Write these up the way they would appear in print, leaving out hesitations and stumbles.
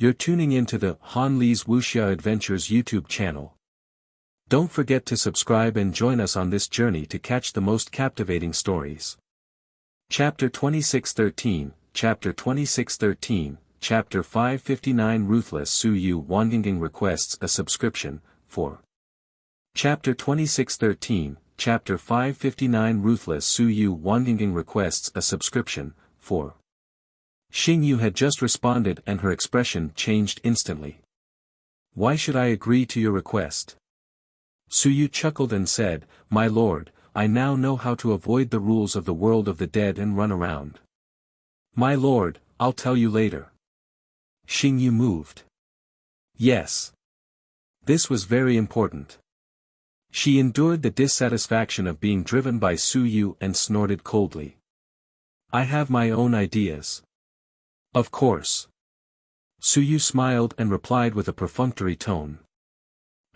You're tuning into the Han Li's Wuxia Adventures YouTube channel. Don't forget to subscribe and join us on this journey to catch the most captivating stories. Chapter 2613, Chapter 2613, Chapter 559 Ruthless Su Yu Wanging requests a subscription, for Chapter 2613, Chapter 559 Ruthless Su Yu Wanging requests a subscription, for Xing Yu had just responded and her expression changed instantly. Why should I agree to your request? Su Yu chuckled and said, My lord, I now know how to avoid the rules of the world of the dead and run around. My lord, I'll tell you later. Xing Yu moved. Yes. This was very important. She endured the dissatisfaction of being driven by Su Yu and snorted coldly. I have my own ideas. Of course. Su Yu smiled and replied with a perfunctory tone.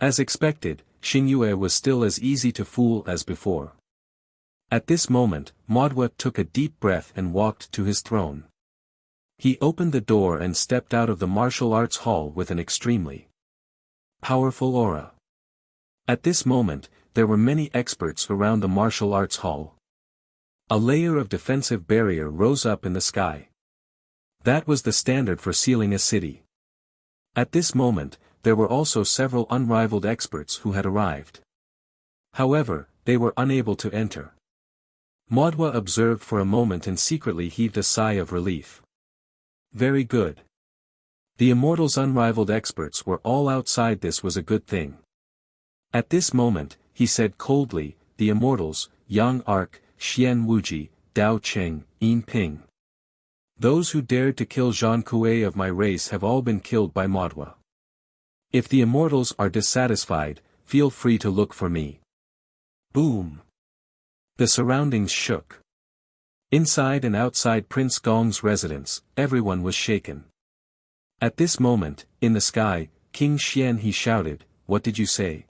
As expected, Xing Yue was still as easy to fool as before. At this moment, Modwa took a deep breath and walked to his throne. He opened the door and stepped out of the martial arts hall with an extremely powerful aura. At this moment, there were many experts around the martial arts hall. A layer of defensive barrier rose up in the sky. That was the standard for sealing a city. At this moment, there were also several unrivaled experts who had arrived. However, they were unable to enter. Modwa observed for a moment and secretly heaved a sigh of relief. Very good. The Immortals' unrivaled experts were all outside. This was a good thing. At this moment, he said coldly, the Immortals, Yang Arc, Xian Wuji, Dao Cheng, Yin Ping. Those who dared to kill Zhang Kuei of my race have all been killed by Modwa. If the Immortals are dissatisfied, feel free to look for me. Boom! The surroundings shook. Inside and outside Prince Gong's residence, everyone was shaken. At this moment, in the sky, King Xian he shouted, What did you say?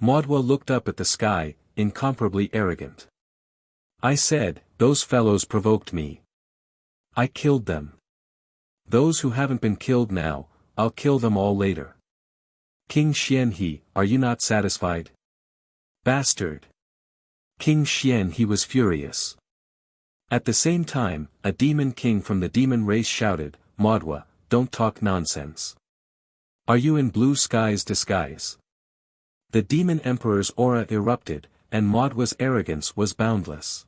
Modwa looked up at the sky, incomparably arrogant. I said, those fellows provoked me. I killed them. Those who haven't been killed now, I'll kill them all later. King Xian he, are you not satisfied? Bastard! King Xian he was furious. At the same time, a demon king from the demon race shouted, Modwa, don't talk nonsense. Are you in blue sky's disguise? The demon emperor's aura erupted, and Modwa's arrogance was boundless.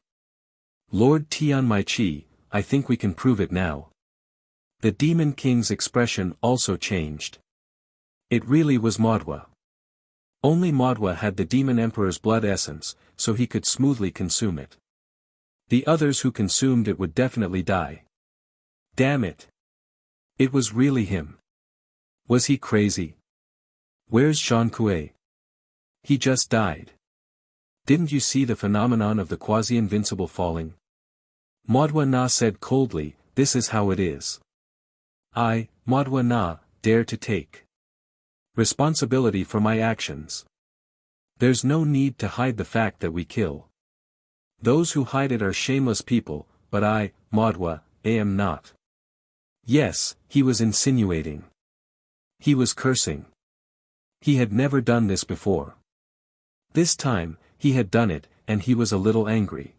Lord Tianmai-Chi, I think we can prove it now. The demon king's expression also changed. It really was Modwa. Only Modwa had the demon emperor's blood essence, so he could smoothly consume it. The others who consumed it would definitely die. Damn it! It was really him. Was he crazy? Where's Zhang Kuei? He just died. Didn't you see the phenomenon of the quasi-invincible falling? Modwa Na said coldly, this is how it is. I, Modwa Na, dare to take responsibility for my actions. There's no need to hide the fact that we kill. Those who hide it are shameless people, but I, Modwa, am not. Yes, he was insinuating. He was cursing. He had never done this before. This time, he had done it, and he was a little angry.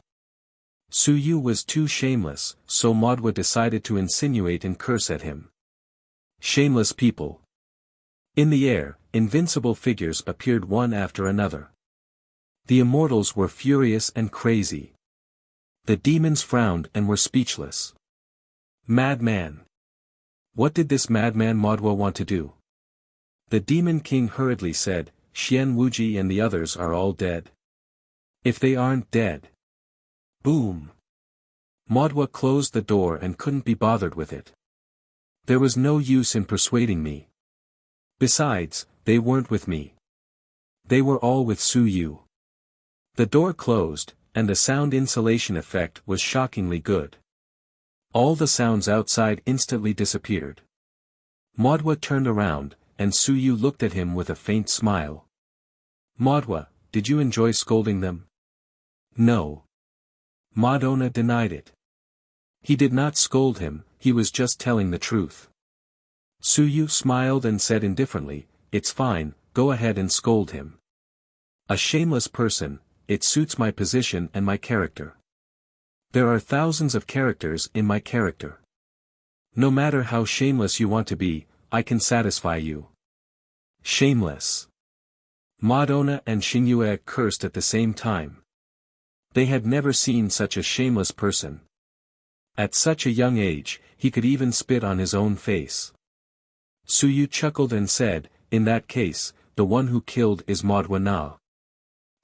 Su Yu was too shameless, so Modwa decided to insinuate and curse at him. Shameless people. In the air, invincible figures appeared one after another. The Immortals were furious and crazy. The demons frowned and were speechless. Madman! What did this madman Modwa want to do? The demon king hurriedly said, Xian Wuji and the others are all dead. If they aren't dead. Boom! Modwa closed the door and couldn't be bothered with it. There was no use in persuading me. Besides, they weren't with me. They were all with Su Yu. The door closed, and the sound insulation effect was shockingly good. All the sounds outside instantly disappeared. Modwa turned around, and Su Yu looked at him with a faint smile. Modwa, did you enjoy scolding them? No. Madonna denied it. He did not scold him, he was just telling the truth. Su Yu smiled and said indifferently, "It's fine, go ahead and scold him. A shameless person, it suits my position and my character. There are thousands of characters in my character. No matter how shameless you want to be, I can satisfy you." Shameless. Madonna and Xingyue cursed at the same time. They had never seen such a shameless person. At such a young age, he could even spit on his own face. Su Yu chuckled and said, "In that case, the one who killed is Maudwa Na."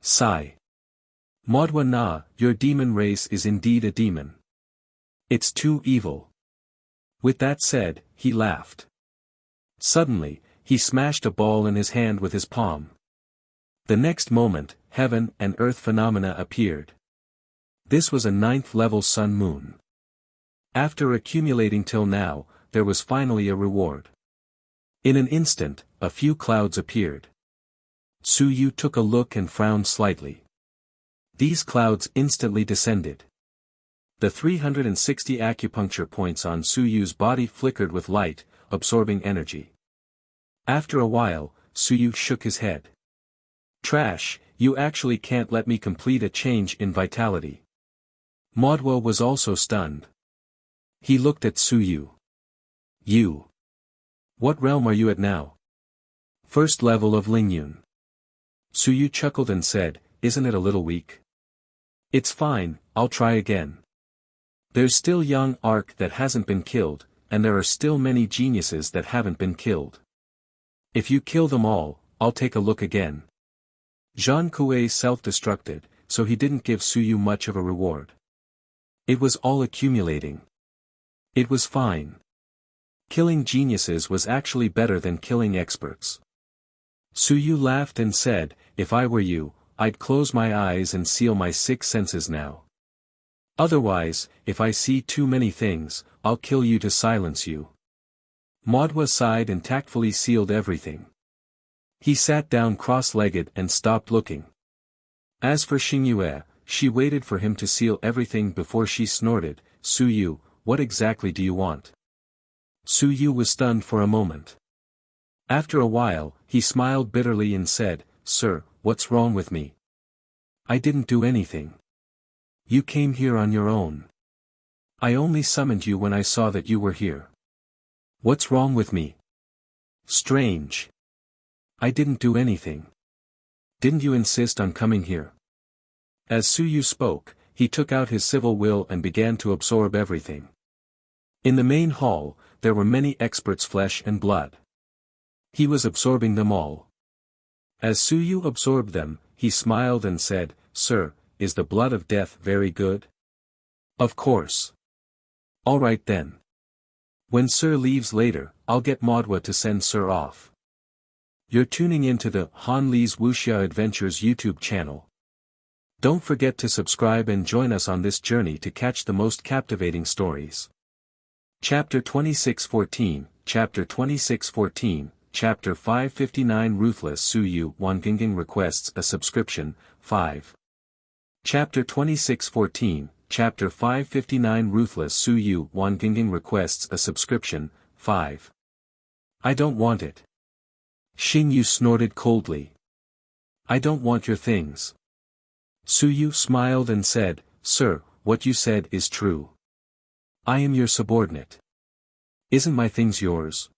Sigh. Maudwa Na, your demon race is indeed a demon. It's too evil. With that said, he laughed. Suddenly, he smashed a ball in his hand with his palm. The next moment, heaven and earth phenomena appeared. This was a 9th-level sun-moon. After accumulating till now, there was finally a reward. In an instant, a few clouds appeared. Su Yu took a look and frowned slightly. These clouds instantly descended. The 360 acupuncture points on Su Yu's body flickered with light, absorbing energy. After a while, Su Yu shook his head. "Trash, you actually can't let me complete a change in vitality." Maudwa was also stunned. He looked at Su Yu. "You. What realm are you at now?" "First level of Lingyun." Su Yu chuckled and said, "Isn't it a little weak?" "It's fine, I'll try again. There's still young Ark that hasn't been killed, and there are still many geniuses that haven't been killed. If you kill them all, I'll take a look again." Zhang Kuei self-destructed, so he didn't give Su Yu much of a reward. It was all accumulating. It was fine. Killing geniuses was actually better than killing experts. Su Yu laughed and said, "If I were you, I'd close my eyes and seal my 6 senses now. Otherwise, if I see too many things, I'll kill you to silence you." Maudwa sighed and tactfully sealed everything. He sat down cross-legged and stopped looking. As for Xingyue, she waited for him to seal everything before she snorted, "Su Yu, what exactly do you want?" Su Yu was stunned for a moment. After a while, he smiled bitterly and said, "Sir, what's wrong with me? I didn't do anything. You came here on your own. I only summoned you when I saw that you were here. What's wrong with me? Strange. I didn't do anything. Didn't you insist on coming here?" As Su Yu spoke, he took out his civil will and began to absorb everything. In the main hall, there were many experts' flesh and blood. He was absorbing them all. As Su Yu absorbed them, he smiled and said, "Sir, is the blood of death very good?" "Of course." "All right then. When Sir leaves later, I'll get Maudwa to send Sir off." You're tuning into the Han Li's Wuxia Adventures YouTube channel. Don't forget to subscribe and join us on this journey to catch the most captivating stories. Chapter 2614, Chapter 2614, Chapter 559 Ruthless Su Yu Wanginging requests a subscription, 5. Chapter 2614, Chapter 559 Ruthless Su Yu Wanginging requests a subscription, 5. "I don't want it." Xing Yu snorted coldly. "I don't want your things." Su Yu smiled and said, "Sir, what you said is true. I am your subordinate. Isn't my things yours?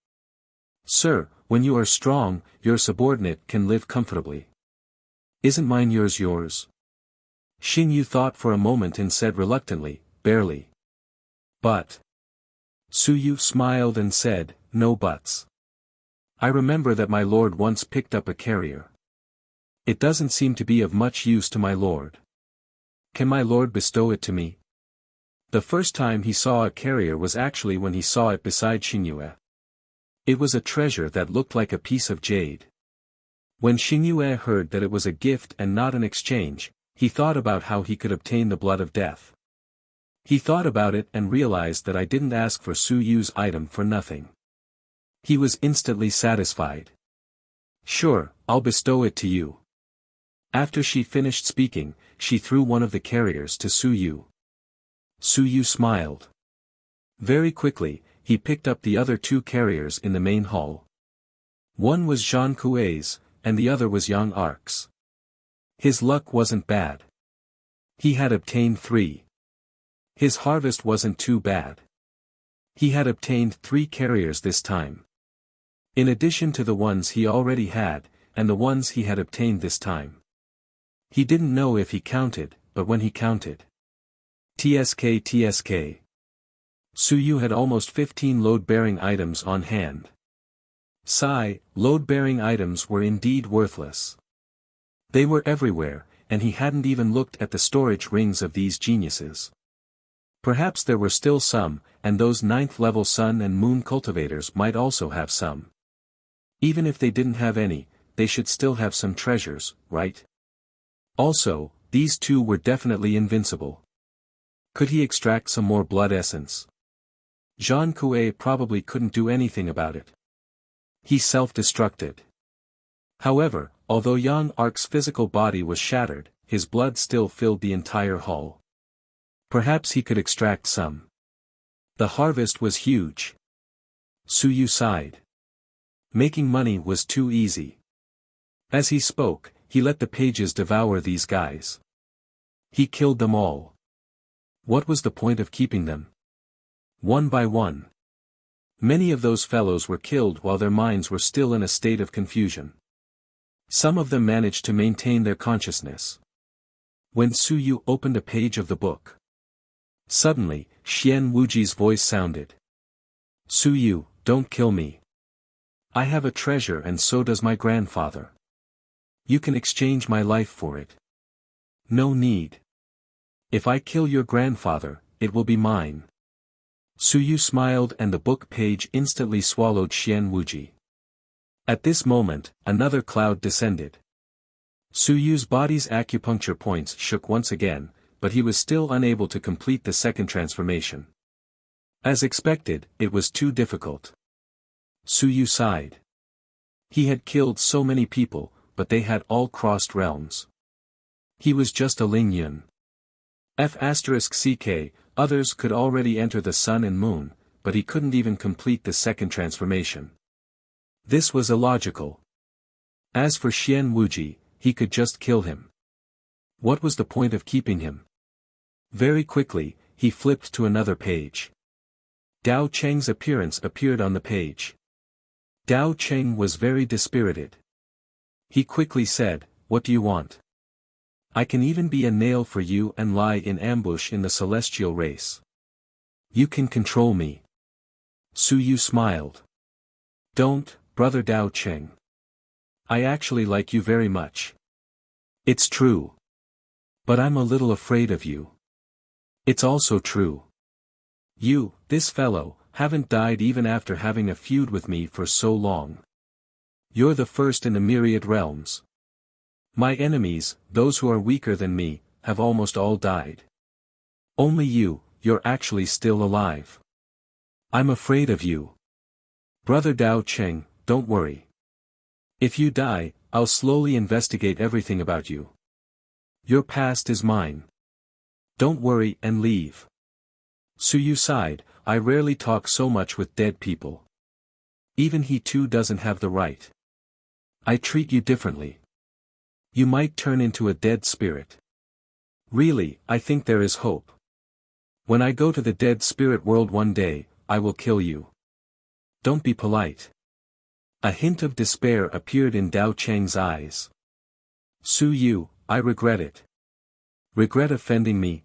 Sir, when you are strong, your subordinate can live comfortably. Isn't mine yours? Xing Yu thought for a moment and said reluctantly, "Barely." "But." Su Yu smiled and said, "No buts. I remember that my lord once picked up a carrier. It doesn't seem to be of much use to my lord. Can my lord bestow it to me?" The first time he saw a carrier was actually when he saw it beside Xingyue. It was a treasure that looked like a piece of jade. When Xingyue heard that it was a gift and not an exchange, he thought about how he could obtain the blood of death. He thought about it and realized that I didn't ask for Su Yu's item for nothing. He was instantly satisfied. "Sure, I'll bestow it to you." After she finished speaking, she threw one of the carriers to Su Yu. Su Yu smiled. Very quickly, he picked up the other two carriers in the main hall. One was Jean Coué's, and the other was Yang Ark's. His luck wasn't bad. He had obtained 3. His harvest wasn't too bad. He had obtained 3 carriers this time. In addition to the ones he already had, and the ones he had obtained this time. He didn't know if he counted, but when he counted. TSK. Suyu had almost 15 load-bearing items on hand. Sigh, load-bearing items were indeed worthless. They were everywhere, and he hadn't even looked at the storage rings of these geniuses. Perhaps there were still some, and those 9th-level sun and moon cultivators might also have some. Even if they didn't have any, they should still have some treasures, right? Also, these two were definitely invincible. Could he extract some more blood essence? Jean Coué probably couldn't do anything about it. He self-destructed. However, although Yang Ark's physical body was shattered, his blood still filled the entire hall. Perhaps he could extract some. The harvest was huge. Suyu sighed. Making money was too easy. As he spoke, he let the pages devour these guys. He killed them all. What was the point of keeping them? One by one. Many of those fellows were killed while their minds were still in a state of confusion. Some of them managed to maintain their consciousness. When Suyu opened a page of the book, suddenly, Xian Wuji's voice sounded. Suyu, don't kill me. I have a treasure and so does my grandfather. You can exchange my life for it. No need. If I kill your grandfather, it will be mine. Suyu smiled and the book page instantly swallowed Xian Wuji. At this moment, another cloud descended. Suyu's body's acupuncture points shook once again, but he was still unable to complete the second transformation. As expected, it was too difficult. Suyu sighed. He had killed so many people, but they had all crossed realms. He was just a Ling Yun. F***ck, others could already enter the sun and moon, but he couldn't even complete the second transformation. This was illogical. As for Xian Wuji, he could just kill him. What was the point of keeping him? Very quickly, he flipped to another page. Dao Cheng's appearance appeared on the page. Dao Cheng was very dispirited. He quickly said, "What do you want? I can even be a nail for you and lie in ambush in the celestial race. You can control me." Suyu smiled. "Don't, brother Dao Cheng. I actually like you very much. It's true. But I'm a little afraid of you. It's also true. You, this fellow, haven't died even after having a feud with me for so long. You're the first in the myriad realms. My enemies, those who are weaker than me, have almost all died. Only you're actually still alive. I'm afraid of you. Brother Dao Cheng, don't worry. If you die, I'll slowly investigate everything about you. Your past is mine. Don't worry and leave." Suyu sighed, "I rarely talk so much with dead people. Even he too doesn't have the right. I treat you differently. You might turn into a dead spirit. Really, I think there is hope. When I go to the dead spirit world one day, I will kill you. Don't be polite." A hint of despair appeared in Dao Cheng's eyes. "Suyu, I regret it." "Regret offending me?"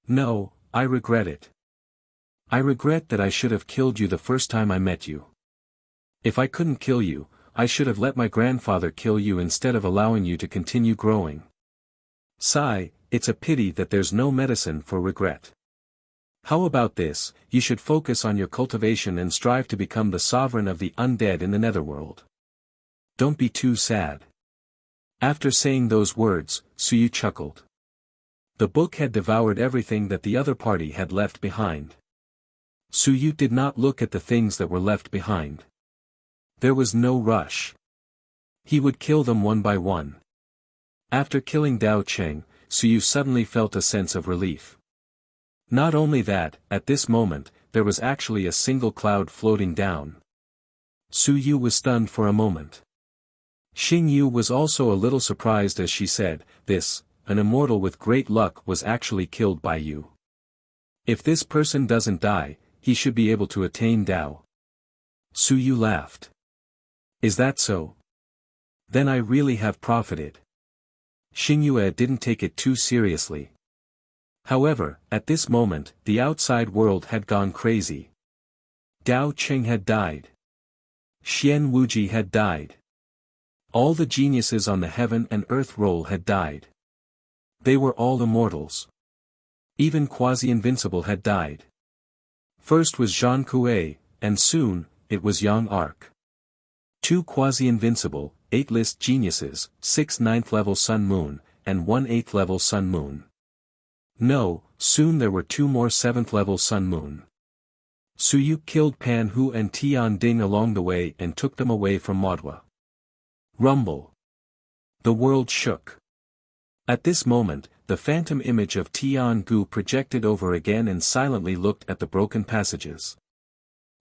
"No, I regret it. I regret that I should have killed you the first time I met you. If I couldn't kill you, I should have let my grandfather kill you instead of allowing you to continue growing. Sigh, it's a pity that there's no medicine for regret. How about this, you should focus on your cultivation and strive to become the sovereign of the undead in the netherworld. Don't be too sad." After saying those words, Suyu chuckled. The book had devoured everything that the other party had left behind. Suyu did not look at the things that were left behind. There was no rush. He would kill them one by one. After killing Dao Cheng, Suyu suddenly felt a sense of relief. Not only that, at this moment, there was actually a single cloud floating down. Su Yu was stunned for a moment. Xing Yu was also a little surprised as she said, "This, an immortal with great luck was actually killed by you. If this person doesn't die, he should be able to attain Tao." Su Yu laughed. "Is that so? Then I really have profited." Xing Yue didn't take it too seriously. However, at this moment, the outside world had gone crazy. Dao Qing had died. Xian Wuji had died. All the geniuses on the heaven and earth roll had died. They were all immortals. Even quasi-invincible had died. First was Zhang Kuei, and soon, it was Yang Arc. 2 quasi-invincible, 8 list geniuses, 6 9th-level Sun Moon, and 1 8th-level Sun Moon. No, soon there were 2 more 7th-level Sun Moon. Su Yu killed Pan Hu and Tian Ding along the way and took them away from Modwa. Rumble. The world shook. At this moment, the phantom image of Tian Gu projected over again and silently looked at the broken passages.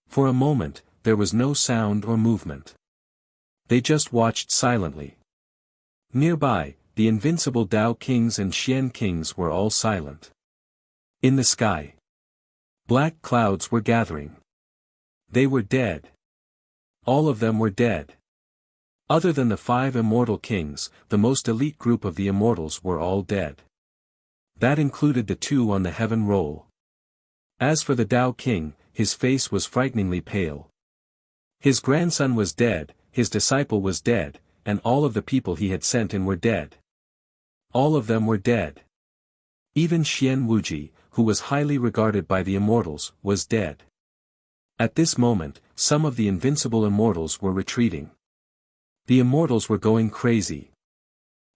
For a moment, there was no sound or movement. They just watched silently. Nearby, the invincible Dao kings and Xian kings were all silent. In the sky, black clouds were gathering. They were dead. All of them were dead. Other than the 5 immortal kings, the most elite group of the immortals were all dead. That included the 2 on the heaven roll. As for the Dao king, his face was frighteningly pale. His grandson was dead, his disciple was dead, and all of the people he had sent in were dead. All of them were dead. Even Xian Wuji, who was highly regarded by the immortals, was dead. At this moment, some of the invincible immortals were retreating. The immortals were going crazy.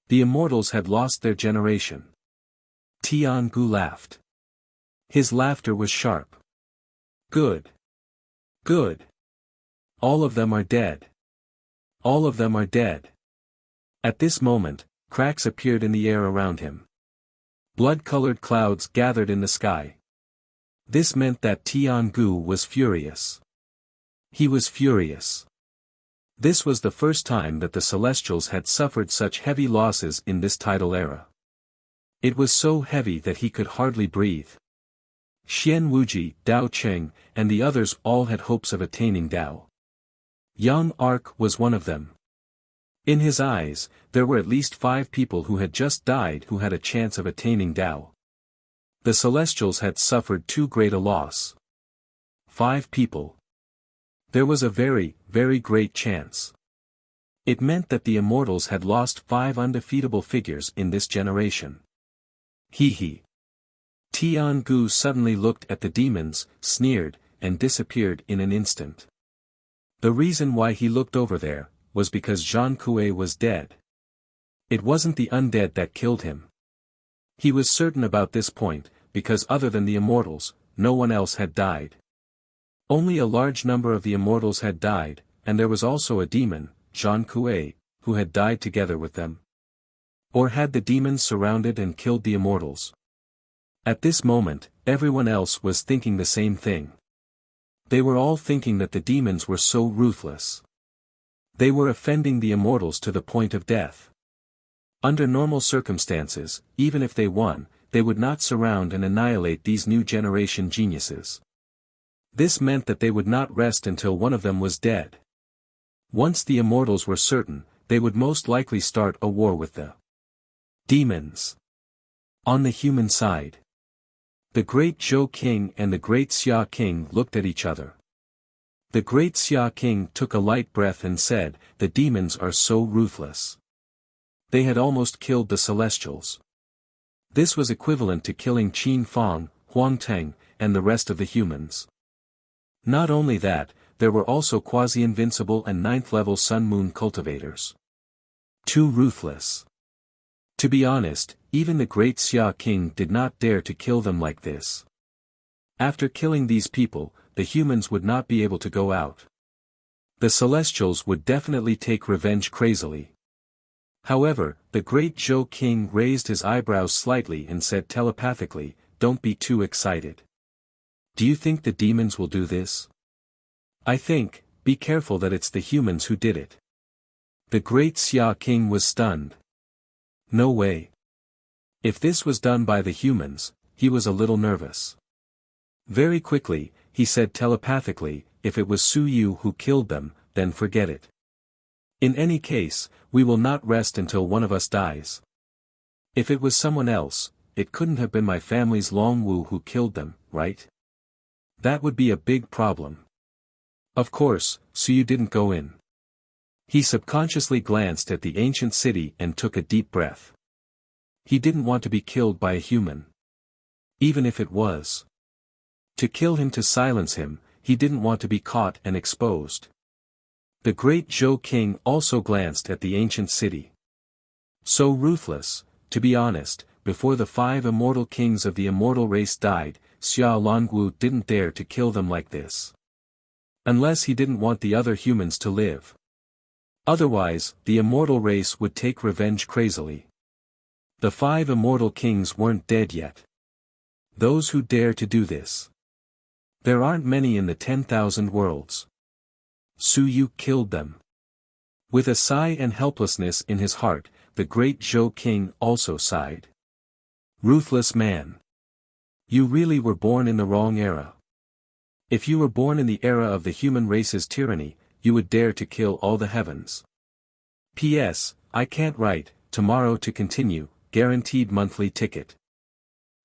The immortals had lost their generation. Tian Gu laughed. His laughter was sharp. Good. Good. All of them are dead. All of them are dead. At this moment, cracks appeared in the air around him. Blood-colored clouds gathered in the sky. This meant that Tian Gu was furious. He was furious. This was the first time that the Celestials had suffered such heavy losses in this tidal era. It was so heavy that he could hardly breathe. Xian Wuji, Dao Cheng, and the others all had hopes of attaining Dao. Yang Arc was one of them. In his eyes, there were at least 5 people who had just died who had a chance of attaining Dao. The Celestials had suffered too great a loss. 5 people. There was a very, very great chance. It meant that the immortals had lost 5 undefeatable figures in this generation. Hee. Tian Gu suddenly looked at the demons, sneered, and disappeared in an instant. The reason why he looked over there was because Zhang Kuei was dead. It wasn't the undead that killed him. He was certain about this point, because other than the immortals, no one else had died. Only a large number of the immortals had died, and there was also a demon, Zhang Kuei, who had died together with them. Or had the demons surrounded and killed the immortals? At this moment, everyone else was thinking the same thing. They were all thinking that the demons were so ruthless. They were offending the immortals to the point of death. Under normal circumstances, even if they won, they would not surround and annihilate these new generation geniuses. This meant that they would not rest until one of them was dead. Once the immortals were certain, they would most likely start a war with the demons. On the human side, the great Zhou King and the great Xia King looked at each other. The great Xia King took a light breath and said, "The demons are so ruthless. They had almost killed the Celestials." This was equivalent to killing Qin Fang, Huang Teng, and the rest of the humans. Not only that, there were also quasi-invincible and 9th-level Sun Moon cultivators. Too ruthless. To be honest, even the great Xia King did not dare to kill them like this. After killing these people, the humans would not be able to go out. The Celestials would definitely take revenge crazily. However, the great Zhou King raised his eyebrows slightly and said telepathically, "Don't be too excited. Do you think the demons will do this? I think, be careful that it's the humans who did it. The great Xia king was stunned. No way. If this was done by the humans, he was a little nervous. Very quickly, he said telepathically, if it was Su Yu who killed them, then forget it. In any case, we will not rest until one of us dies. If it was someone else, it couldn't have been my family's Long Wu who killed them, right? That would be a big problem. Of course, Su Yu didn't go in. He subconsciously glanced at the ancient city and took a deep breath. He didn't want to be killed by a human. Even if it was. To kill him to silence him, he didn't want to be caught and exposed. The great Zhou king also glanced at the ancient city. So ruthless, to be honest, before the 5 immortal kings of the immortal race died, Xia Longwu didn't dare to kill them like this. Unless he didn't want the other humans to live. Otherwise, the immortal race would take revenge crazily. The 5 immortal kings weren't dead yet. Those who dare to do this. There aren't many in the 10,000 worlds. Su Yu killed them. With a sigh and helplessness in his heart, the great Zhou king also sighed. Ruthless man. You really were born in the wrong era. If you were born in the era of the human race's tyranny, you would dare to kill all the heavens. P.S. I can't write, tomorrow to continue, guaranteed monthly ticket.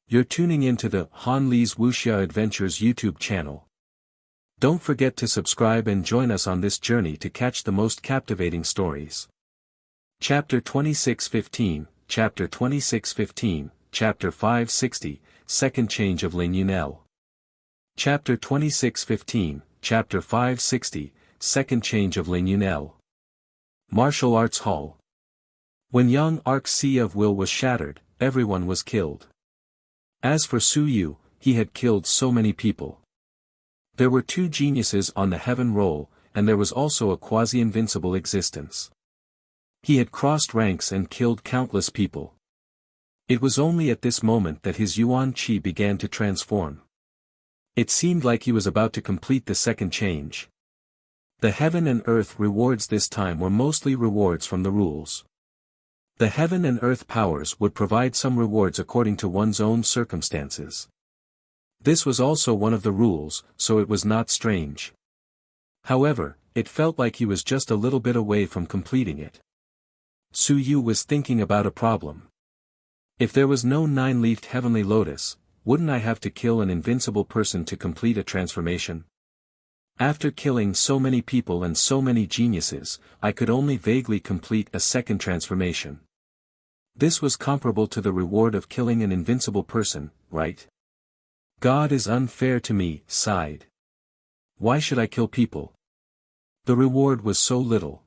You're tuning into the Han Li's Wuxia Adventures YouTube channel. Don't forget to subscribe and join us on this journey to catch the most captivating stories. Chapter 2615, Chapter 2615, Chapter 560, Second Change of Ling Yunel. Chapter 2615, Chapter 560, Second Change of Ling Yunel. Martial Arts Hall. When young Arc Sea of Will was shattered, everyone was killed. As for Su Yu, he had killed so many people. There were 2 geniuses on the heaven roll, and there was also a quasi-invincible existence. He had crossed ranks and killed countless people. It was only at this moment that his Yuan Qi began to transform. It seemed like he was about to complete the second change. The heaven and earth rewards this time were mostly rewards from the rules. The heaven and earth powers would provide some rewards according to one's own circumstances. This was also one of the rules, so it was not strange. However, it felt like he was just a little bit away from completing it. Su Yu was thinking about a problem. If there was no 9-leafed heavenly lotus, wouldn't I have to kill an invincible person to complete a transformation? After killing so many people and so many geniuses, I could only vaguely complete a second transformation. This was comparable to the reward of killing an invincible person, right? God is unfair to me, sighed. Why should I kill people? The reward was so little.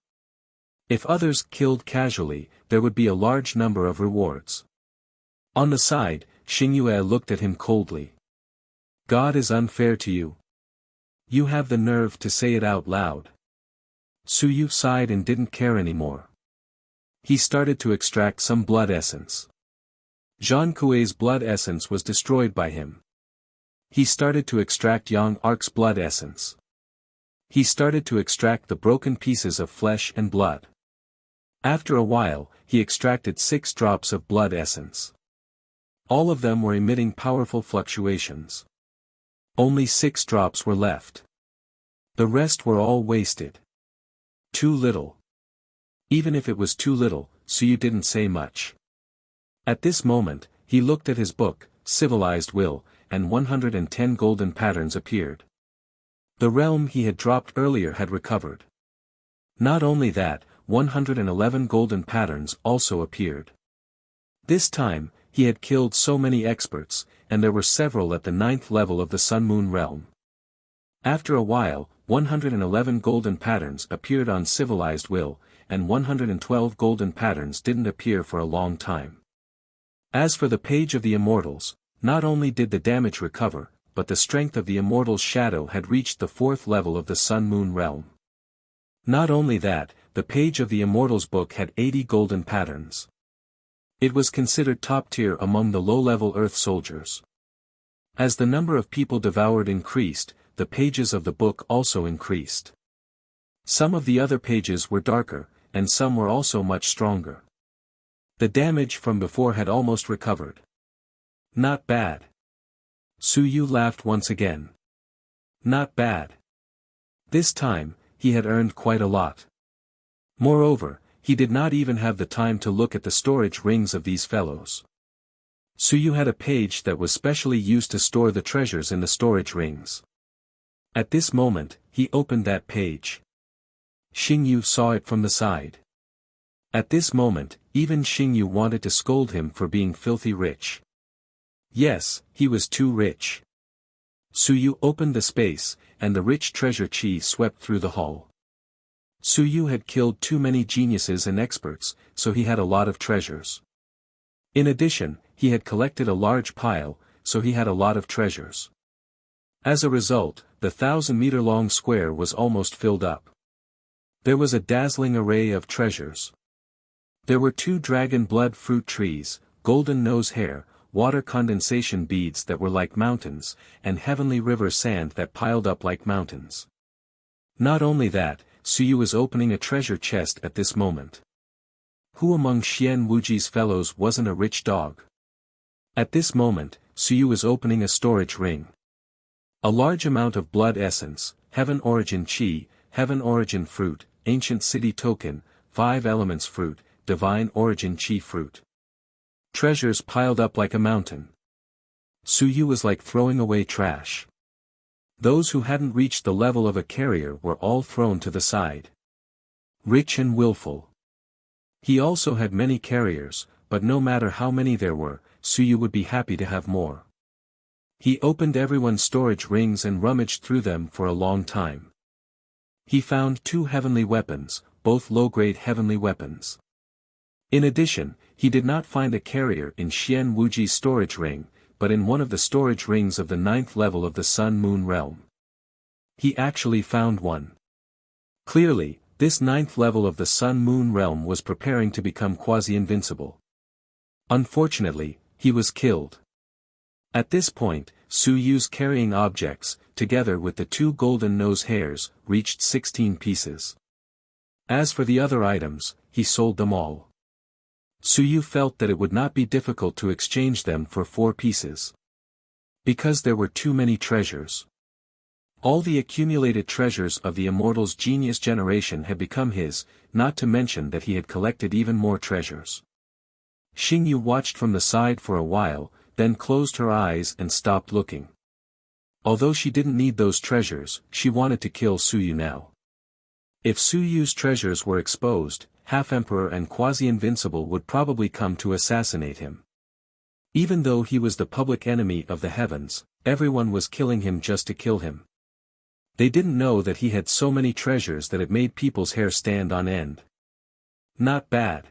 If others killed casually, there would be a large number of rewards. On the side, Xingyue looked at him coldly. God is unfair to you. You have the nerve to say it out loud. Su Yu sighed and didn't care anymore. He started to extract some blood essence. Zhang Kuei's blood essence was destroyed by him. He started to extract Yang Ark's blood essence. He started to extract the broken pieces of flesh and blood. After a while, he extracted 6 drops of blood essence. All of them were emitting powerful fluctuations. Only 6 drops were left. The rest were all wasted. Too little. Even if it was too little, Su Yu didn't say much. At this moment, he looked at his book, Civilized Will, and 110 golden patterns appeared. The realm he had dropped earlier had recovered. Not only that, 111 golden patterns also appeared. This time, he had killed so many experts, and there were several at the 9th level of the Sun-Moon realm. After a while, 111 golden patterns appeared on Civilized Will, and 112 golden patterns didn't appear for a long time. As for the Page of the Immortals, not only did the damage recover, but the strength of the Immortal's shadow had reached the 4th level of the Sun-Moon realm. Not only that, the Page of the Immortals book had 80 golden patterns. It was considered top tier among the low-level Earth soldiers. As the number of people devoured increased, the pages of the book also increased. Some of the other pages were darker, and some were also much stronger. The damage from before had almost recovered. Not bad. Su Yu laughed once again. Not bad. This time, he had earned quite a lot. Moreover, he did not even have the time to look at the storage rings of these fellows. Su Yu had a page that was specially used to store the treasures in the storage rings. At this moment, he opened that page. Xing Yu saw it from the side. At this moment, even Xing Yu wanted to scold him for being filthy rich. Yes, he was too rich. Su Yu opened the space, and the rich treasure qi swept through the hall. Su Yu had killed too many geniuses and experts, so he had a lot of treasures. In addition, he had collected a large pile, so he had a lot of treasures. As a result, the 1,000-meter-long square was almost filled up. There was a dazzling array of treasures. There were 2 dragon blood fruit trees, golden nose hair, water condensation beads that were like mountains, and heavenly river sand that piled up like mountains. Not only that, Su Yu was opening a treasure chest at this moment. Who among Xian Wuji's fellows wasn't a rich dog? At this moment, Su Yu was opening a storage ring. A large amount of blood essence, heaven origin qi, heaven origin fruit, ancient city token, 5 elements fruit, divine origin qi fruit. Treasures piled up like a mountain. Su Yu was like throwing away trash. Those who hadn't reached the level of a carrier were all thrown to the side. Rich and willful. He also had many carriers, but no matter how many there were, Su Yu would be happy to have more. He opened everyone's storage rings and rummaged through them for a long time. He found 2 heavenly weapons, both low-grade heavenly weapons. In addition, he did not find a carrier in Xian Wuji's storage ring, but in one of the storage rings of the 9th level of the Sun-Moon realm. He actually found one. Clearly, this 9th level of the Sun-Moon realm was preparing to become quasi-invincible. Unfortunately, he was killed. At this point, Su Yu's carrying objects, together with the 2 golden nose hairs, reached 16 pieces. As for the other items, he sold them all. Su Yu felt that it would not be difficult to exchange them for 4 pieces. Because there were too many treasures. All the accumulated treasures of the immortal's genius generation had become his, not to mention that he had collected even more treasures. Xing Yu watched from the side for a while, then closed her eyes and stopped looking. Although she didn't need those treasures, she wanted to kill Su Yu now. If Su Yu's treasures were exposed, Half-Emperor and Quasi-Invincible would probably come to assassinate him. Even though he was the public enemy of the heavens, everyone was killing him just to kill him. They didn't know that he had so many treasures that it made people's hair stand on end. Not bad.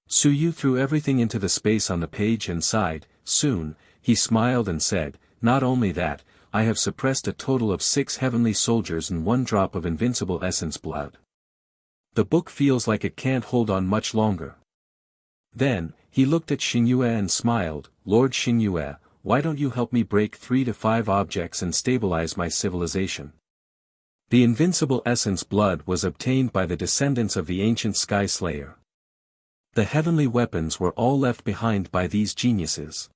Su Yu threw everything into the space on the page and sighed. Soon, he smiled and said, "Not only that, I have suppressed a total of 6 heavenly soldiers and 1 drop of invincible essence blood. The book feels like it can't hold on much longer." Then, he looked at Xingyue and smiled, "Lord Xingyue, why don't you help me break 3 to 5 objects and stabilize my civilization?" The invincible essence blood was obtained by the descendants of the ancient Sky Slayer. The heavenly weapons were all left behind by these geniuses.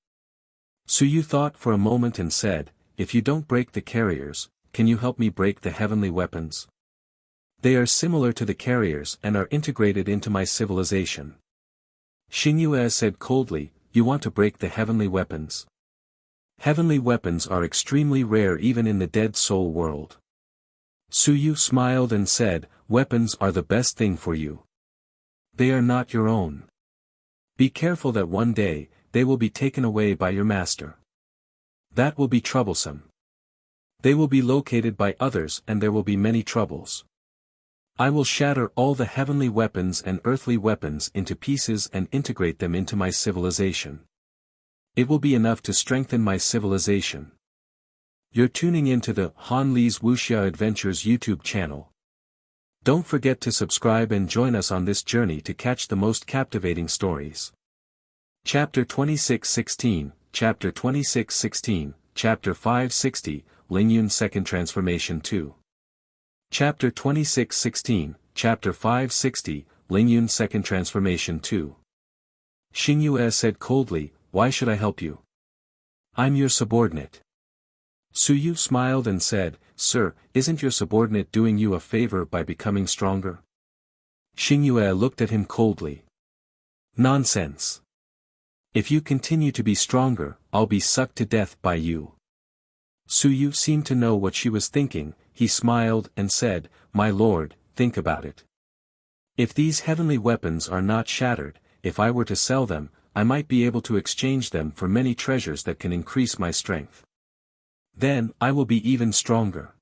Su Yu thought for a moment and said, "If you don't break the carriers, can you help me break the heavenly weapons? They are similar to the carriers and are integrated into my civilization." Xingyue said coldly, "You want to break the heavenly weapons? Heavenly weapons are extremely rare even in the Dead Soul world." Su Yu smiled and said, "Weapons are the best thing for you. They are not your own. Be careful that one day, they will be taken away by your master. That will be troublesome. They will be located by others and there will be many troubles. I will shatter all the heavenly weapons and earthly weapons into pieces and integrate them into my civilization. It will be enough to strengthen my civilization." You're tuning into the Han Li's Wuxia Adventures YouTube channel. Don't forget to subscribe and join us on this journey to catch the most captivating stories. Chapter 26:16, Chapter 26:16, Chapter 560, Lingyun Second Transformation 2. Chapter 26:16, Chapter 560, Lingyun Second Transformation 2. Xingyue said coldly, "Why should I help you? I'm your subordinate." Suyu smiled and said, "Sir, isn't your subordinate doing you a favor by becoming stronger?" Xingyue looked at him coldly. "Nonsense. If you continue to be stronger, I'll be sucked to death by you." Suyu seemed to know what she was thinking. He smiled and said, "My lord, think about it. If these heavenly weapons are not shattered, if I were to sell them, I might be able to exchange them for many treasures that can increase my strength. Then, I will be even stronger.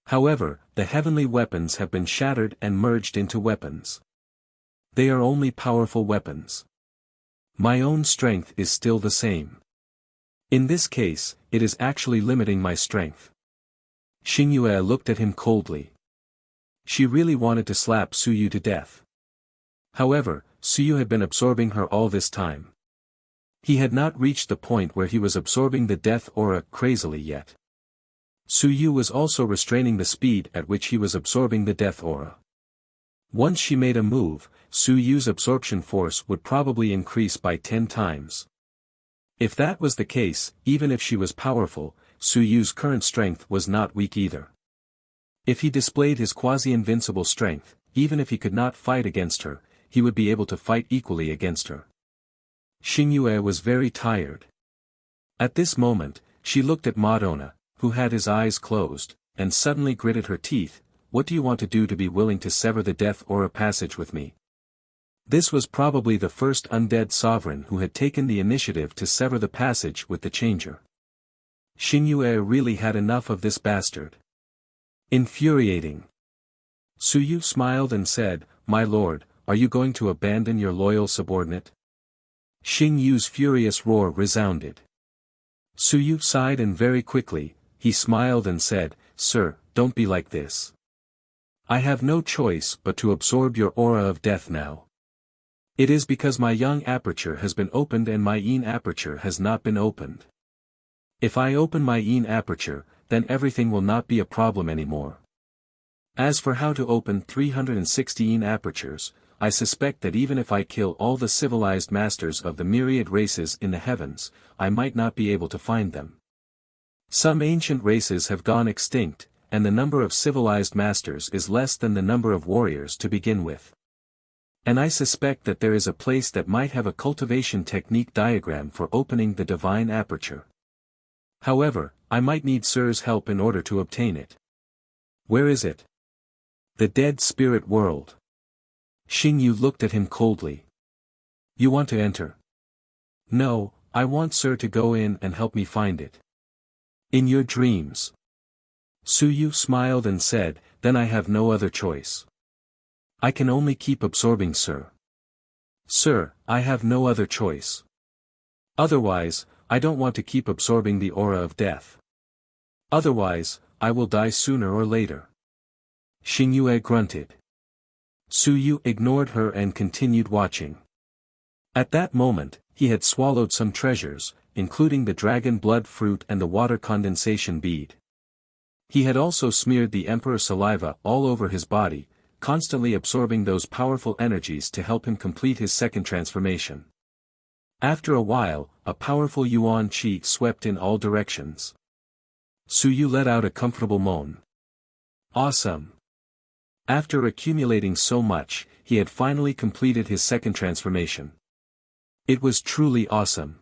However, the heavenly weapons have been shattered and merged into weapons. They are only powerful weapons. My own strength is still the same. In this case, it is actually limiting my strength." Xingyue looked at him coldly. She really wanted to slap Suyu to death. However, Suyu had been absorbing her all this time. He had not reached the point where he was absorbing the death aura crazily yet. Suyu was also restraining the speed at which he was absorbing the death aura. Once she made a move, Suyu's absorption force would probably increase by 10 times. If that was the case, even if she was powerful, Suyu's current strength was not weak either. If he displayed his quasi-invincible strength, even if he could not fight against her, he would be able to fight equally against her. Xingyue was very tired. At this moment, she looked at Madonna, who had his eyes closed, and suddenly gritted her teeth. "What do you want to do to be willing to sever the death aura passage with me?" This was probably the first undead sovereign who had taken the initiative to sever the passage with the changer. Xingyue really had enough of this bastard. Infuriating. Suyu smiled and said, "My lord, are you going to abandon your loyal subordinate?" Xingyu's furious roar resounded. Suyu sighed and very quickly, he smiled and said, "Sir, don't be like this. I have no choice but to absorb your aura of death now. It is because my yang aperture has been opened and my yin aperture has not been opened. If I open my yin aperture, then everything will not be a problem anymore. As for how to open 360 yin apertures, I suspect that even if I kill all the civilized masters of the myriad races in the heavens, I might not be able to find them. Some ancient races have gone extinct, and the number of civilized masters is less than the number of warriors to begin with. And I suspect that there is a place that might have a cultivation technique diagram for opening the divine aperture. However, I might need Sir's help in order to obtain it." "Where is it?" "The dead spirit world." Xingyu looked at him coldly. "You want to enter?" "No, I want Sir to go in and help me find it." "In your dreams." Suyu smiled and said, "Then I have no other choice. I can only keep absorbing Sir. Sir, I have no other choice. Otherwise, I don't want to keep absorbing the aura of death. Otherwise, I will die sooner or later." Xingyue grunted. Suyu ignored her and continued watching. At that moment, he had swallowed some treasures, including the dragon blood fruit and the water condensation bead. He had also smeared the emperor's saliva all over his body, constantly absorbing those powerful energies to help him complete his second transformation. After a while, a powerful yuan qi swept in all directions. Suyu let out a comfortable moan. Awesome! After accumulating so much, he had finally completed his second transformation. It was truly awesome.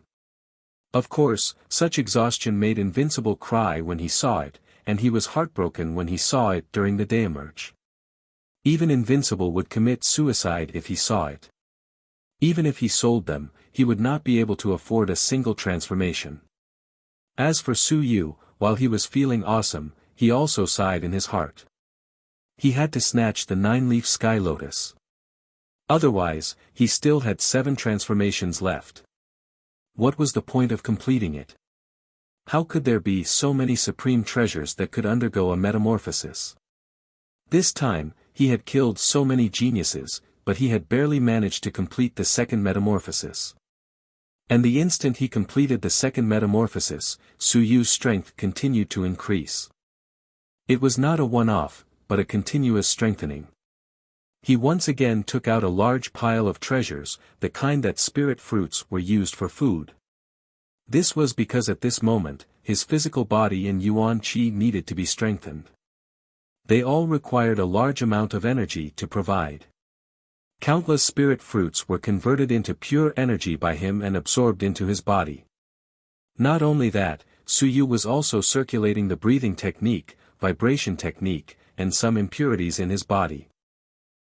Of course, such exhaustion made Invincible cry when he saw it, and he was heartbroken when he saw it during the day emerge. Even Invincible would commit suicide if he saw it. Even if he sold them, he would not be able to afford a single transformation. As for Suyu, while he was feeling awesome, he also sighed in his heart. He had to snatch the 9-leaf sky lotus. Otherwise, he still had 7 transformations left. What was the point of completing it? How could there be so many supreme treasures that could undergo a metamorphosis? This time, he had killed so many geniuses, but he had barely managed to complete the second metamorphosis. And the instant he completed the second metamorphosis, Su Yu's strength continued to increase. It was not a one-off, but a continuous strengthening. He once again took out a large pile of treasures, the kind that spirit fruits were used for food. This was because at this moment, his physical body and Yuan Qi needed to be strengthened. They all required a large amount of energy to provide. Countless spirit fruits were converted into pure energy by him and absorbed into his body. Not only that, Su Yu was also circulating the breathing technique, vibration technique, and some impurities in his body.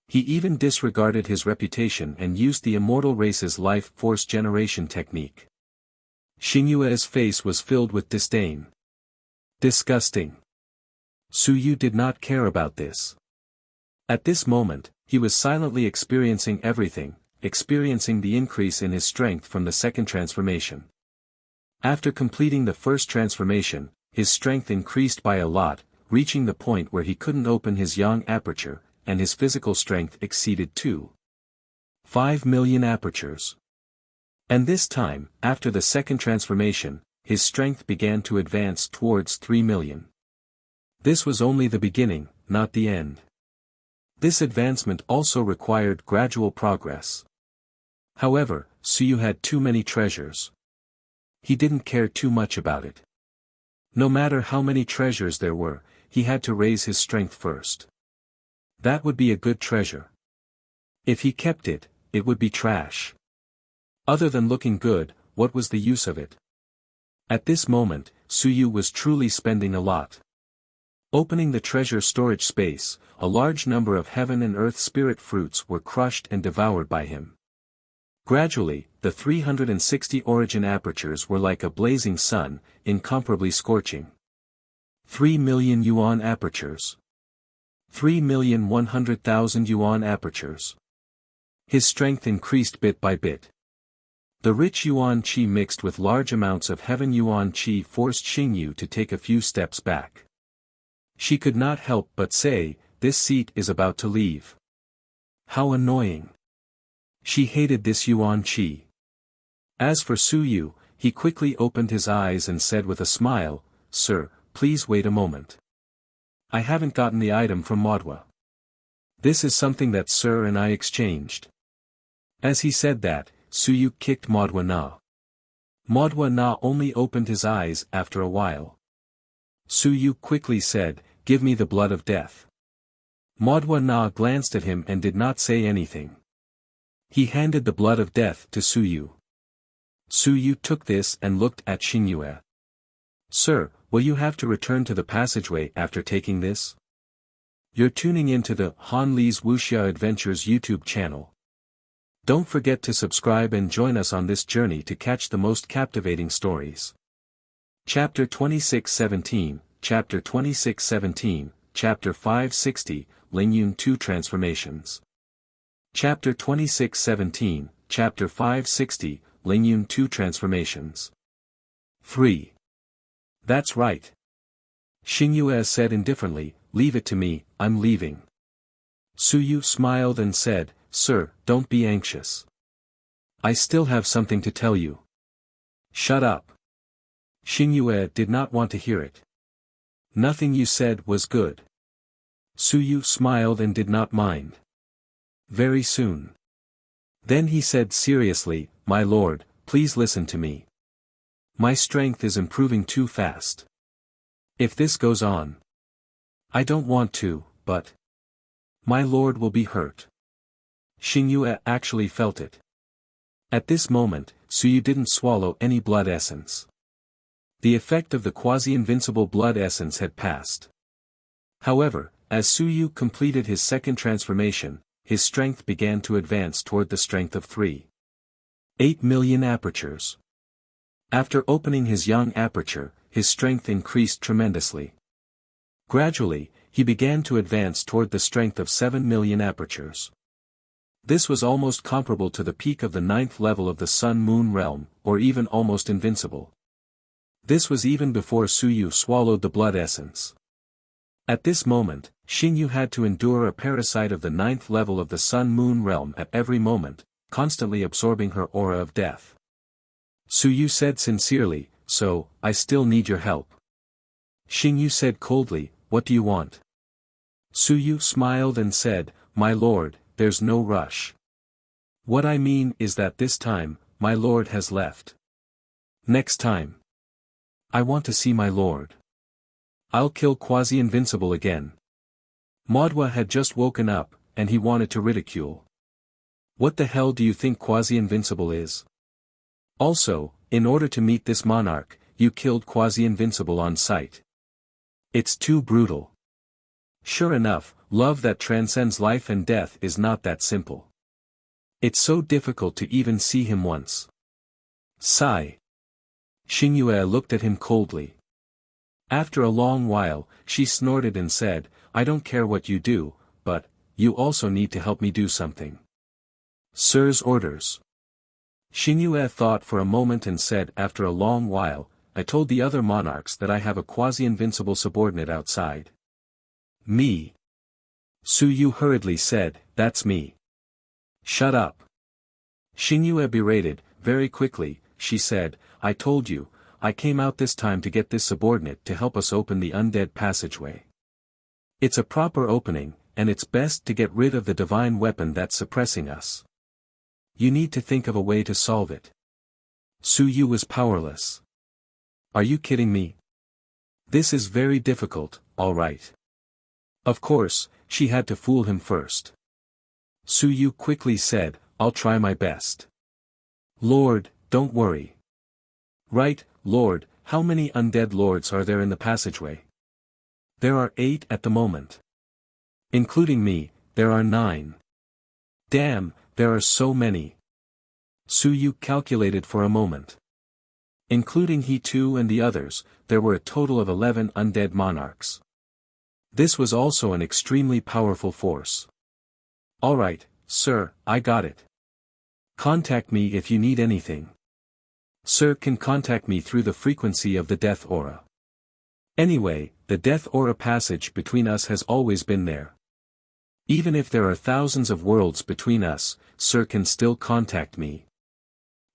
He even disregarded his reputation and used the immortal race's life force generation technique. Xingyue's face was filled with disdain. Disgusting. Su Yu did not care about this. At this moment, he was silently experiencing everything, experiencing the increase in his strength from the second transformation. After completing the first transformation, his strength increased by a lot, reaching the point where he couldn't open his yang aperture, and his physical strength exceeded 2.5 million apertures. And this time, after the second transformation, his strength began to advance towards 3 million. This was only the beginning, not the end. This advancement also required gradual progress. However, Su Yu had too many treasures. He didn't care too much about it. No matter how many treasures there were, he had to raise his strength first. That would be a good treasure. If he kept it, it would be trash. Other than looking good, what was the use of it? At this moment, Su Yu was truly spending a lot. Opening the treasure storage space, a large number of heaven and earth spirit fruits were crushed and devoured by him. Gradually, the 360 origin apertures were like a blazing sun, incomparably scorching. 3 million yuan apertures. 3,100,000 yuan apertures. His strength increased bit by bit. The rich yuan qi mixed with large amounts of heaven yuan qi forced Xingyu to take a few steps back. She could not help but say, "This seat is about to leave." How annoying. She hated this yuan qi. As for Su Yu, he quickly opened his eyes and said with a smile, "Sir, please wait a moment. I haven't gotten the item from Maudwa. This is something that Sir and I exchanged." As he said that, Su Yu kicked Maudwa Na. Maudwa Na only opened his eyes after a while. Su Yu quickly said, "Give me the blood of death." Maudwa Na glanced at him and did not say anything. He handed the blood of death to Su Yu. Su Yu took this and looked at Xingyue. "Sir, will you have to return to the passageway after taking this?" You're tuning into the Han Li's Wuxia Adventures YouTube channel. Don't forget to subscribe and join us on this journey to catch the most captivating stories. Chapter 2617, Chapter 2617, Chapter 560, Lingyun 2 Transformations. Chapter 2617, Chapter 560, Lingyun 2 Transformations. 3. That's right. Xingyue said indifferently, "Leave it to me, I'm leaving." Su Yu smiled and said, "Sir, don't be anxious. I still have something to tell you." "Shut up." Xingyue did not want to hear it. "Nothing you said was good." Su Yu smiled and did not mind. "Very soon." Then he said seriously, "My lord, please listen to me. My strength is improving too fast. If this goes on, I don't want to, but my lord will be hurt." Xingyue actually felt it. At this moment, Su Yu didn't swallow any blood essence. The effect of the quasi-invincible blood essence had passed. However, as Su Yu completed his second transformation, his strength began to advance toward the strength of 3.8 million apertures. After opening his yang aperture, his strength increased tremendously. Gradually, he began to advance toward the strength of 7 million apertures. This was almost comparable to the peak of the 9th level of the Sun-Moon realm, or even almost invincible. This was even before Su Yu swallowed the blood essence. At this moment, Xingyu had to endure a parasite of the 9th level of the Sun-Moon realm at every moment, constantly absorbing her aura of death. Su Yu said sincerely, so, I still need your help. Xing Yu said coldly, what do you want? Su Yu smiled and said, my lord, there's no rush. What I mean is that this time, my lord has left. Next time. I want to see my lord. I'll kill Quasi-Invincible again. Modwa had just woken up, and he wanted to ridicule. What the hell do you think Quasi-Invincible is? Also, in order to meet this monarch, you killed Quasi-Invincible on sight. It's too brutal. Sure enough, love that transcends life and death is not that simple. It's so difficult to even see him once. Sigh. Xingyue looked at him coldly. After a long while, she snorted and said, I don't care what you do, but, you also need to help me do something. Sir's orders. Xingyue thought for a moment and said after a long while, I told the other monarchs that I have a quasi-invincible subordinate outside. Me. Su Yu hurriedly said, that's me. Shut up. Xingyue berated, very quickly, she said, I told you, I came out this time to get this subordinate to help us open the undead passageway. It's a proper opening, and it's best to get rid of the divine weapon that's suppressing us. You need to think of a way to solve it. Su Yu was powerless. Are you kidding me? This is very difficult, all right. Of course, she had to fool him first. Su Yu quickly said, I'll try my best. Lord, don't worry. Right, Lord, how many undead lords are there in the passageway? There are 8 at the moment. Including me, there are 9. Damn, there are so many. Su Yu calculated for a moment. Including he too and the others, there were a total of 11 undead monarchs. This was also an extremely powerful force. Alright, sir, I got it. Contact me if you need anything. Sir can contact me through the frequency of the death aura. Anyway, the death aura passage between us has always been there. Even if there are thousands of worlds between us, Sir can still contact me.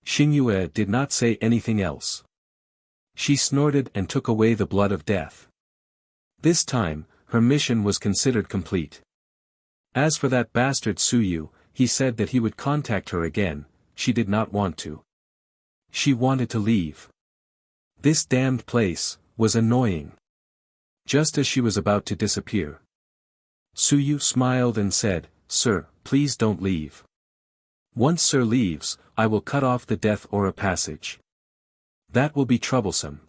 Xingyue did not say anything else. She snorted and took away the blood of death. This time, her mission was considered complete. As for that bastard Su Yu, he said that he would contact her again, she did not want to. She wanted to leave. This damned place was annoying. Just as she was about to disappear, Su Yu smiled and said, Sir, please don't leave. Once Sir leaves, I will cut off the death aura passage. That will be troublesome.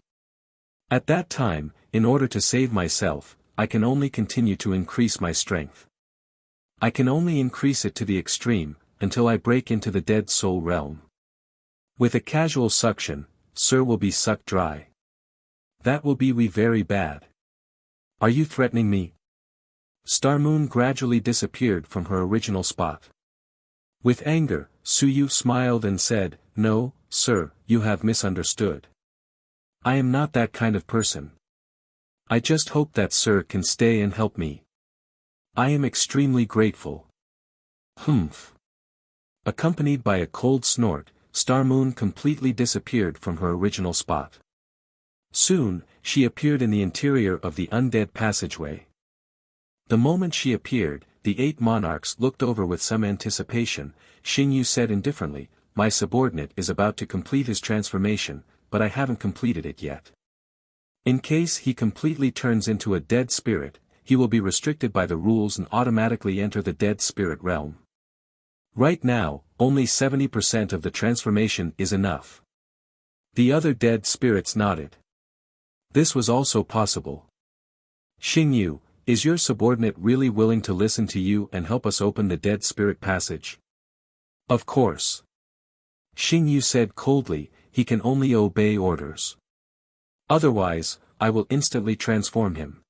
At that time, in order to save myself, I can only continue to increase my strength. I can only increase it to the extreme, until I break into the dead soul realm. With a casual suction, Sir will be sucked dry. That will be very bad. Are you threatening me? Star Moon gradually disappeared from her original spot. With anger, Su Yu smiled and said, No, sir, you have misunderstood. I am not that kind of person. I just hope that Sir can stay and help me. I am extremely grateful. Humph. Accompanied by a cold snort, Star Moon completely disappeared from her original spot. Soon, she appeared in the interior of the undead passageway. The moment she appeared, the 8 monarchs looked over with some anticipation. Xingyu said indifferently, My subordinate is about to complete his transformation, but I haven't completed it yet. In case he completely turns into a dead spirit, he will be restricted by the rules and automatically enter the dead spirit realm. Right now, only 70% of the transformation is enough. The other dead spirits nodded. This was also possible. Xingyu, is your subordinate really willing to listen to you and help us open the dead spirit passage? Of course. Xingyu said coldly, he can only obey orders. Otherwise, I will instantly transform him.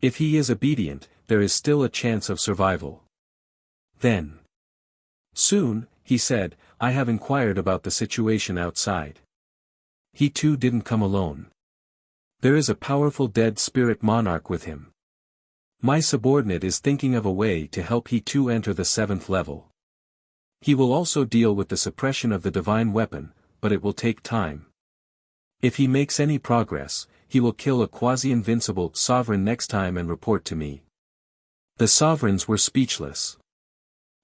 If he is obedient, there is still a chance of survival. Then. Soon, he said, I have inquired about the situation outside. He too didn't come alone. There is a powerful dead spirit monarch with him. My subordinate is thinking of a way to help he too enter the 7th level. He will also deal with the suppression of the divine weapon, but it will take time. If he makes any progress, he will kill a quasi-invincible sovereign next time and report to me. The sovereigns were speechless.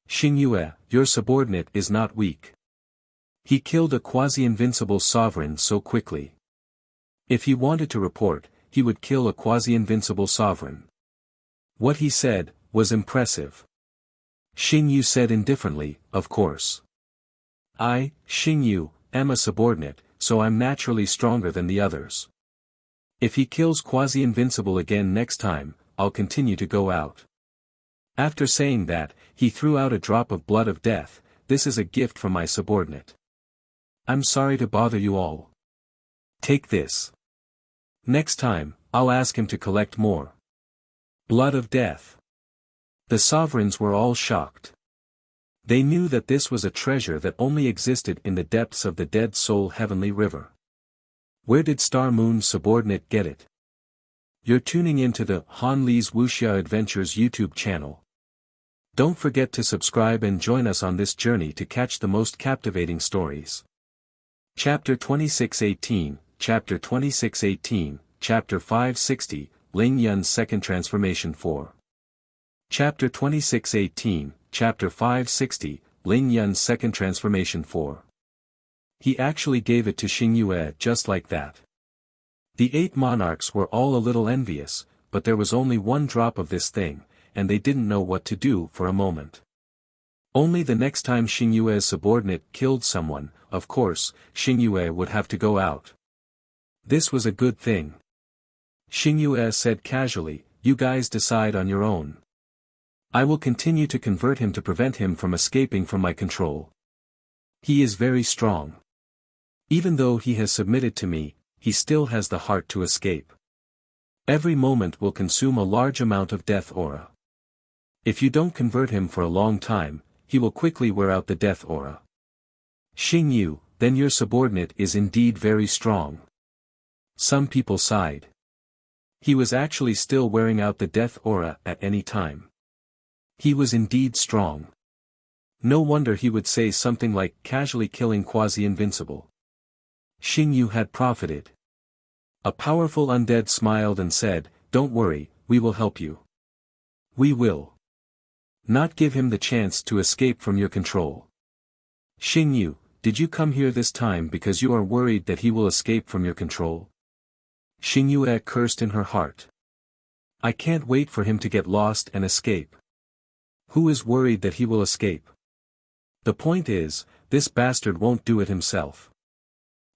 Xingyue, your subordinate is not weak. He killed a quasi-invincible sovereign so quickly. If he wanted to report, he would kill a quasi-invincible sovereign. What he said was impressive. Xingyu said indifferently, of course. I, Xingyu, am a subordinate, so I'm naturally stronger than the others. If he kills quasi-invincible again next time, I'll continue to go out. After saying that, he threw out a drop of blood of death. This is a gift from my subordinate. I'm sorry to bother you all. Take this. Next time, I'll ask him to collect more. Blood of death. The sovereigns were all shocked. They knew that this was a treasure that only existed in the depths of the Dead Soul Heavenly River. Where did Star Moon's subordinate get it? You're tuning into the Han Li's Wuxia Adventures YouTube channel. Don't forget to subscribe and join us on this journey to catch the most captivating stories. Chapter 2618, Chapter 2618, Chapter 560, Ling Yun's Second Transformation 4. Chapter 2618, Chapter 560, Ling Yun's Second Transformation 4. He actually gave it to Xingyue just like that. The 8 monarchs were all a little envious, but there was only one drop of this thing, and they didn't know what to do for a moment. Only the next time Xingyue's subordinate killed someone, of course, Xingyue would have to go out. This was a good thing. Xingyue said casually, you guys decide on your own. I will continue to convert him to prevent him from escaping from my control. He is very strong. Even though he has submitted to me, he still has the heart to escape. Every moment will consume a large amount of death aura. If you don't convert him for a long time, he will quickly wear out the death aura. Xingyu, then your subordinate is indeed very strong. Some people sighed. He was actually still wearing out the death aura at any time. He was indeed strong. No wonder he would say something like casually killing quasi-invincible. Xingyu had profited. A powerful undead smiled and said, don't worry, we will help you. We will not give him the chance to escape from your control. Xingyu, did you come here this time because you are worried that he will escape from your control? Xingyue cursed in her heart. I can't wait for him to get lost and escape. Who is worried that he will escape? The point is, this bastard won't do it himself.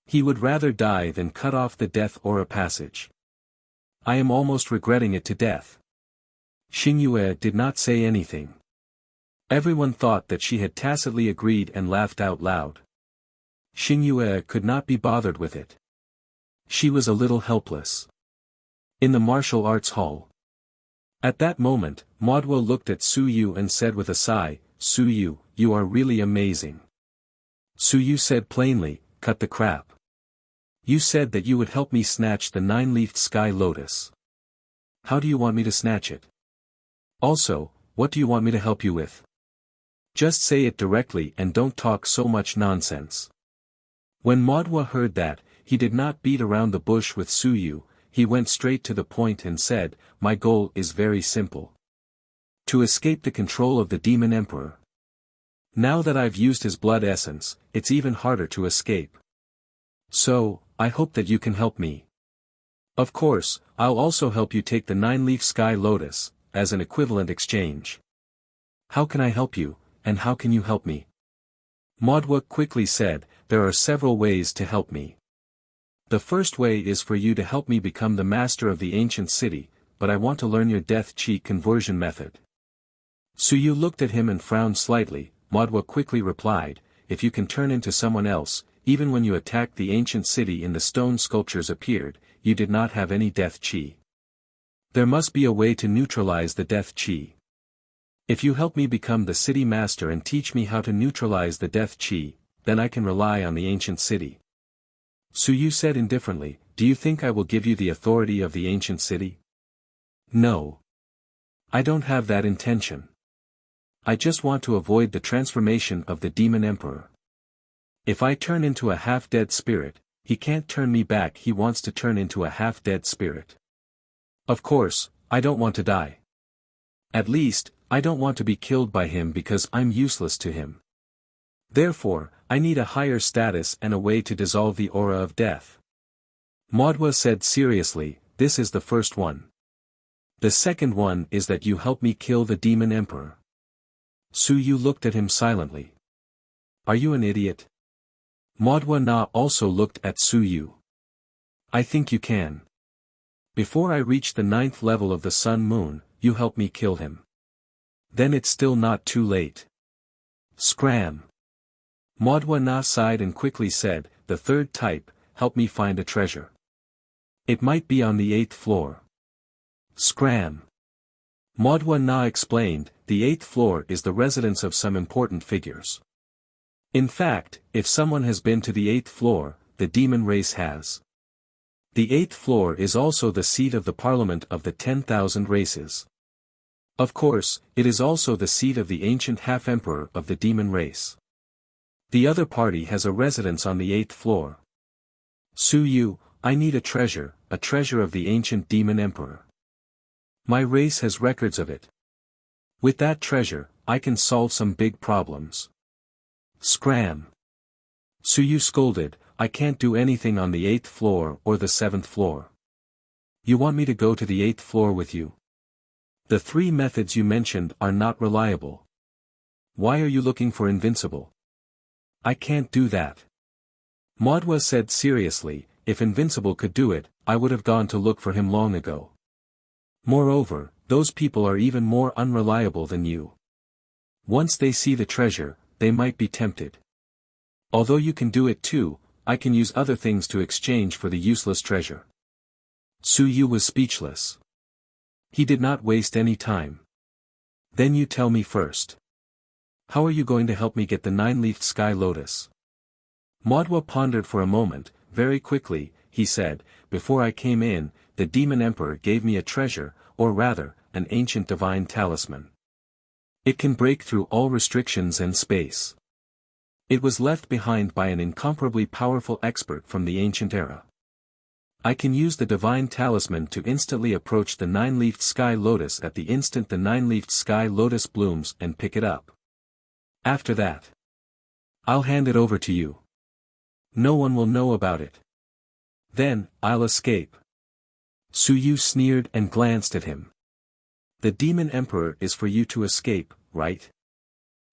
He would rather die than cut off the death aura passage. I am almost regretting it to death. Xingyue did not say anything. Everyone thought that she had tacitly agreed and laughed out loud. Xingyue could not be bothered with it. She was a little helpless. In the martial arts hall. At that moment, Maudwa looked at Su Yu and said with a sigh, Su Yu, you are really amazing. Su Yu said plainly, cut the crap. You said that you would help me snatch the 9-leafed sky lotus. How do you want me to snatch it? Also, what do you want me to help you with? Just say it directly and don't talk so much nonsense. When Maudwa heard that, he did not beat around the bush with Su Yu, he went straight to the point and said, my goal is very simple. To escape the control of the Demon Emperor. Now that I've used his blood essence, it's even harder to escape. So, I hope that you can help me. Of course, I'll also help you take the 9-leaf sky lotus, as an equivalent exchange. How can I help you, and how can you help me? Maudwa quickly said, there are several ways to help me. The first way is for you to help me become the master of the ancient city, but I want to learn your death chi conversion method. Su Yu looked at him and frowned slightly. Maudwa quickly replied, if you can turn into someone else, even when you attacked the ancient city and the stone sculptures appeared, you did not have any death chi. There must be a way to neutralize the death chi. If you help me become the city master and teach me how to neutralize the death chi, then I can rely on the ancient city. Su Yu said indifferently, do you think I will give you the authority of the ancient city? No. I don't have that intention. I just want to avoid the transformation of the Demon Emperor. If I turn into a half-dead spirit, he can't turn me back. He wants to turn into a half-dead spirit. Of course, I don't want to die. At least, I don't want to be killed by him because I'm useless to him. Therefore, I need a higher status and a way to dissolve the aura of death. Maudwa said seriously, this is the first one. The second one is that you help me kill the demon emperor. Su Yu looked at him silently. Are you an idiot? Maudwa Na also looked at Su Yu. I think you can. Before I reach the 9th level of the Sun Moon, you help me kill him. Then it's still not too late. Scram. Maudwa Na sighed and quickly said, the third type, help me find a treasure. It might be on the 8th floor. Scram. Maudwa Na explained, the 8th floor is the residence of some important figures. In fact, if someone has been to the 8th floor, the demon race has. The 8th floor is also the seat of the parliament of the 10,000 races. Of course, it is also the seat of the ancient half-emperor of the demon race. The other party has a residence on the 8th floor. Su Yu, I need a treasure of the ancient demon emperor. My race has records of it. With that treasure, I can solve some big problems. Scram. Su Yu scolded, I can't do anything on the 8th floor or the 7th floor. You want me to go to the 8th floor with you? The 3 methods you mentioned are not reliable. Why are you looking for Invincible? I can't do that. Maudwa said seriously, if Invincible could do it, I would have gone to look for him long ago. Moreover, those people are even more unreliable than you. Once they see the treasure, they might be tempted. Although you can do it too, I can use other things to exchange for the useless treasure. Su Yu was speechless. He did not waste any time. Then you tell me first. How are you going to help me get the 9-leafed sky lotus? Maudwa pondered for a moment. Very quickly, he said, before I came in, the demon emperor gave me a treasure, or rather, an ancient divine talisman. It can break through all restrictions and space. It was left behind by an incomparably powerful expert from the ancient era. I can use the divine talisman to instantly approach the 9-leafed sky lotus at the instant the 9-leafed sky lotus blooms and pick it up. After that, I'll hand it over to you. No one will know about it. Then, I'll escape. Su Yu sneered and glanced at him. The demon emperor is for you to escape, right?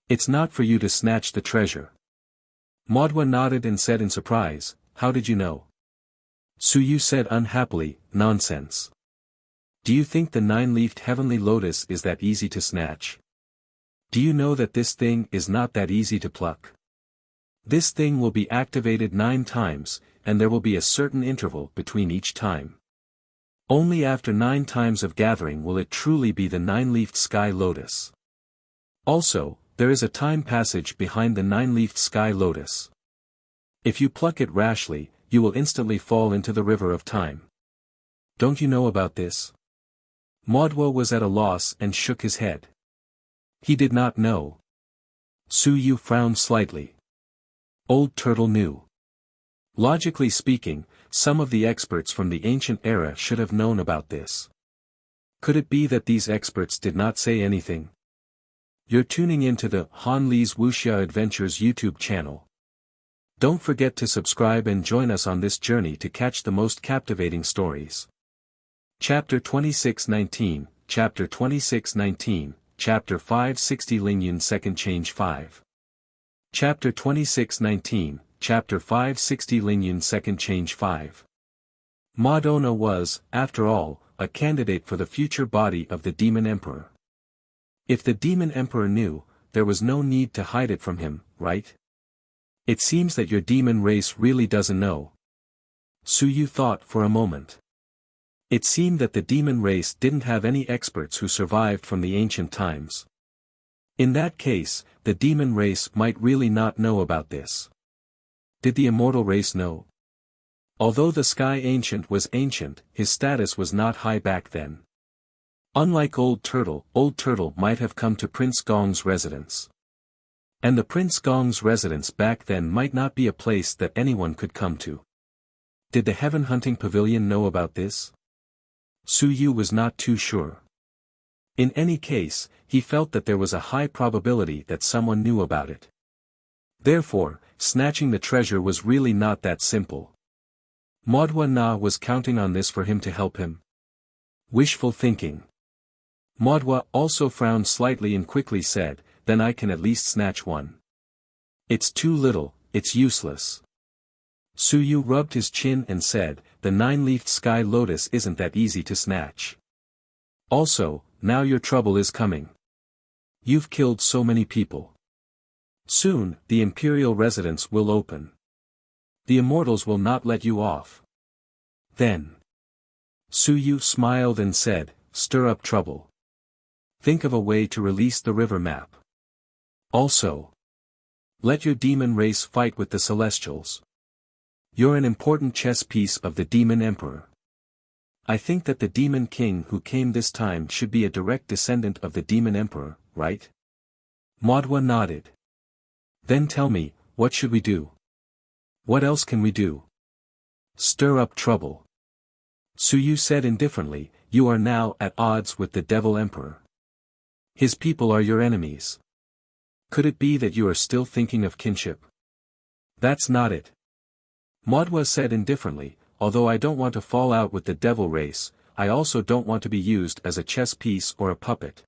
It's not for you to snatch the treasure. Maudwa nodded and said in surprise, how did you know? Su Yu said unhappily, nonsense. Do you think the 9-leafed heavenly lotus is that easy to snatch? Do you know that this thing is not that easy to pluck? This thing will be activated 9 times, and there will be a certain interval between each time. Only after 9 times of gathering will it truly be the 9-leafed sky lotus. Also, there is a time passage behind the 9-leafed sky lotus. If you pluck it rashly, you will instantly fall into the river of time. Don't you know about this? Maudwa was at a loss and shook his head. He did not know. Su Yu frowned slightly. Old Turtle knew. Logically speaking, some of the experts from the ancient era should have known about this. Could it be that these experts did not say anything? You're tuning into the Han Li's Wuxia Adventures YouTube channel. Don't forget to subscribe and join us on this journey to catch the most captivating stories. Chapter 2619, Chapter 2619, Chapter 560 Lingyun Second Change 5. Chapter 2619, Chapter 560 Lingyun Second Change 5. Madonna was, after all, a candidate for the future body of the Demon Emperor. If the Demon Emperor knew, there was no need to hide it from him, right? It seems that your demon race really doesn't know. Su Yu thought for a moment. It seemed that the demon race didn't have any experts who survived from the ancient times. In that case, the demon race might really not know about this. Did the immortal race know? Although the Sky Ancient was ancient, his status was not high back then. Unlike Old Turtle might have come to Prince Gong's residence. And the Prince Gong's residence back then might not be a place that anyone could come to. Did the Heaven Hunting Pavilion know about this? Su Yu was not too sure. In any case, he felt that there was a high probability that someone knew about it. Therefore, snatching the treasure was really not that simple. Maudwa Na was counting on this for him to help him. Wishful thinking. Maudwa also frowned slightly and quickly said, "Then I can at least snatch one." "It's too little, it's useless." Su Yu rubbed his chin and said, "The 9-leafed sky lotus isn't that easy to snatch. Also, now your trouble is coming. You've killed so many people. Soon, the imperial residence will open. The immortals will not let you off. Then." Su Yu smiled and said, "Stir up trouble. Think of a way to release the river map. Also, let your demon race fight with the celestials. You're an important chess piece of the demon emperor. I think that the demon king who came this time should be a direct descendant of the demon emperor, right?" Maudwa nodded. "Then tell me, what should we do? What else can we do?" "Stir up trouble." Su Yu said indifferently, "You are now at odds with the devil emperor. His people are your enemies. Could it be that you are still thinking of kinship?" "That's not it." Maudwa said indifferently, "Although I don't want to fall out with the devil race, I also don't want to be used as a chess piece or a puppet.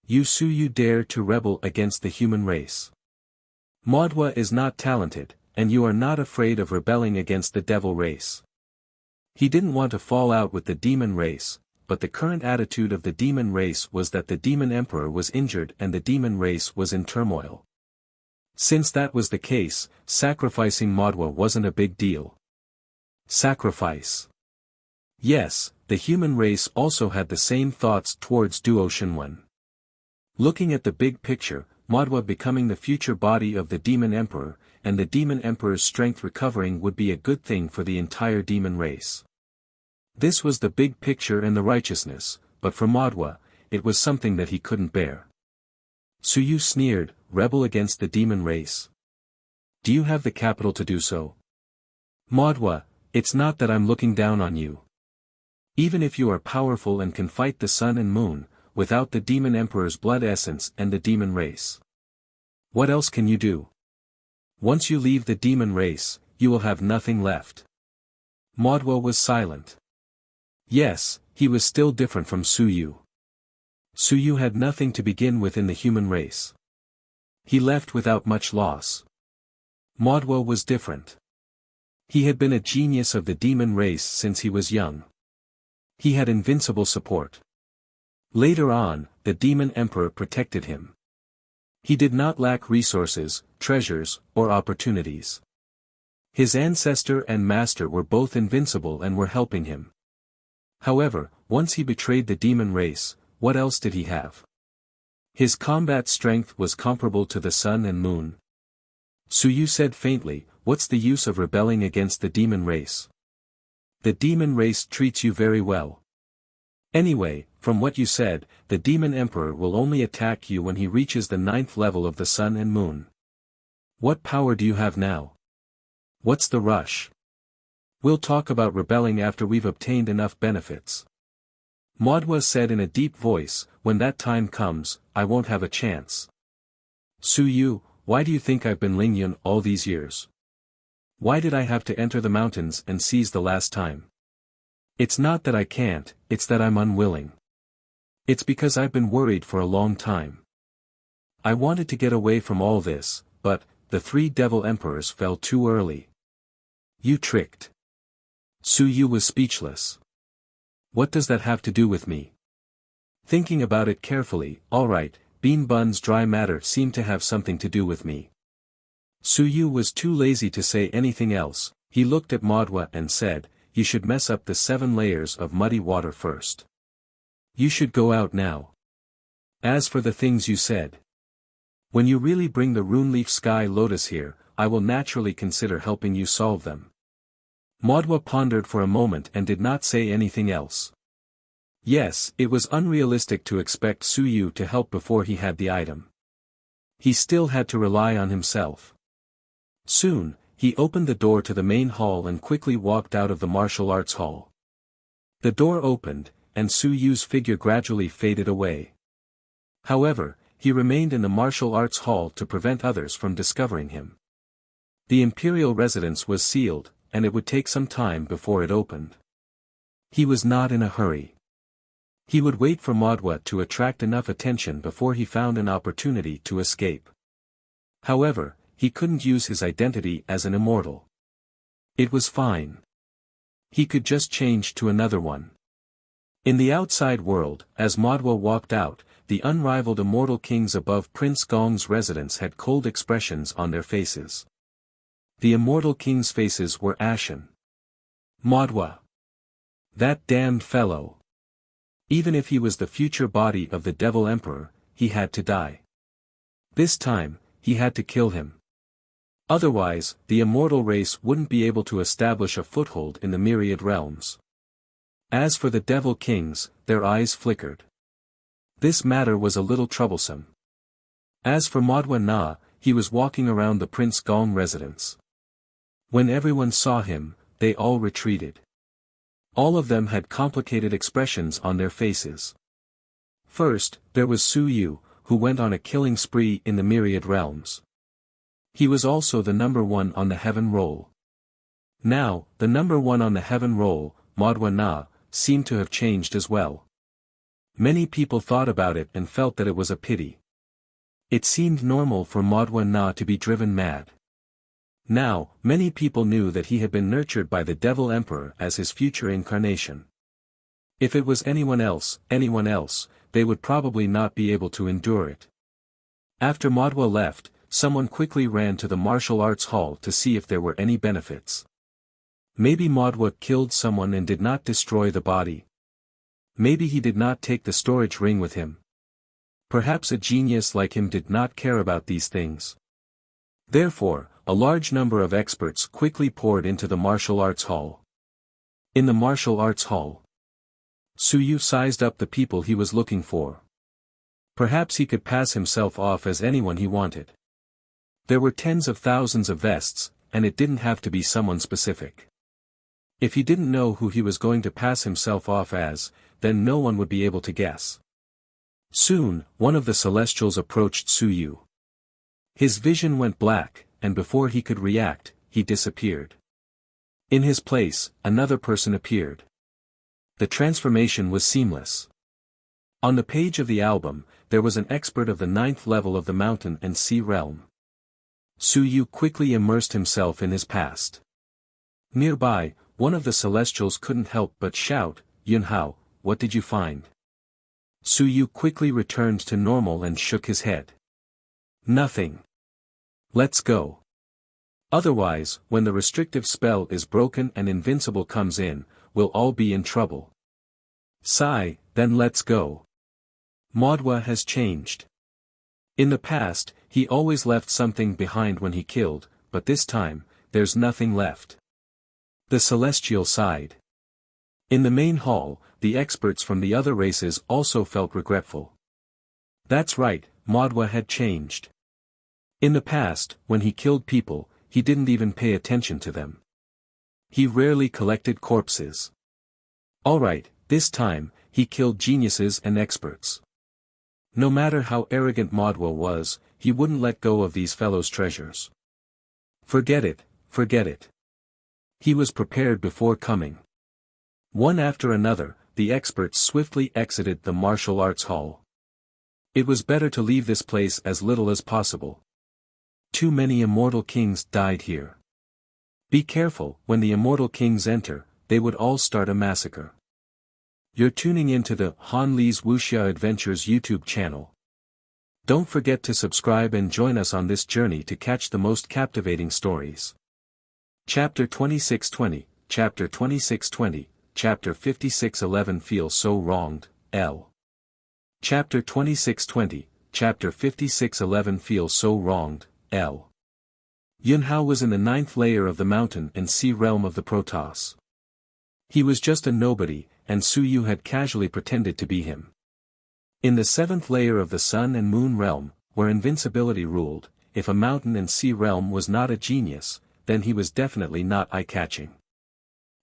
You Su Yu dare to rebel against the human race. Maudwa is not talented, and you are not afraid of rebelling against the devil race." He didn't want to fall out with the demon race, but the current attitude of the demon race was that the demon emperor was injured and the demon race was in turmoil. Since that was the case, sacrificing Maudwa wasn't a big deal. Sacrifice. Yes, the human race also had the same thoughts towards Duo Shenwen. Looking at the big picture, Maudwa becoming the future body of the demon emperor, and the demon emperor's strength recovering would be a good thing for the entire demon race. This was the big picture and the righteousness, but for Maudwa, it was something that he couldn't bear. Su Yu sneered, "Rebel against the demon race? Do you have the capital to do so?" "Maudwa, it's not that I'm looking down on you. Even if you are powerful and can fight the sun and moon, without the demon emperor's blood essence and the demon race, what else can you do? Once you leave the demon race, you will have nothing left." Maudwa was silent. Yes, he was still different from Su Yu. Su Yu had nothing to begin with in the human race. He left without much loss. Maudwa was different. He had been a genius of the demon race since he was young. He had invincible support. Later on, the demon emperor protected him. He did not lack resources, treasures, or opportunities. His ancestor and master were both invincible and were helping him. However, once he betrayed the demon race, what else did he have? His combat strength was comparable to the sun and moon. Su Yu said faintly, "What's the use of rebelling against the demon race? The demon race treats you very well. Anyway, from what you said, the demon emperor will only attack you when he reaches the 9th level of the sun and moon. What power do you have now? What's the rush? We'll talk about rebelling after we've obtained enough benefits." Maudwa said in a deep voice, "When that time comes, I won't have a chance." "Su Yu, why do you think I've been Lingyun all these years? Why did I have to enter the mountains and seize the last time? It's not that I can't, it's that I'm unwilling. It's because I've been worried for a long time. I wanted to get away from all this, but, the 3 devil emperors fell too early. You tricked." Su Yu was speechless. "What does that have to do with me?" Thinking about it carefully, "Alright, Bean Bun's dry matter seemed to have something to do with me." Su Yu was too lazy to say anything else. He looked at Maudwa and said, "You should mess up the 7 layers of muddy water first. You should go out now. As for the things you said, when you really bring the Runeleaf Sky Lotus here, I will naturally consider helping you solve them." Maudwa pondered for a moment and did not say anything else. Yes, it was unrealistic to expect Su Yu to help before he had the item. He still had to rely on himself. Soon, he opened the door to the main hall and quickly walked out of the martial arts hall. The door opened, and Su Yu's figure gradually faded away. However, he remained in the martial arts hall to prevent others from discovering him. The imperial residence was sealed, and it would take some time before it opened. He was not in a hurry. He would wait for Madwa to attract enough attention before he found an opportunity to escape. However, he couldn't use his identity as an immortal. It was fine. He could just change to another one. In the outside world, as Madwa walked out, the unrivaled immortal kings above Prince Gong's residence had cold expressions on their faces. The immortal kings' faces were ashen. Madwa. That damned fellow. Even if he was the future body of the Devil Emperor, he had to die. This time, he had to kill him. Otherwise, the immortal race wouldn't be able to establish a foothold in the myriad realms. As for the Devil Kings, their eyes flickered. This matter was a little troublesome. As for Madwa Na, he was walking around the Prince Gong residence. When everyone saw him, they all retreated. All of them had complicated expressions on their faces. First, there was Su Yu, who went on a killing spree in the myriad realms. He was also the number one on the heaven roll. Now, the number one on the heaven roll, Madwa Na, seemed to have changed as well. Many people thought about it and felt that it was a pity. It seemed normal for Madwa Na to be driven mad. Now, many people knew that he had been nurtured by the Devil Emperor as his future incarnation. If it was anyone else, they would probably not be able to endure it. After Madwa left, someone quickly ran to the martial arts hall to see if there were any benefits. Maybe Madwa killed someone and did not destroy the body. Maybe he did not take the storage ring with him. Perhaps a genius like him did not care about these things. Therefore, a large number of experts quickly poured into the martial arts hall. In the martial arts hall, Su Yu sized up the people he was looking for. Perhaps he could pass himself off as anyone he wanted. There were tens of thousands of vests, and it didn't have to be someone specific. If he didn't know who he was going to pass himself off as, then no one would be able to guess. Soon, one of the Celestials approached Su Yu. His vision went black, and before he could react, he disappeared. In his place, another person appeared. The transformation was seamless. On the page of the album, there was an expert of the 9th level of the mountain and sea realm. Su Yu quickly immersed himself in his past. Nearby, one of the Celestials couldn't help but shout, "Yunhao, what did you find?" Su Yu quickly returned to normal and shook his head. "Nothing. Let's go. Otherwise, when the restrictive spell is broken and invincible comes in, we'll all be in trouble." "Sigh, then let's go." Madwa has changed. In the past, he always left something behind when he killed, but this time, there's nothing left. The Celestial sighed. In the main hall, the experts from the other races also felt regretful. That's right, Madwa had changed. In the past, when he killed people, he didn't even pay attention to them. He rarely collected corpses. Alright, this time, he killed geniuses and experts. No matter how arrogant Madwa was, he wouldn't let go of these fellows' treasures. Forget it, forget it. He was prepared before coming. One after another, the experts swiftly exited the martial arts hall. It was better to leave this place as little as possible. Too many immortal kings died here. Be careful, when the immortal kings enter, they would all start a massacre. You're tuning into the Han Li's Wuxia Adventures YouTube channel. Don't forget to subscribe and join us on this journey to catch the most captivating stories. Chapter 2620, Chapter 2620, Chapter 5611 Feel so wronged, L. Chapter 2620, Chapter 5611 Feel so wronged, L. Yunhao was in the 9th layer of the mountain and sea realm of the Protoss. He was just a nobody, and Su Yu had casually pretended to be him. In the 7th layer of the sun and moon realm, where invincibility ruled. If a mountain and sea realm was not a genius, then he was definitely not eye-catching.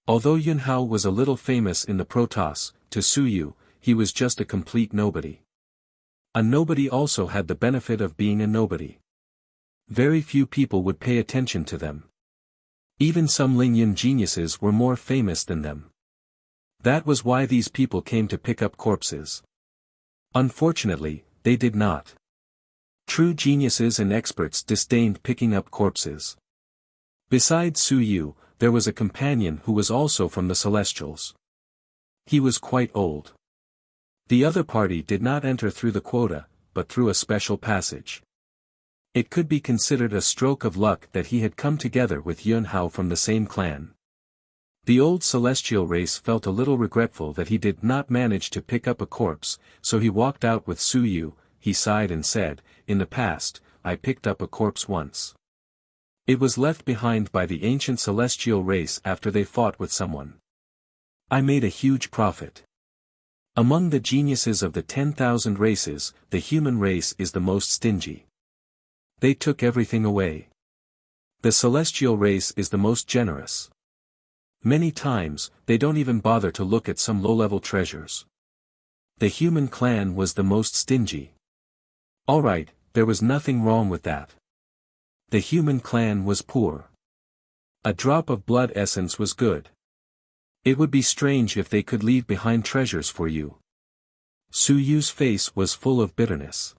Although Yunhao was a little famous in the Protoss, to Suyu, he was just a complete nobody. A nobody also had the benefit of being a nobody. Very few people would pay attention to them. Even some Lingyun geniuses were more famous than them. That was why these people came to pick up corpses. Unfortunately, they did not. True geniuses and experts disdained picking up corpses. Besides Suyu, there was a companion who was also from the Celestials. He was quite old. The other party did not enter through the quota, but through a special passage. It could be considered a stroke of luck that he had come together with Yunhao from the same clan. The old celestial race felt a little regretful that he did not manage to pick up a corpse, so he walked out with Suyu. He sighed and said, "In the past, I picked up a corpse once. It was left behind by the ancient celestial race after they fought with someone. I made a huge profit. Among the geniuses of the 10,000 races, the human race is the most stingy. They took everything away. The celestial race is the most generous. Many times, they don't even bother to look at some low-level treasures. The human clan was the most stingy." Alright, there was nothing wrong with that. The human clan was poor. A drop of blood essence was good. It would be strange if they could leave behind treasures for you. Suyu's face was full of bitterness.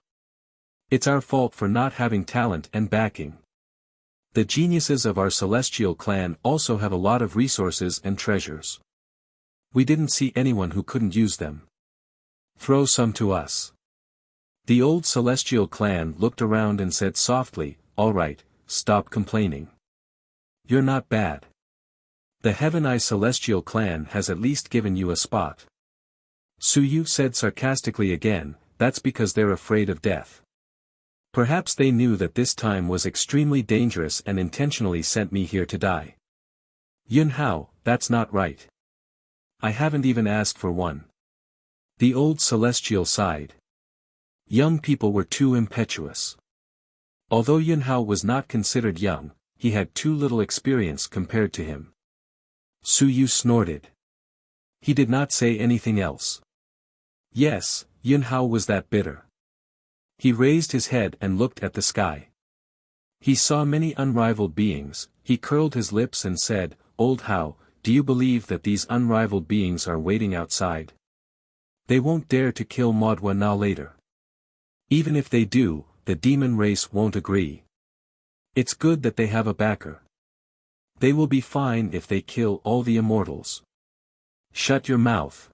It's our fault for not having talent and backing. The geniuses of our celestial clan also have a lot of resources and treasures. We didn't see anyone who couldn't use them. Throw some to us. The old celestial clan looked around and said softly, "Alright, stop complaining. You're not bad. The Heaven Eye celestial clan has at least given you a spot." Suyu said sarcastically again, "That's because they're afraid of death. Perhaps they knew that this time was extremely dangerous and intentionally sent me here to die." "Yunhao, that's not right. I haven't even asked for one." The old celestial sighed. Young people were too impetuous. Although Yunhao was not considered young, he had too little experience compared to him. Suyu snorted. He did not say anything else. Yes, Yunhao was that bitter. He raised his head and looked at the sky. He saw many unrivaled beings. He curled his lips and said, "Old Hao, do you believe that these unrivaled beings are waiting outside? They won't dare to kill Modwa Na later. Even if they do, the demon race won't agree. It's good that they have a backer. They will be fine if they kill all the immortals." "Shut your mouth."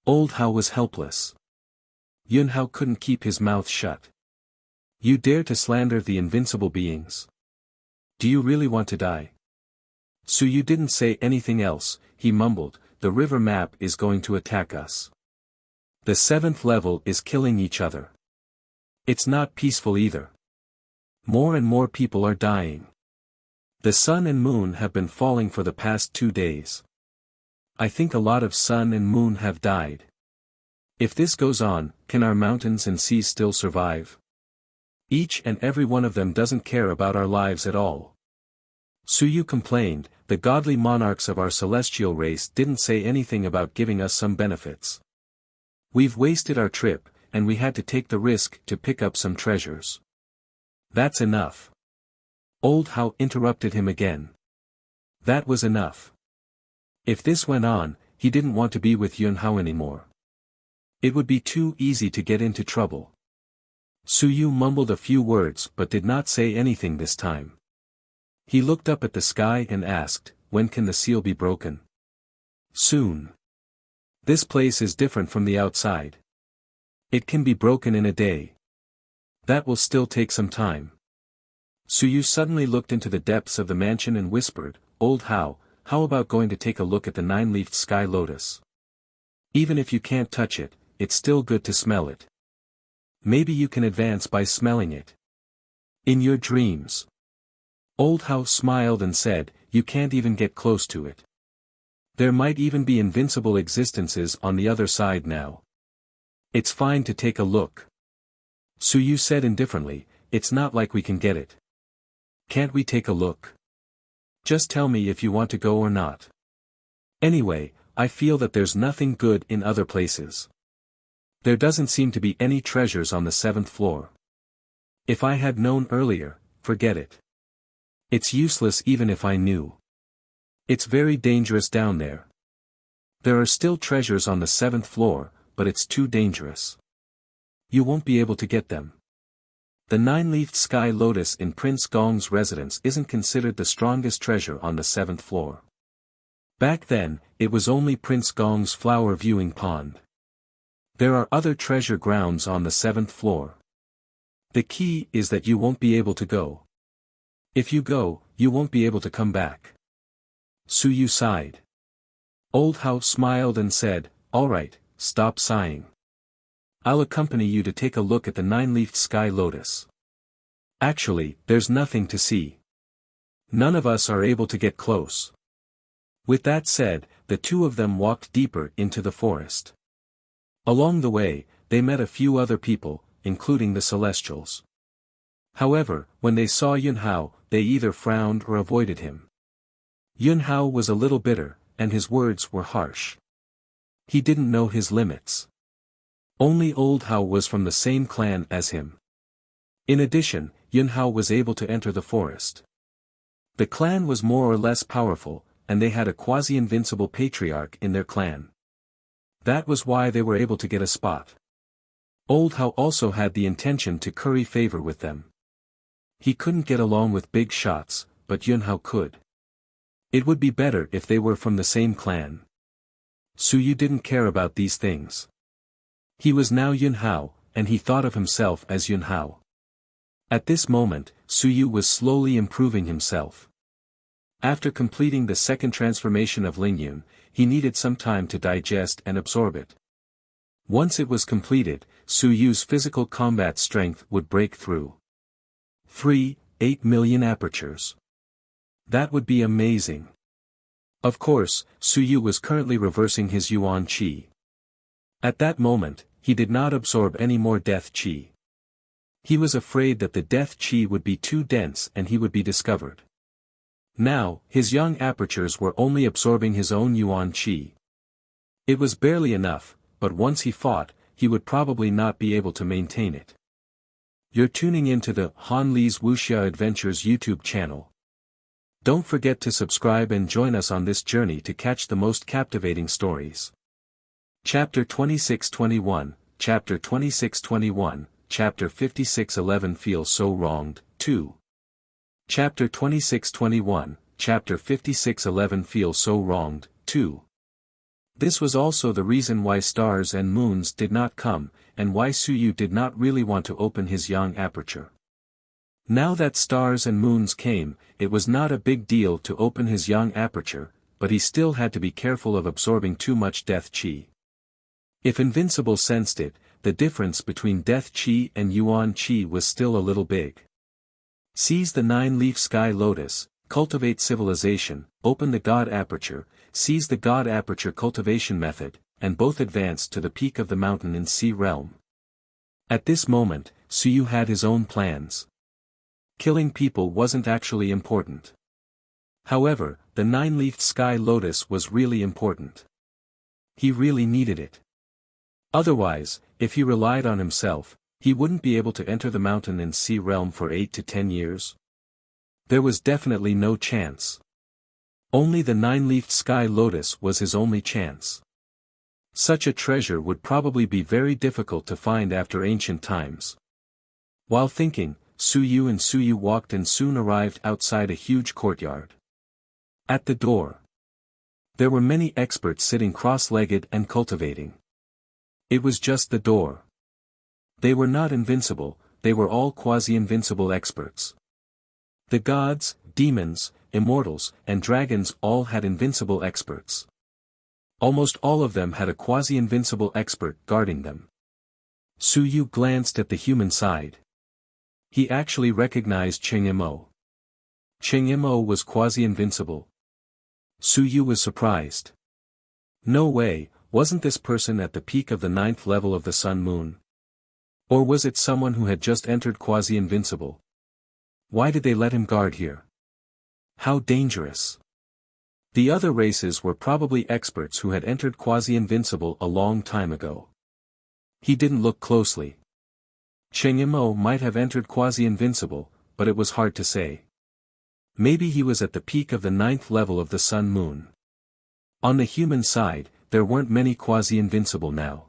Old Hao was helpless. Yunhao couldn't keep his mouth shut. "You dare to slander the invincible beings? Do you really want to die?" Suyu didn't say anything else. He mumbled, "The river map is going to attack us. The 7th level is killing each other. It's not peaceful either. More and more people are dying. The sun and moon have been falling for the past 2 days. I think a lot of sun and moon have died. If this goes on, can our mountains and seas still survive? Each and every one of them doesn't care about our lives at all." Suyu complained, "The godly monarchs of our celestial race didn't say anything about giving us some benefits. We've wasted our trip, and we had to take the risk to pick up some treasures." "That's enough." Old Hao interrupted him again. That was enough. If this went on, he didn't want to be with Yunhao anymore. It would be too easy to get into trouble. Suyu mumbled a few words but did not say anything this time. He looked up at the sky and asked, "When can the seal be broken?" "Soon. This place is different from the outside. It can be broken in a day. That will still take some time." Suyu suddenly looked into the depths of the mansion and whispered, "Old Hao, how about going to take a look at the 9-leafed sky lotus? Even if you can't touch it, it's still good to smell it. Maybe you can advance by smelling it. In your dreams." Old Hao smiled and said, "You can't even get close to it. There might even be invincible existences on the other side now. It's fine to take a look." Suyu said indifferently, "It's not like we can get it. Can't we take a look? Just tell me if you want to go or not. Anyway, I feel that there's nothing good in other places. There doesn't seem to be any treasures on the 7th floor. If I had known earlier, forget it. It's useless even if I knew. It's very dangerous down there. There are still treasures on the 7th floor, but it's too dangerous. You won't be able to get them. The 9-leafed sky lotus in Prince Gong's residence isn't considered the strongest treasure on the 7th floor. Back then, it was only Prince Gong's flower viewing pond. There are other treasure grounds on the 7th floor. The key is that you won't be able to go. If you go, you won't be able to come back." Suyu sighed. Old Hao smiled and said, "All right, stop sighing. I'll accompany you to take a look at the 9-leafed sky lotus. Actually, there's nothing to see. None of us are able to get close." With that said, the two of them walked deeper into the forest. Along the way, they met a few other people, including the Celestials. However, when they saw Yun Hao, they either frowned or avoided him. Yun Hao was a little bitter, and his words were harsh. He didn't know his limits. Only Old Hao was from the same clan as him. In addition, Yun Hao was able to enter the forest. The clan was more or less powerful, and they had a quasi-invincible patriarch in their clan. That was why they were able to get a spot. Old Hao also had the intention to curry favor with them. He couldn't get along with big shots, but Yun Hao could. It would be better if they were from the same clan. Suyu didn't care about these things. He was now Yun Hao, and he thought of himself as Yun Hao. At this moment, Suyu was slowly improving himself. After completing the second transformation of Lingyun, he needed some time to digest and absorb it. Once it was completed, Suyu's physical combat strength would break through. 8 million apertures. That would be amazing. Of course, Suyu was currently reversing his Yuan Qi. At that moment, he did not absorb any more death Qi. He was afraid that the death Qi would be too dense and he would be discovered. Now, his young apertures were only absorbing his own Yuan Qi. It was barely enough, but once he fought, he would probably not be able to maintain it. You're tuning into the Han Li's Wuxia Adventures YouTube channel. Don't forget to subscribe and join us on this journey to catch the most captivating stories. Chapter 2621, Chapter 2621, Chapter 5611 Feel So Wronged, 2. Chapter 2621, Chapter 5611 Feel So Wronged, 2. This was also the reason why stars and moons did not come, and why Suyu did not really want to open his yang aperture. Now that stars and moons came, it was not a big deal to open his yang aperture, but he still had to be careful of absorbing too much death Qi. If Invincible sensed it, the difference between death Qi and Yuan Qi was still a little big. Seize the 9-leaf sky lotus, cultivate civilization, open the God aperture, seize the God aperture cultivation method, and both advanced to the peak of the mountain in Sea Realm. At this moment, Suyu had his own plans. Killing people wasn't actually important. However, the 9-leafed sky lotus was really important. He really needed it. Otherwise, if he relied on himself, he wouldn't be able to enter the mountain in Sea Realm for 8 to 10 years. There was definitely no chance. Only the 9-leafed sky lotus was his only chance. Such a treasure would probably be very difficult to find after ancient times. While thinking, Suyu walked and soon arrived outside a huge courtyard. At the door, there were many experts sitting cross-legged and cultivating. It was just the door. They were not invincible, they were all quasi-invincible experts. The gods, demons, immortals, and dragons all had invincible experts. Almost all of them had a quasi-invincible expert guarding them. Suyu glanced at the human side. He actually recognized Cheng Imo. Cheng Imo was quasi-invincible. Suyu was surprised. No way, wasn't this person at the peak of the 9th level of the Sun Moon? Or was it someone who had just entered quasi-invincible? Why did they let him guard here? How dangerous. The other races were probably experts who had entered quasi-invincible a long time ago. He didn't look closely. Cheng Yimou might have entered quasi-invincible, but it was hard to say. Maybe he was at the peak of the 9th level of the Sun Moon. On the human side, there weren't many quasi-invincible now.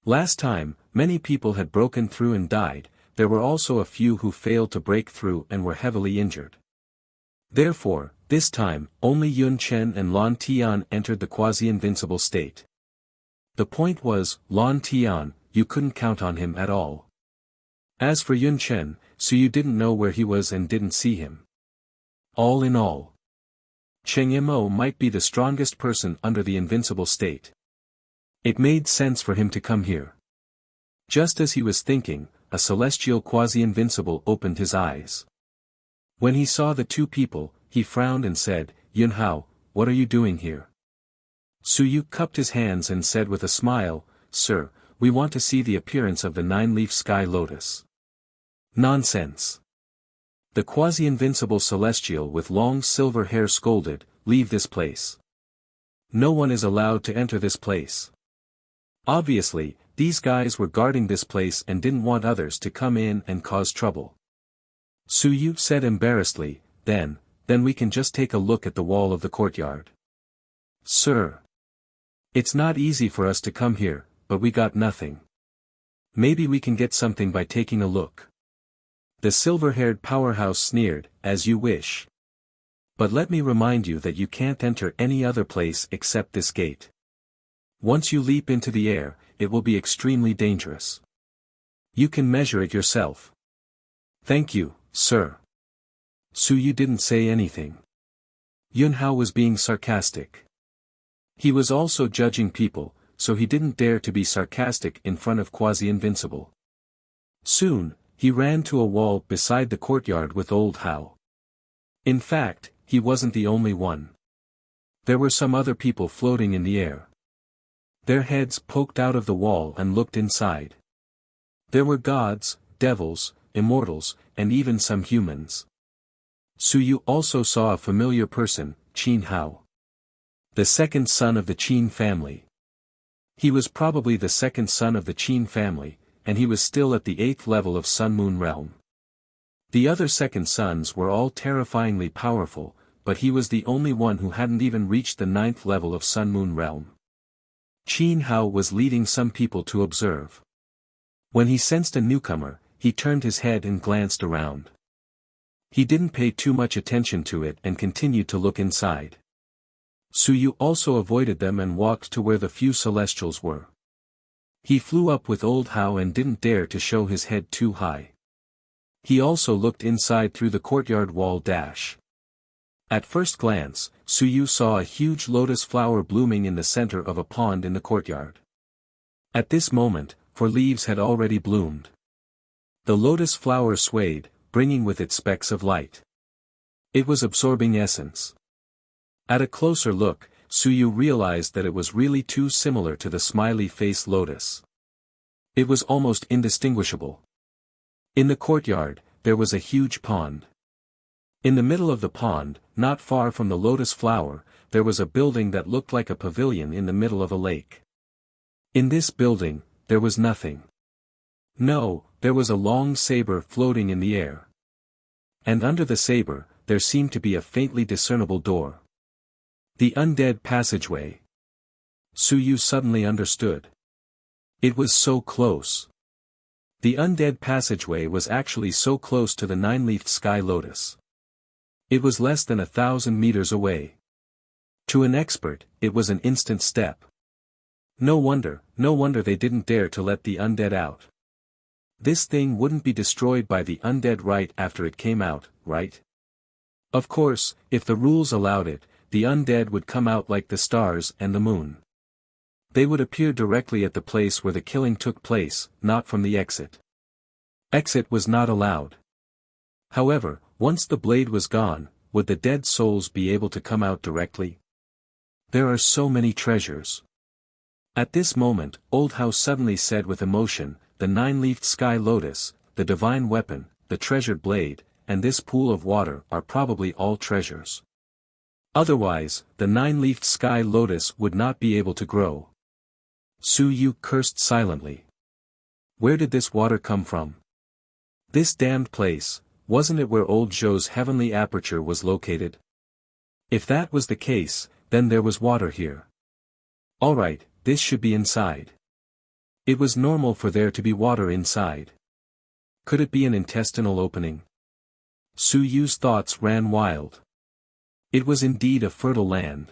Last time, many people had broken through and died. There were also a few who failed to break through and were heavily injured. Therefore, this time, only Yun Chen and Lan Tian entered the quasi-invincible state. The point was, Lan Tian, you couldn't count on him at all. As for Yun Chen, so you didn't know where he was and didn't see him. All in all, Cheng Yimou might be the strongest person under the invincible state. It made sense for him to come here. Just as he was thinking, a celestial quasi-invincible opened his eyes. When he saw the two people, he frowned and said, Yun Hao, what are you doing here? Su Yu cupped his hands and said with a smile, Sir, we want to see the appearance of the 9-leaf sky lotus. Nonsense. The quasi-invincible celestial with long silver hair scolded, leave this place. No one is allowed to enter this place. Obviously, these guys were guarding this place and didn't want others to come in and cause trouble. Su Yu said embarrassedly, then we can just take a look at the wall of the courtyard. Sir. It's not easy for us to come here, but we got nothing. Maybe we can get something by taking a look. The silver-haired powerhouse sneered, as you wish. But let me remind you that you can't enter any other place except this gate. Once you leap into the air, it will be extremely dangerous. You can measure it yourself. Thank you, sir. Su Yu didn't say anything. Yun Hao was being sarcastic. He was also judging people, so he didn't dare to be sarcastic in front of quasi-invincible. Soon, he ran to a wall beside the courtyard with old Hao. In fact, he wasn't the only one. There were some other people floating in the air. Their heads poked out of the wall and looked inside. There were gods, devils, immortals, and even some humans. Su Yu also saw a familiar person, Qin Hao. The second son of the Qin family. He was probably the second son of the Qin family, and he was still at the 8th level of Sun Moon realm. The other second sons were all terrifyingly powerful, but he was the only one who hadn't even reached the 9th level of Sun Moon realm. Qin Hao was leading some people to observe. When he sensed a newcomer, he turned his head and glanced around. He didn't pay too much attention to it and continued to look inside. Su Yu also avoided them and walked to where the few celestials were. He flew up with old Hao and didn't dare to show his head too high. He also looked inside through the courtyard wall. At first glance, Su Yu saw a huge lotus flower blooming in the center of a pond in the courtyard. At this moment, 4 leaves had already bloomed. The lotus flower swayed, bringing with it specks of light. It was absorbing essence. At a closer look, Su Yu realized that it was really too similar to the smiley face lotus. It was almost indistinguishable. In the courtyard, there was a huge pond. In the middle of the pond, not far from the lotus flower, there was a building that looked like a pavilion in the middle of a lake. In this building, there was nothing. No, there was a long saber floating in the air. And under the saber, there seemed to be a faintly discernible door. The undead passageway. Su Yu suddenly understood. It was so close. The undead passageway was actually so close to the 9-leafed sky lotus. It was less than 1,000 meters away. To an expert, it was an instant step. No wonder they didn't dare to let the undead out. This thing wouldn't be destroyed by the undead right after it came out, right? Of course, if the rules allowed it, the undead would come out like the stars and the moon. They would appear directly at the place where the killing took place, not from the exit. Exit was not allowed. However, once the blade was gone, would the dead souls be able to come out directly? There are so many treasures. At this moment, Old House suddenly said with emotion, the nine-leafed sky lotus, the divine weapon, the treasured blade, and this pool of water are probably all treasures. Otherwise, the nine-leafed sky lotus would not be able to grow. Su Yu cursed silently. Where did this water come from? This damned place, wasn't it where old Zhou's heavenly aperture was located? If that was the case, then there was water here. Alright, this should be inside. It was normal for there to be water inside. Could it be an intestinal opening? Su Yu's thoughts ran wild. It was indeed a fertile land.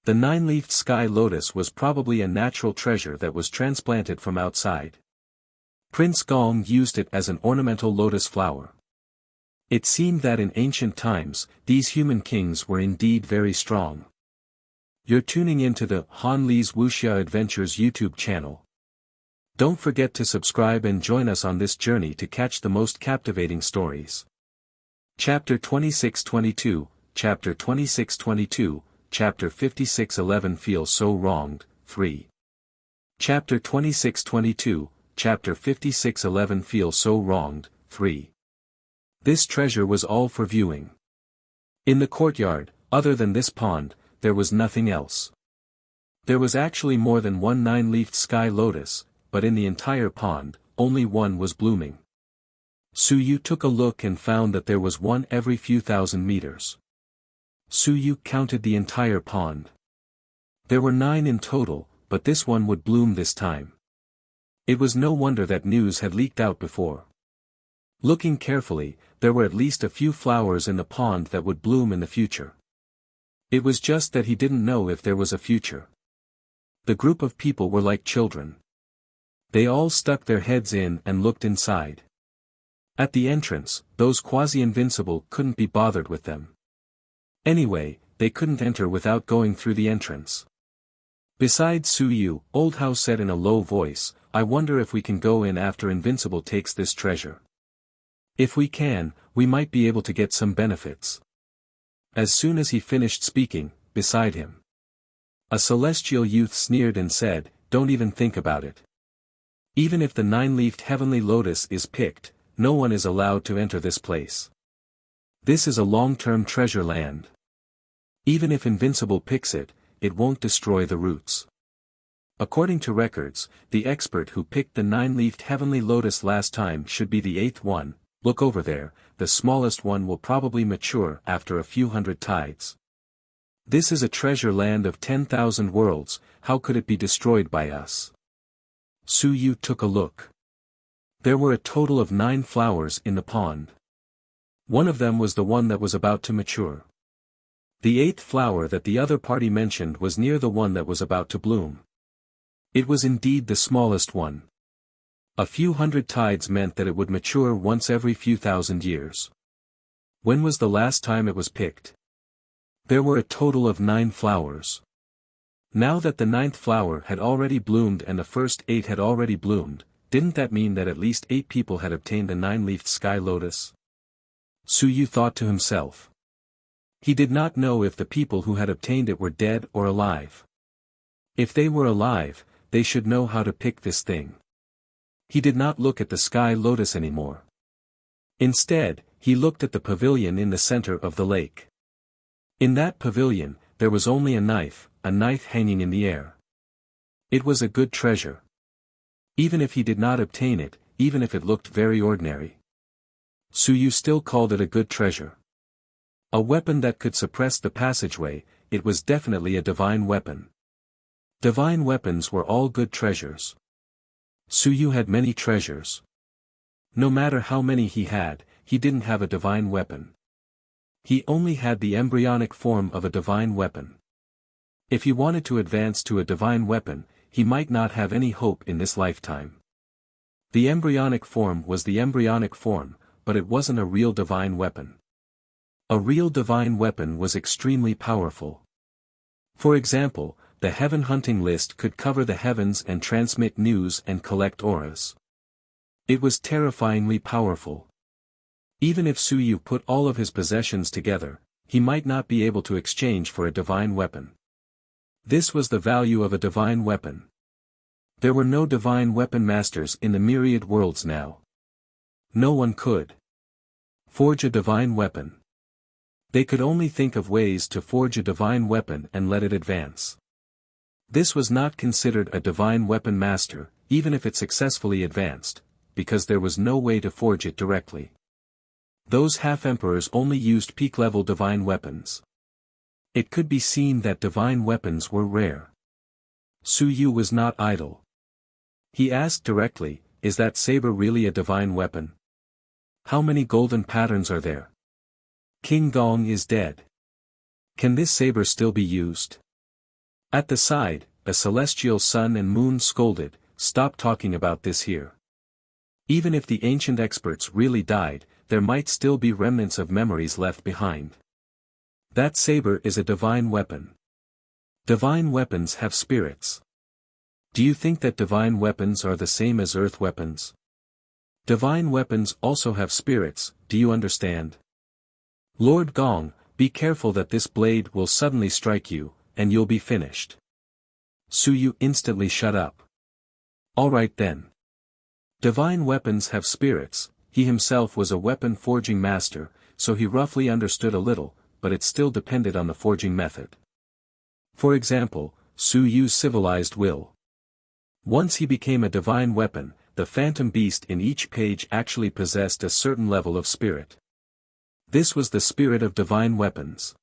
The nine-leafed sky lotus was probably a natural treasure that was transplanted from outside. Prince Gong used it as an ornamental lotus flower. It seemed that in ancient times, these human kings were indeed very strong. You're tuning into the Han Li's Wuxia Adventures YouTube channel. Don't forget to subscribe and join us on this journey to catch the most captivating stories. Chapter 2622, Chapter 2622, Chapter 5611 Feel So Wronged, 3. Chapter 2622, Chapter 5611 Feel So Wronged, 3. This treasure was all for viewing. In the courtyard, other than this pond, there was nothing else. There was actually more than one nine-leafed sky lotus, but in the entire pond, only one was blooming. Su Yu took a look and found that there was one every few thousand meters. Su Yu counted the entire pond. There were 9 in total, but this one would bloom this time. It was no wonder that news had leaked out before. Looking carefully, there were at least a few flowers in the pond that would bloom in the future. It was just that he didn't know if there was a future. The group of people were like children. They all stuck their heads in and looked inside. At the entrance, those quasi-invincible couldn't be bothered with them. Anyway, they couldn't enter without going through the entrance. Besides Su Yu, Old Hao said in a low voice, I wonder if we can go in after Invincible takes this treasure. If we can, we might be able to get some benefits. As soon as he finished speaking, beside him, a celestial youth sneered and said, don't even think about it. Even if the nine-leafed heavenly lotus is picked, no one is allowed to enter this place. This is a long-term treasure land. Even if Invincible picks it, it won't destroy the roots. According to records, the expert who picked the nine-leafed heavenly lotus last time should be the 8th one. Look over there, the smallest one will probably mature after a few hundred tides. This is a treasure land of 10,000 worlds, how could it be destroyed by us? Su Yu took a look. There were a total of 9 flowers in the pond. One of them was the one that was about to mature. The 8th flower that the other party mentioned was near the one that was about to bloom. It was indeed the smallest one. A few hundred tides meant that it would mature once every few thousand years. When was the last time it was picked? There were a total of 9 flowers. Now that the 9th flower had already bloomed and the first 8 had already bloomed, didn't that mean that at least 8 people had obtained the nine-leafed sky lotus? Su Yu thought to himself. He did not know if the people who had obtained it were dead or alive. If they were alive, they should know how to pick this thing. He did not look at the sky lotus anymore. Instead, he looked at the pavilion in the center of the lake. In that pavilion, there was only a knife hanging in the air. It was a good treasure. Even if he did not obtain it, even if it looked very ordinary, Su Yu still called it a good treasure. A weapon that could suppress the passageway, it was definitely a divine weapon. Divine weapons were all good treasures. Su Yu had many treasures. No matter how many he had, he didn't have a divine weapon. He only had the embryonic form of a divine weapon. If he wanted to advance to a divine weapon, he might not have any hope in this lifetime. The embryonic form was the embryonic form, but it wasn't a real divine weapon. A real divine weapon was extremely powerful. For example, the heaven hunting list could cover the heavens and transmit news and collect auras. It was terrifyingly powerful. Even if Su Yu put all of his possessions together, he might not be able to exchange for a divine weapon. This was the value of a divine weapon. There were no divine weapon masters in the myriad worlds now. No one could forge a divine weapon. They could only think of ways to forge a divine weapon and let it advance. This was not considered a divine weapon master, even if it successfully advanced, because there was no way to forge it directly. Those half-emperors only used peak-level divine weapons. It could be seen that divine weapons were rare. Su Yu was not idle. He asked directly, "Is that saber really a divine weapon? How many golden patterns are there? King Gong is dead. Can this saber still be used?" At the side, a celestial sun and moon scolded, "Stop talking about this here. Even if the ancient experts really died, there might still be remnants of memories left behind. That saber is a divine weapon. Divine weapons have spirits. Do you think that divine weapons are the same as earth weapons? Divine weapons also have spirits, do you understand? Lord Gong, be careful that this blade will suddenly strike you, and you'll be finished." Su Yu instantly shut up. "All right then. Divine weapons have spirits." He himself was a weapon forging master, so he roughly understood a little, but it still depended on the forging method. For example, Su Yu's civilized will. Once he became a divine weapon, the phantom beast in each page actually possessed a certain level of spirit. This was the spirit of divine weapons.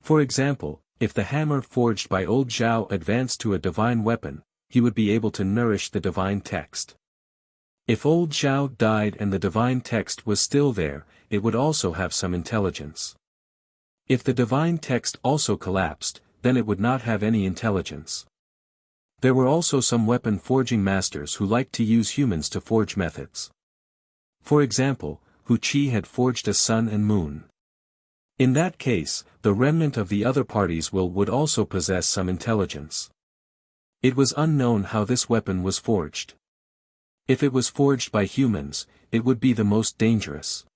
For example, if the hammer forged by old Zhao advanced to a divine weapon, he would be able to nourish the divine text. If old Zhao died and the divine text was still there, it would also have some intelligence. If the divine text also collapsed, then it would not have any intelligence. There were also some weapon forging masters who liked to use humans to forge methods. For example, Hu Qi had forged a sun and moon. In that case, the remnant of the other party's will would also possess some intelligence. It was unknown how this weapon was forged. If it was forged by humans, it would be the most dangerous.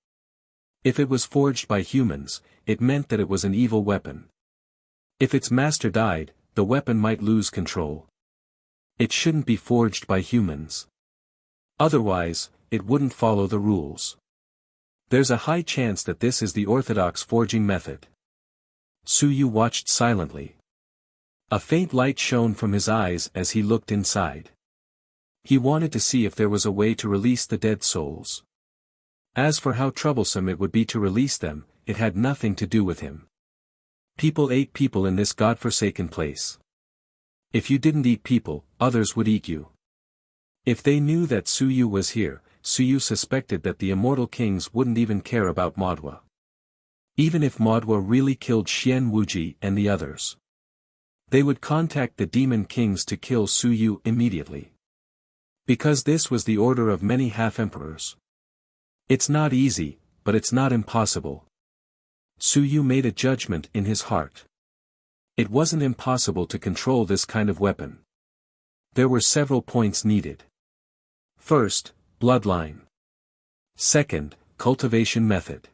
If it was forged by humans, it meant that it was an evil weapon. If its master died, the weapon might lose control. It shouldn't be forged by humans. Otherwise, it wouldn't follow the rules. There's a high chance that this is the orthodox forging method. Su Yu watched silently. A faint light shone from his eyes as he looked inside. He wanted to see if there was a way to release the dead souls. As for how troublesome it would be to release them, it had nothing to do with him. People ate people in this godforsaken place. If you didn't eat people, others would eat you. If they knew that Su Yu was here, Su Yu suspected that the immortal kings wouldn't even care about Modwa. Even if Modwa really killed Xian Wuji and the others, they would contact the demon kings to kill Su Yu immediately. Because this was the order of many half-emperors. It's not easy, but it's not impossible. Su Yu made a judgment in his heart. It wasn't impossible to control this kind of weapon. There were several points needed. First, bloodline. Second, cultivation method.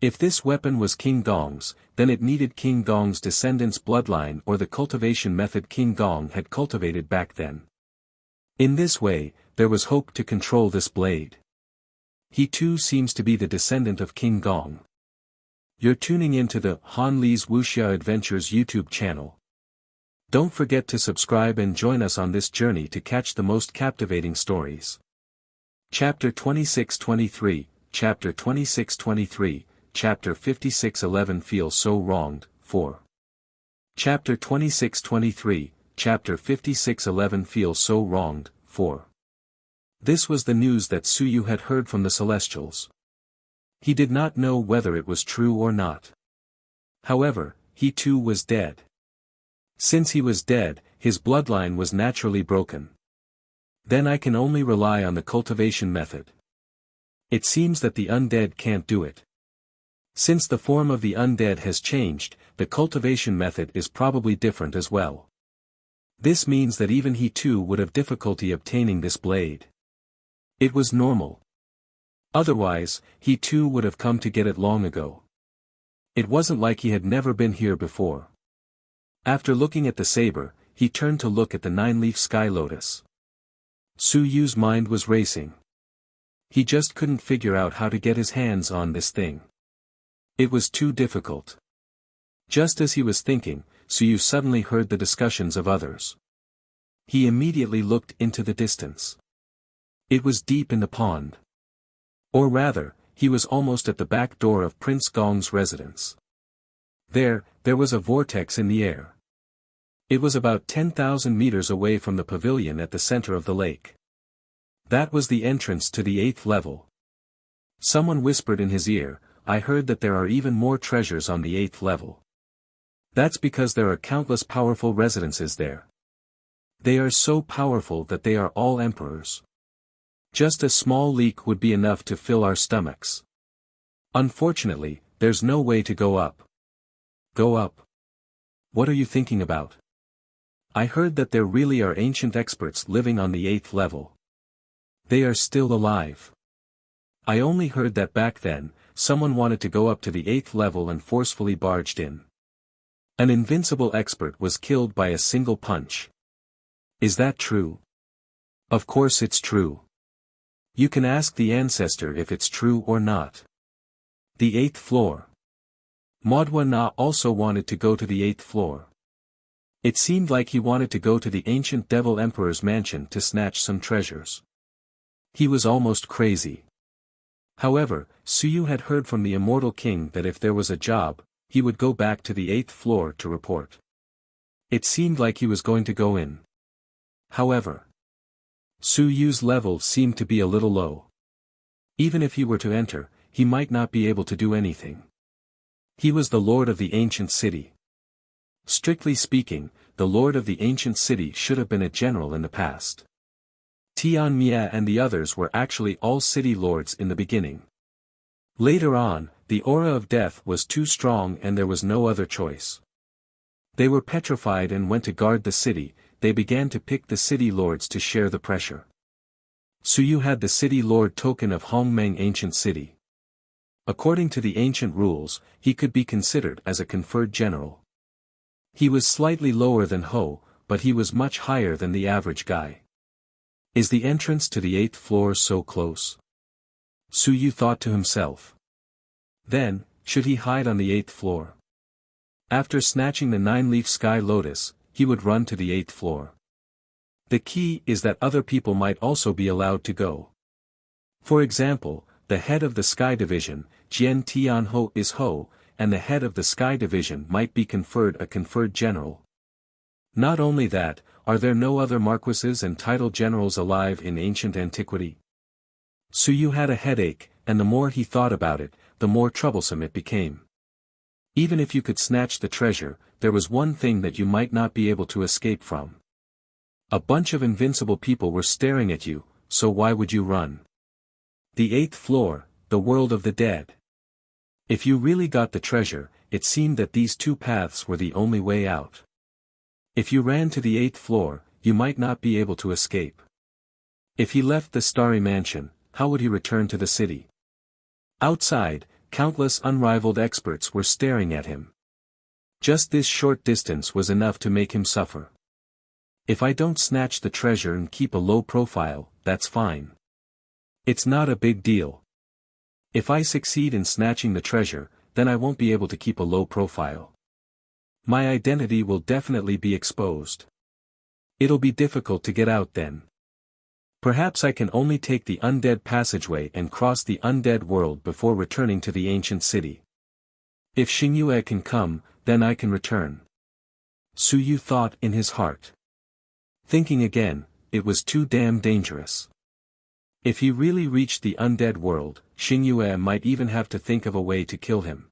If this weapon was King Gong's, then it needed King Gong's descendants' bloodline or the cultivation method King Gong had cultivated back then. In this way, there was hope to control this blade. He too seems to be the descendant of King Gong. You're tuning into the Han Li's Wuxia Adventures YouTube channel. Don't forget to subscribe and join us on this journey to catch the most captivating stories. Chapter 26-23, Chapter 26-23, Chapter 56-11 Feel So Wronged, 4. Chapter 26-23, Chapter 56-11 Feel So Wronged, 4. This was the news that Su Yu had heard from the Celestials. He did not know whether it was true or not. However, he too was dead. Since he was dead, his bloodline was naturally broken. Then I can only rely on the cultivation method. It seems that the undead can't do it. Since the form of the undead has changed, the cultivation method is probably different as well. This means that even he too would have difficulty obtaining this blade. It was normal. Otherwise, he too would have come to get it long ago. It wasn't like he had never been here before. After looking at the saber, he turned to look at the 9-leaf sky lotus. Su Yu's mind was racing. He just couldn't figure out how to get his hands on this thing. It was too difficult. Just as he was thinking, Su Yu suddenly heard the discussions of others. He immediately looked into the distance. It was deep in the pond. Or rather, he was almost at the back door of Prince Gong's residence. There was a vortex in the air. It was about 10,000 meters away from the pavilion at the center of the lake. That was the entrance to the 8th level. Someone whispered in his ear, "I heard that there are even more treasures on the 8th level. That's because there are countless powerful residences there. They are so powerful that they are all emperors. Just a small leak would be enough to fill our stomachs. Unfortunately, there's no way to go up." "Go up? What are you thinking about?" "I heard that there really are ancient experts living on the 8th level. They are still alive. I only heard that back then, someone wanted to go up to the 8th level and forcefully barged in. An invincible expert was killed by a single punch. Is that true?" "Of course it's true. You can ask the ancestor if it's true or not." The 8th floor. Modwa Na also wanted to go to the 8th floor. It seemed like he wanted to go to the ancient devil emperor's mansion to snatch some treasures. He was almost crazy. However, Su Yu had heard from the immortal king that if there was a job, he would go back to the 8th floor to report. It seemed like he was going to go in. However, Su Yu's level seemed to be a little low. Even if he were to enter, he might not be able to do anything. He was the lord of the ancient city. Strictly speaking, the lord of the ancient city should have been a general in the past. Tian Mia and the others were actually all city lords in the beginning. Later on, the aura of death was too strong and there was no other choice. They were petrified and went to guard the city. They began to pick the city lords to share the pressure. Su Yu had the city lord token of Hongmeng Ancient City. According to the ancient rules, he could be considered as a conferred general. He was slightly lower than Ho, but he was much higher than the average guy. Is the entrance to the 8th floor so close? Su Yu thought to himself. Then, should he hide on the 8th floor? After snatching the 9-leaf sky lotus, he would run to the 8th floor. The key is that other people might also be allowed to go. For example, the head of the Sky Division, Jian Tian Ho is Ho, and the head of the Sky Division might be conferred a conferred general. Not only that, are there no other marquises and title generals alive in ancient antiquity? Su Yu had a headache, and the more he thought about it, the more troublesome it became. Even if you could snatch the treasure, there was one thing that you might not be able to escape from. A bunch of invincible people were staring at you, so why would you run? The 8th floor, the world of the dead. If you really got the treasure, it seemed that these two paths were the only way out. If you ran to the 8th floor, you might not be able to escape. If he left the starry mansion, how would he return to the city? Outside, countless unrivaled experts were staring at him. Just this short distance was enough to make him suffer. If I don't snatch the treasure and keep a low profile, that's fine. It's not a big deal. If I succeed in snatching the treasure, then I won't be able to keep a low profile. My identity will definitely be exposed. It'll be difficult to get out then. Perhaps I can only take the undead passageway and cross the undead world before returning to the ancient city. If Xingyue can come, then I can return. Su Yu thought in his heart. Thinking again, it was too damn dangerous. If he really reached the undead world, Xingyue might even have to think of a way to kill him.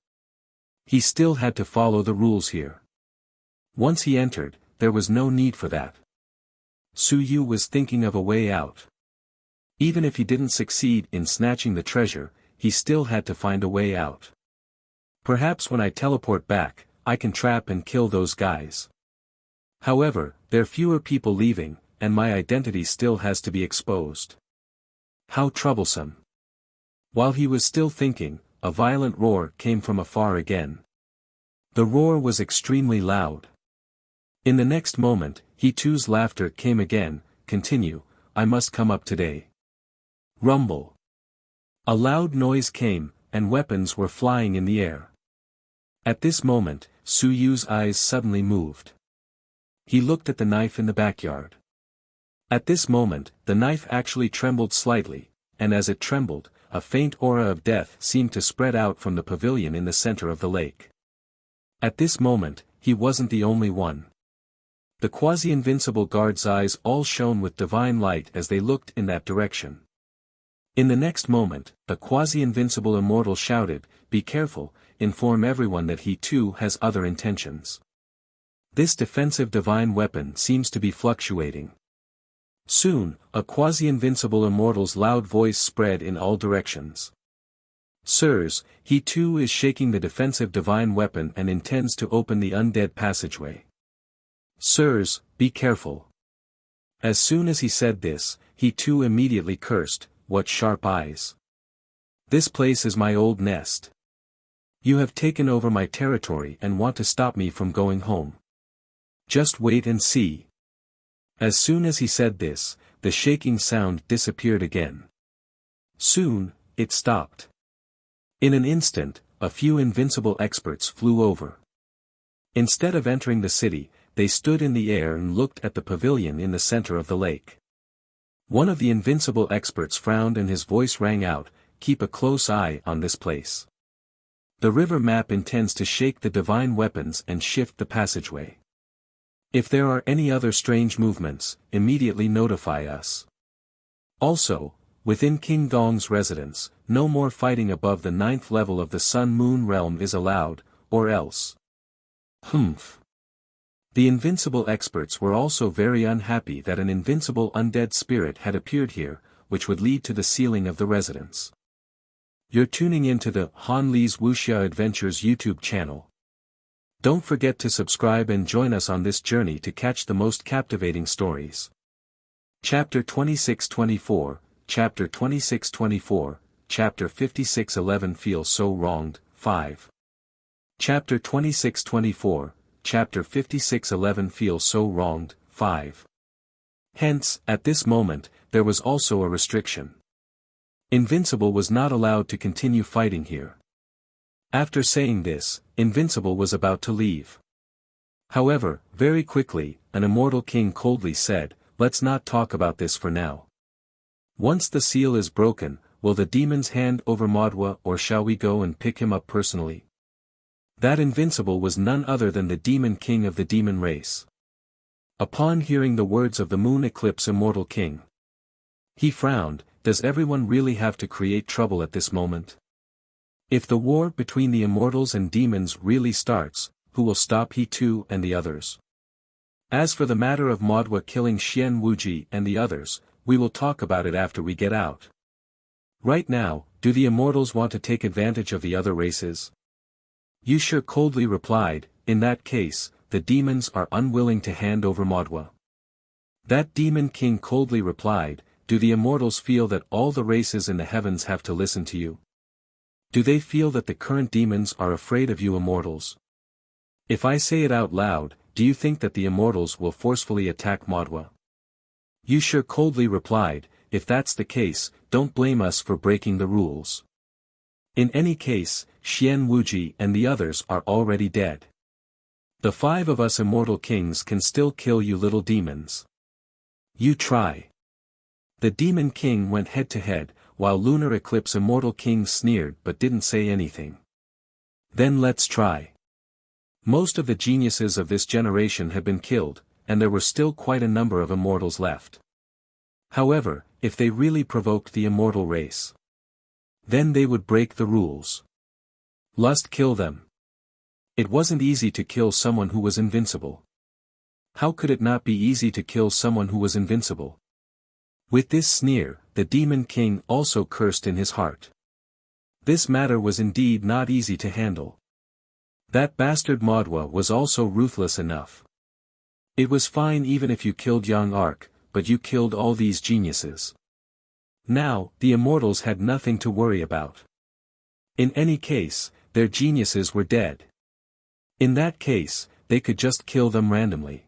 He still had to follow the rules here. Once he entered, there was no need for that. Su Yu was thinking of a way out. Even if he didn't succeed in snatching the treasure, he still had to find a way out. Perhaps when I teleport back, I can trap and kill those guys. However, there are fewer people leaving, and my identity still has to be exposed. How troublesome. While he was still thinking, a violent roar came from afar again. The roar was extremely loud. In the next moment, he too's laughter came again. Continue, I must come up today. Rumble. A loud noise came, and weapons were flying in the air. At this moment, Su Yu's eyes suddenly moved. He looked at the knife in the backyard. At this moment, the knife actually trembled slightly, and as it trembled, a faint aura of death seemed to spread out from the pavilion in the center of the lake. At this moment, he wasn't the only one. The quasi-invincible guards' eyes all shone with divine light as they looked in that direction. In the next moment, the quasi-invincible immortal shouted, "Be careful, inform everyone that he too has other intentions." This defensive divine weapon seems to be fluctuating. Soon, a quasi-invincible immortal's loud voice spread in all directions. "Sirs, he too is shaking the defensive divine weapon and intends to open the undead passageway. Sirs, be careful." As soon as he said this, he too immediately cursed, "What sharp eyes! This place is my old nest. You have taken over my territory and want to stop me from going home. Just wait and see." As soon as he said this, the shaking sound disappeared again. Soon, it stopped. In an instant, a few invincible experts flew over. Instead of entering the city, they stood in the air and looked at the pavilion in the center of the lake. One of the invincible experts frowned and his voice rang out, "Keep a close eye on this place. The river map intends to shake the divine weapons and shift the passageway. If there are any other strange movements, immediately notify us. Also, within King Gong's residence, no more fighting above the 9th level of the Sun-Moon realm is allowed, or else." Humph. The invincible experts were also very unhappy that an invincible undead spirit had appeared here, which would lead to the sealing of the residence. You're tuning into the Han Lee's Wuxia Adventures YouTube channel. Don't forget to subscribe and join us on this journey to catch the most captivating stories. Chapter 26-24, Chapter 26-24, Chapter 56-11 Feel So Wronged, 5. Chapter 26-24, Chapter 56-11 Feel So Wronged, 5. Hence, at this moment, there was also a restriction. Invincible was not allowed to continue fighting here. After saying this, Invincible was about to leave. However, very quickly, an immortal king coldly said, "Let's not talk about this for now. Once the seal is broken, will the demons hand over Madwa or shall we go and pick him up personally?" That Invincible was none other than the demon king of the demon race. Upon hearing the words of the moon eclipse immortal king, he frowned. Does everyone really have to create trouble at this moment? If the war between the immortals and demons really starts, who will stop he too and the others? As for the matter of Madwa killing Xian Wuji and the others, we will talk about it after we get out. Right now, do the immortals want to take advantage of the other races? Yushir coldly replied, "In that case, the demons are unwilling to hand over Madwa." That demon king coldly replied, "Do the immortals feel that all the races in the heavens have to listen to you? Do they feel that the current demons are afraid of you immortals? If I say it out loud, do you think that the immortals will forcefully attack Madwa?" Yushir coldly replied, "If that's the case, don't blame us for breaking the rules. In any case, Xian Wuji and the others are already dead. The 5 of us immortal kings can still kill you little demons. You try." The demon king went head to head, while Lunar Eclipse immortal king sneered but didn't say anything. "Then let's try." Most of the geniuses of this generation had been killed, and there were still quite a number of immortals left. However, if they really provoked the immortal race, then they would break the rules. Lust kill them. It wasn't easy to kill someone who was invincible. How could it not be easy to kill someone who was invincible? With this sneer, the demon king also cursed in his heart. This matter was indeed not easy to handle. That bastard Madwa was also ruthless enough. It was fine even if you killed young Ark, but you killed all these geniuses. Now, the immortals had nothing to worry about. In any case, their geniuses were dead. In that case, they could just kill them randomly.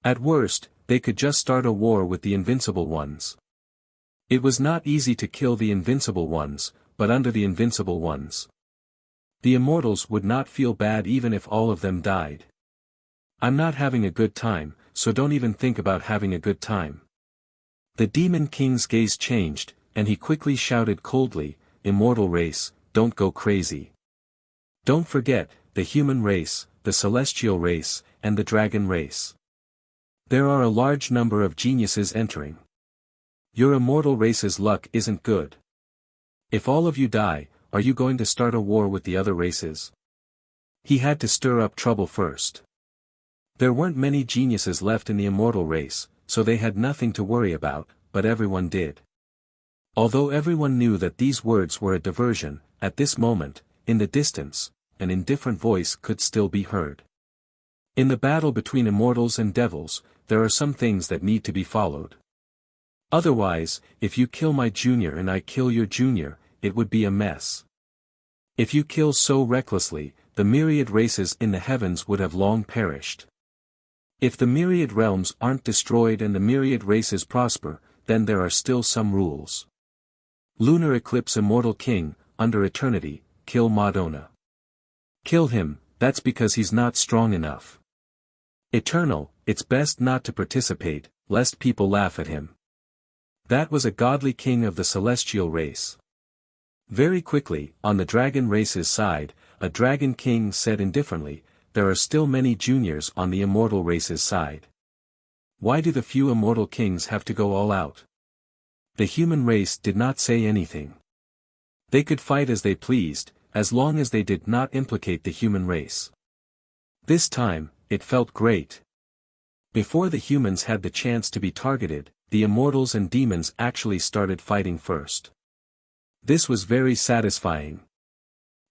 At worst, they could just start a war with the invincible ones. It was not easy to kill the invincible ones, but under the invincible ones, the immortals would not feel bad even if all of them died. I'm not having a good time, so don't even think about having a good time. The Demon King's gaze changed, and he quickly shouted coldly, "Immortal race, don't go crazy. Don't forget, the human race, the celestial race, and the dragon race. There are a large number of geniuses entering. Your immortal race's luck isn't good. If all of you die, are you going to start a war with the other races?" He had to stir up trouble first. There weren't many geniuses left in the immortal race, so they had nothing to worry about, but everyone did. Although everyone knew that these words were a diversion, at this moment, in the distance, an indifferent voice could still be heard. In the battle between immortals and devils, there are some things that need to be followed. Otherwise, if you kill my junior and I kill your junior, it would be a mess. If you kill so recklessly, the myriad races in the heavens would have long perished. If the myriad realms aren't destroyed and the myriad races prosper, then there are still some rules. Lunar Eclipse Immortal King, under eternity, kill Madonna. Kill him, that's because he's not strong enough. Eternal, it's best not to participate, lest people laugh at him. That was a godly king of the celestial race. Very quickly, on the dragon race's side, a dragon king said indifferently, "There are still many juniors on the immortal race's side. Why do the few immortal kings have to go all out?" The human race did not say anything. They could fight as they pleased, as long as they did not implicate the human race. This time, it felt great. Before the humans had the chance to be targeted, the immortals and demons actually started fighting first. This was very satisfying.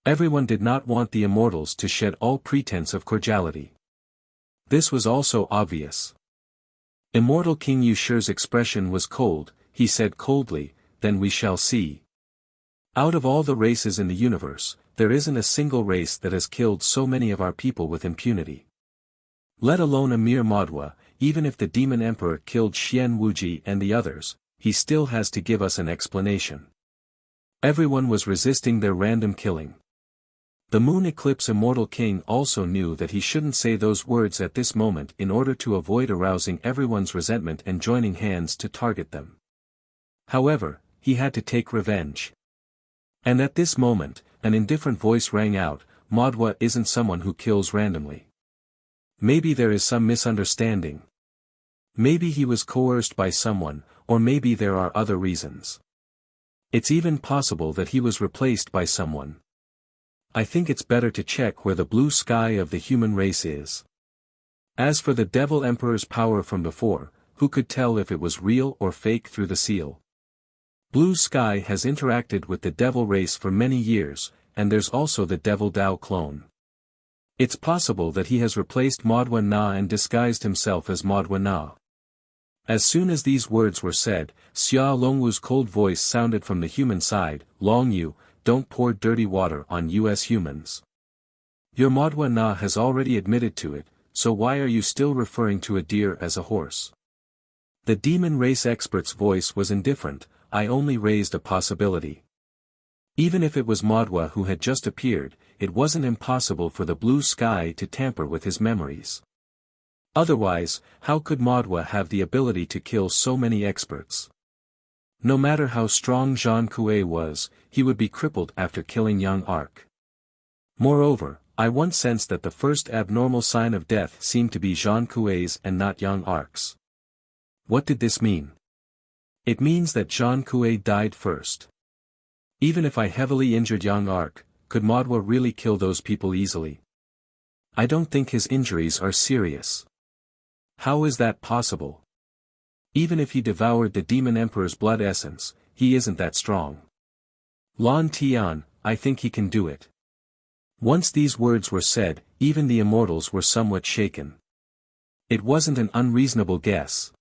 Everyone did not want the immortals to shed all pretense of cordiality. This was also obvious. Immortal King Yushi's expression was cold. He said coldly, "Then we shall see. Out of all the races in the universe, there isn't a single race that has killed so many of our people with impunity. Let alone a mere Madwa, even if the Demon Emperor killed Xian Wuji and the others, he still has to give us an explanation." Everyone was resisting their random killing. The Moon Eclipse Immortal King also knew that he shouldn't say those words at this moment in order to avoid arousing everyone's resentment and joining hands to target them. However, he had to take revenge. And at this moment, an indifferent voice rang out, "Madwa isn't someone who kills randomly. Maybe there is some misunderstanding. Maybe he was coerced by someone, or maybe there are other reasons. It's even possible that he was replaced by someone. I think it's better to check where the blue sky of the human race is." As for the Devil Emperor's power from before, who could tell if it was real or fake through the seal? Blue Sky has interacted with the Devil race for many years, and there's also the Devil Dao clone. It's possible that he has replaced Madwa Na and disguised himself as Madwa Na. As soon as these words were said, Xia Longwu's cold voice sounded from the human side, "Long Yu, don't pour dirty water on us humans. Your Madwa Na has already admitted to it, so why are you still referring to a deer as a horse?" The demon race expert's voice was indifferent. "I only raised a possibility. Even if it was Madwa who had just appeared, it wasn't impossible for the blue sky to tamper with his memories. Otherwise, how could Madwa have the ability to kill so many experts? No matter how strong Zhang Kuei was, he would be crippled after killing young Ark. Moreover, I once sensed that the first abnormal sign of death seemed to be Zhang Kuei's and not young Ark's. What did this mean? It means that Zhang Kuei died first. Even if I heavily injured young Ark, could Madwa really kill those people easily? I don't think his injuries are serious. How is that possible? Even if he devoured the Demon Emperor's blood essence, he isn't that strong. Lan Tian, I think he can do it." Once these words were said, even the immortals were somewhat shaken. It wasn't an unreasonable guess.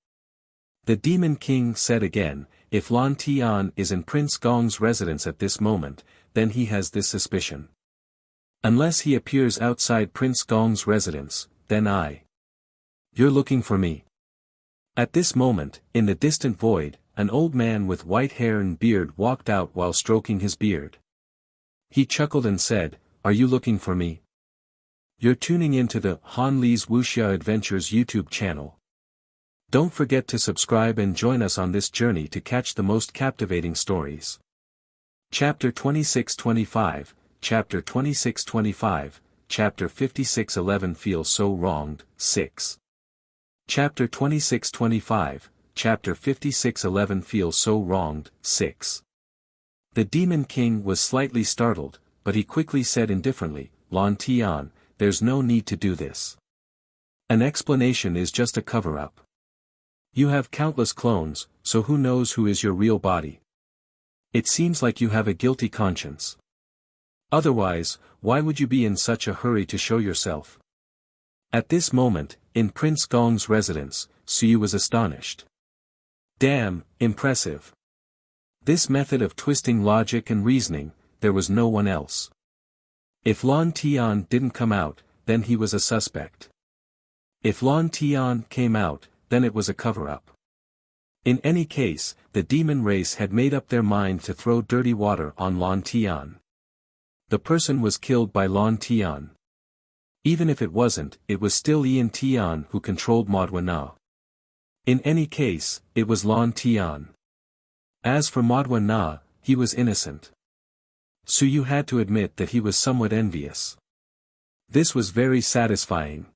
The Demon King said again, "If Lan Tian is in Prince Gong's residence at this moment, then he has this suspicion. Unless he appears outside Prince Gong's residence, then You're looking for me. At this moment, in the distant void, an old man with white hair and beard walked out while stroking his beard. He chuckled and said, "Are you looking for me? You're tuning into the Han Li's Wuxia Adventures YouTube channel. Don't forget to subscribe and join us on this journey to catch the most captivating stories." Chapter 26-25, Chapter 26-25, Chapter 56-11 Feel So Wronged, 6. Chapter 26-25, Chapter 56-11 Feel So Wronged, 6. The Demon King was slightly startled, but he quickly said indifferently, "Lan Tian, there's no need to do this. An explanation is just a cover-up. You have countless clones, so who knows who is your real body? It seems like you have a guilty conscience. Otherwise, why would you be in such a hurry to show yourself?" At this moment, in Prince Gong's residence, Suyu was astonished. Damn, impressive. This method of twisting logic and reasoning, there was no one else. If Lan Tian didn't come out, then he was a suspect. If Lan Tian came out, then it was a cover-up. In any case, the demon race had made up their mind to throw dirty water on Lan Tian. The person was killed by Lan Tian. Even if it wasn't, it was still Yan Tian who controlled Madhua Na. In any case, it was Lan Tian. As for Madhua Na, he was innocent. Suyu had to admit that he was somewhat envious. This was very satisfying.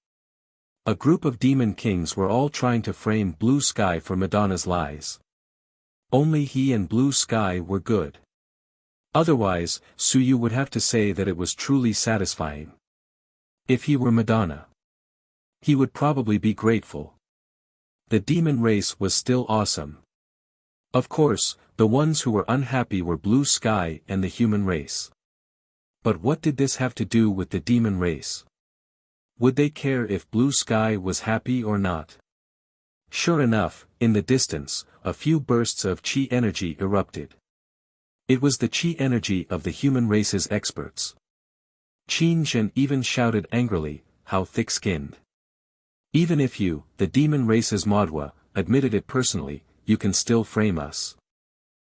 A group of demon kings were all trying to frame Blue Sky for Madonna's lies. Only he and Blue Sky were good. Otherwise, Suyu would have to say that it was truly satisfying. If he were Madonna, he would probably be grateful. The demon race was still awesome. Of course, the ones who were unhappy were Blue Sky and the human race. But what did this have to do with the demon race? Would they care if Blue Sky was happy or not? Sure enough, in the distance, a few bursts of chi energy erupted. It was the chi energy of the human race's experts. Qin Zhen even shouted angrily, "How thick-skinned. Even if you, the demon race's Madhua, admitted it personally, you can still frame us."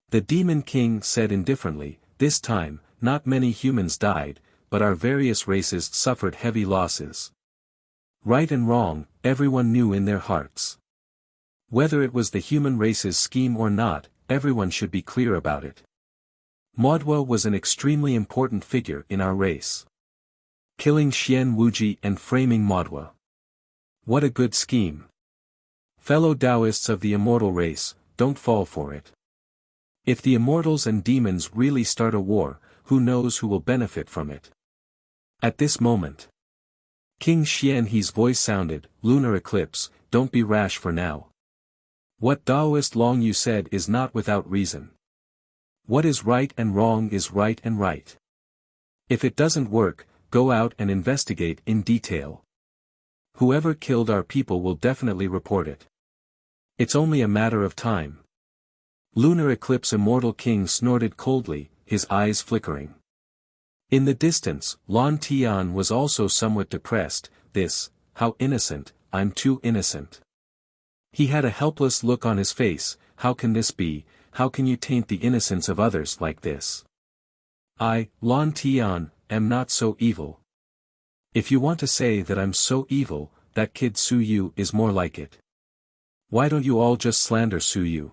The Demon King said indifferently, "This time, not many humans died, but our various races suffered heavy losses. Right and wrong, everyone knew in their hearts. Whether it was the human race's scheme or not, everyone should be clear about it. Madhua was an extremely important figure in our race. Killing Xian Wuji and framing Madhua. What a good scheme. Fellow Taoists of the immortal race, don't fall for it. If the immortals and demons really start a war, who knows who will benefit from it?" At this moment, King Xian He's voice sounded, "Lunar eclipse, don't be rash for now. What Taoist Long you said is not without reason. What is right and wrong is right and right. If it doesn't work, go out and investigate in detail. Whoever killed our people will definitely report it. It's only a matter of time." Lunar eclipse Immortal King snorted coldly, his eyes flickering. In the distance, Lan Tian was also somewhat depressed. How innocent, I'm too innocent. He had a helpless look on his face. How can this be? How can you taint the innocence of others like this? I, Lan Tian, am not so evil. If you want to say that I'm so evil, that kid Suyu is more like it. Why don't you all just slander Suyu?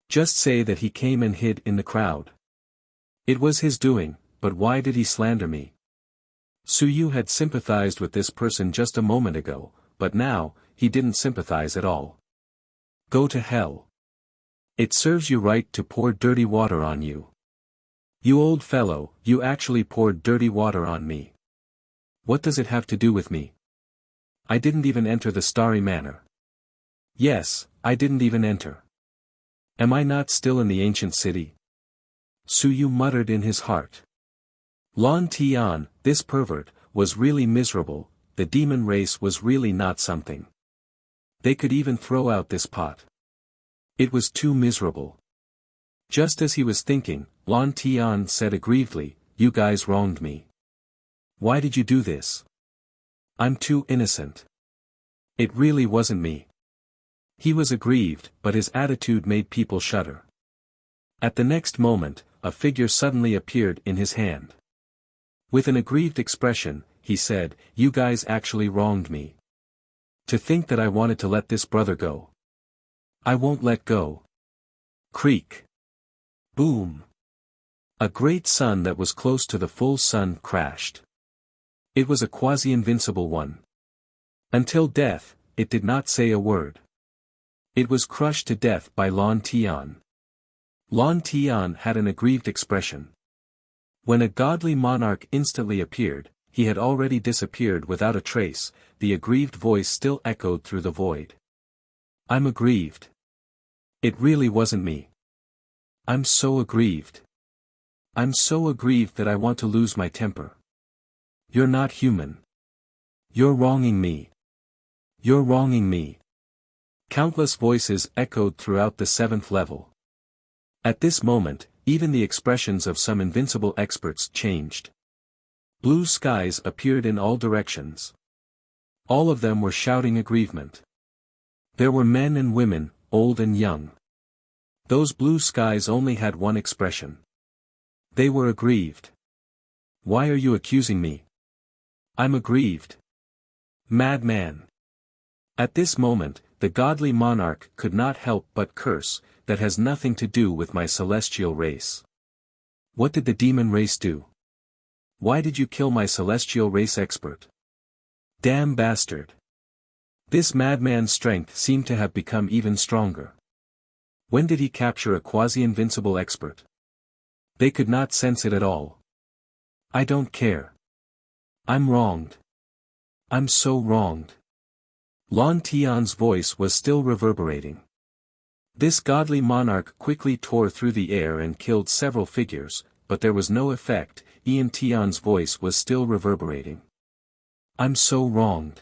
Just say that he came and hid in the crowd. It was his doing, but why did he slander me? Suyu had sympathized with this person just a moment ago, but now, he didn't sympathize at all. Go to hell. It serves you right to pour dirty water on you. You old fellow, you actually poured dirty water on me. What does it have to do with me? I didn't even enter the Starry Manor. Yes, I didn't even enter. Am I not still in the ancient city? Suyu muttered in his heart. Lan Tian, this pervert, was really miserable. The demon race was really not something. They could even throw out this pot. It was too miserable. Just as he was thinking, Lan Tian said aggrievedly, "You guys wronged me. Why did you do this? I'm too innocent. It really wasn't me. He was aggrieved, but his attitude made people shudder. At the next moment, a figure suddenly appeared in his hand. With an aggrieved expression, he said, "You guys actually wronged me. To think that I wanted to let this brother go. I won't let go." Creak. Boom. A great sun that was close to the full sun crashed. It was a quasi-invincible one. Until death, it did not say a word. It was crushed to death by Lan Tian. Lan Tian had an aggrieved expression. When a godly monarch instantly appeared, he had already disappeared without a trace. The aggrieved voice still echoed through the void. "I'm aggrieved. It really wasn't me. I'm so aggrieved. I'm so aggrieved that I want to lose my temper. You're not human. You're wronging me. You're wronging me." Countless voices echoed throughout the 7th level. At this moment, even the expressions of some invincible experts changed. Blue skies appeared in all directions. All of them were shouting aggrievement. There were men and women, old and young. Those blue skies only had one expression. They were aggrieved. "Why are you accusing me? I'm aggrieved. Madman." At this moment, the godly monarch could not help but curse, "That has nothing to do with my celestial race. What did the demon race do? Why did you kill my celestial race expert? Damn bastard." This madman's strength seemed to have become even stronger. When did he capture a quasi-invincible expert? They could not sense it at all. "I don't care. I'm wronged. I'm so wronged." Lan Tian's voice was still reverberating. This godly monarch quickly tore through the air and killed several figures, but there was no effect. Ian Tian's voice was still reverberating. "I'm so wronged.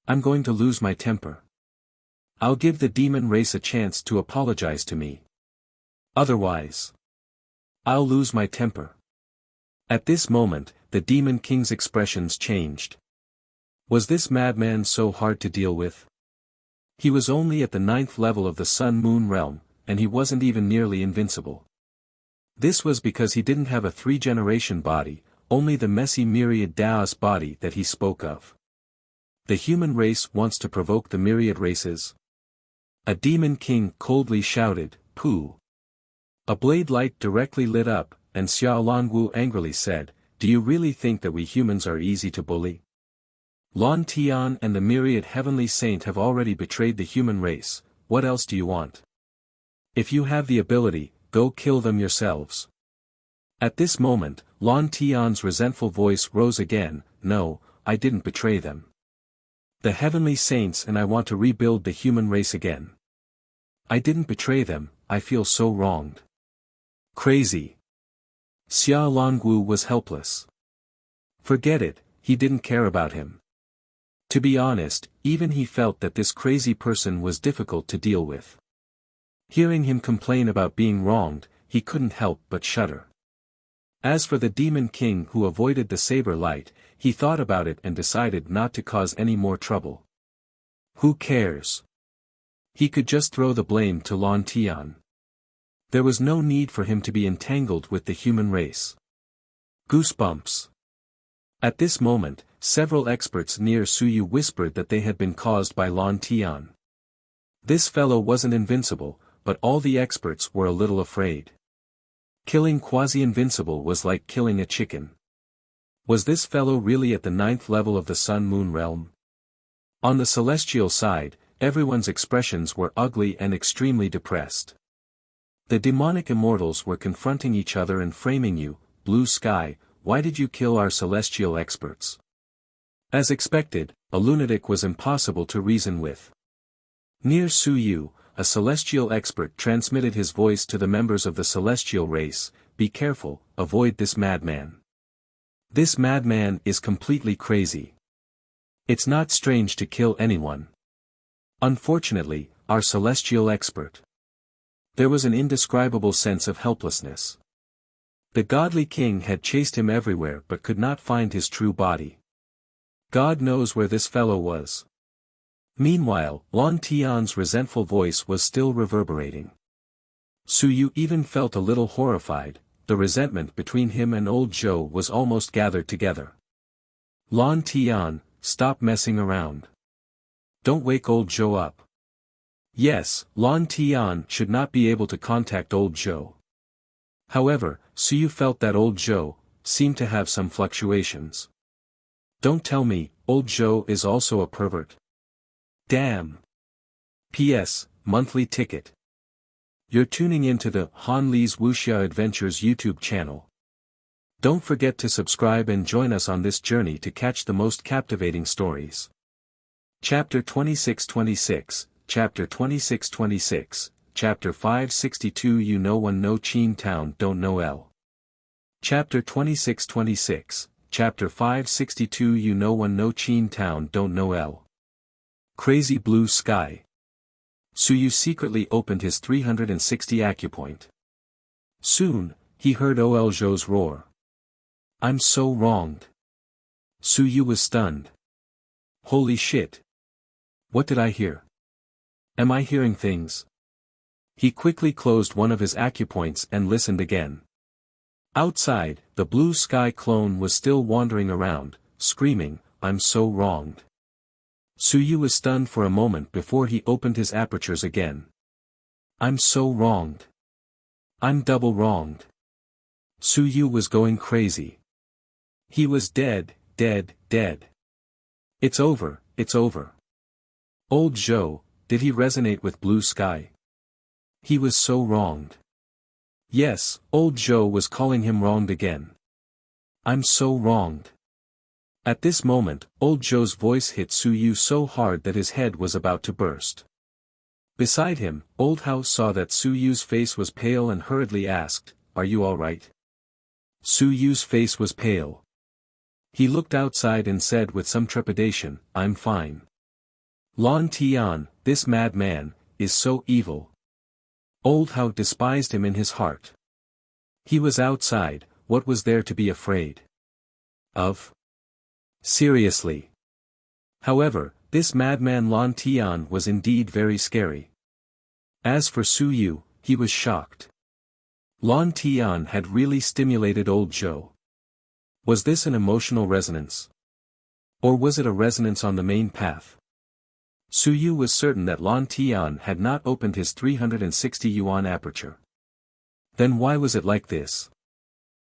I'm going to lose my temper. I'll give the demon race a chance to apologize to me. Otherwise, I'll lose my temper." At this moment, the Demon King's expressions changed. Was this madman so hard to deal with? He was only at the 9th level of the Sun-Moon realm, and he wasn't even nearly invincible. This was because he didn't have a 3-generation body, only the messy myriad Daos body that he spoke of. The human race wants to provoke the myriad races. A Demon King coldly shouted, "Pooh." A blade light directly lit up, and Xiao Langu angrily said, "Do you really think that we humans are easy to bully? Lan Tian and the myriad heavenly saint have already betrayed the human race. What else do you want? If you have the ability, go kill them yourselves." At this moment, Lan Tian's resentful voice rose again, "No, I didn't betray them. The heavenly saints and I want to rebuild the human race again. I didn't betray them, I feel so wronged." Crazy. Xia Longwu was helpless. Forget it, he didn't care about him. To be honest, even he felt that this crazy person was difficult to deal with. Hearing him complain about being wronged, he couldn't help but shudder. As for the Demon King who avoided the saber light, he thought about it and decided not to cause any more trouble. Who cares? He could just throw the blame to Lan Tian. There was no need for him to be entangled with the human race. Goosebumps. At this moment, several experts near Suyu whispered that they had been caused by Lan Tian. This fellow wasn't invincible, but all the experts were a little afraid. Killing quasi-invincible was like killing a chicken. Was this fellow really at the 9th level of the Sun-Moon realm? On the celestial side, everyone's expressions were ugly and extremely depressed. The demonic immortals were confronting each other and framing you, "Blue Sky, why did you kill our celestial experts?" As expected, a lunatic was impossible to reason with. Near Suyu, a celestial expert transmitted his voice to the members of the celestial race, "Be careful, avoid this madman. This madman is completely crazy. It's not strange to kill anyone. Unfortunately, our celestial expert." There was an indescribable sense of helplessness. The godly king had chased him everywhere but could not find his true body. God knows where this fellow was. Meanwhile, Lan Tian's resentful voice was still reverberating. Su Yu even felt a little horrified. The resentment between him and old Zhou was almost gathered together. Lan Tian, stop messing around. Don't wake old Zhou up. Yes, Lan Tian should not be able to contact old Zhou. However, Su Yu felt that old Zhou seemed to have some fluctuations. Don't tell me, old Zhou is also a pervert. Damn. P.S. Monthly ticket. You're tuning into the Han Li's Wuxia Adventures YouTube channel. Don't forget to subscribe and join us on this journey to catch the most captivating stories. Chapter 2626, Chapter 2626, Chapter 562 You know one no Chin Town don't know L. Chapter 2626, Chapter 562 You know one no Chin Town don't know L. Crazy blue sky. Su Yu secretly opened his 360 acupoint. Soon, he heard Ol Zhou's roar. I'm so wronged. Su Yu was stunned. Holy shit. What did I hear? Am I hearing things? He quickly closed one of his acupoints and listened again. Outside, the blue sky clone was still wandering around, screaming, I'm so wronged. Su Yu was stunned for a moment before he opened his apertures again. I'm so wronged. I'm double wronged. Su Yu was going crazy. He was dead, dead, dead. It's over, it's over. Old Zhou, did he resonate with blue sky? He was so wronged. Yes, old Zhou was calling him wronged again. I'm so wronged. At this moment, old Zhou's voice hit Su Yu so hard that his head was about to burst. Beside him, old Hao saw that Su Yu's face was pale and hurriedly asked, Are you all right? Su Yu's face was pale. He looked outside and said with some trepidation, I'm fine. Lan Tian, this madman, is so evil. Old Hao despised him in his heart. He was outside, what was there to be afraid of? Seriously. However, this madman Lan Tian was indeed very scary. As for Su Yu, he was shocked. Lan Tian had really stimulated old Zhou. Was this an emotional resonance? Or was it a resonance on the main path? Su Yu was certain that Lan Tian had not opened his 360 yuan aperture. Then why was it like this?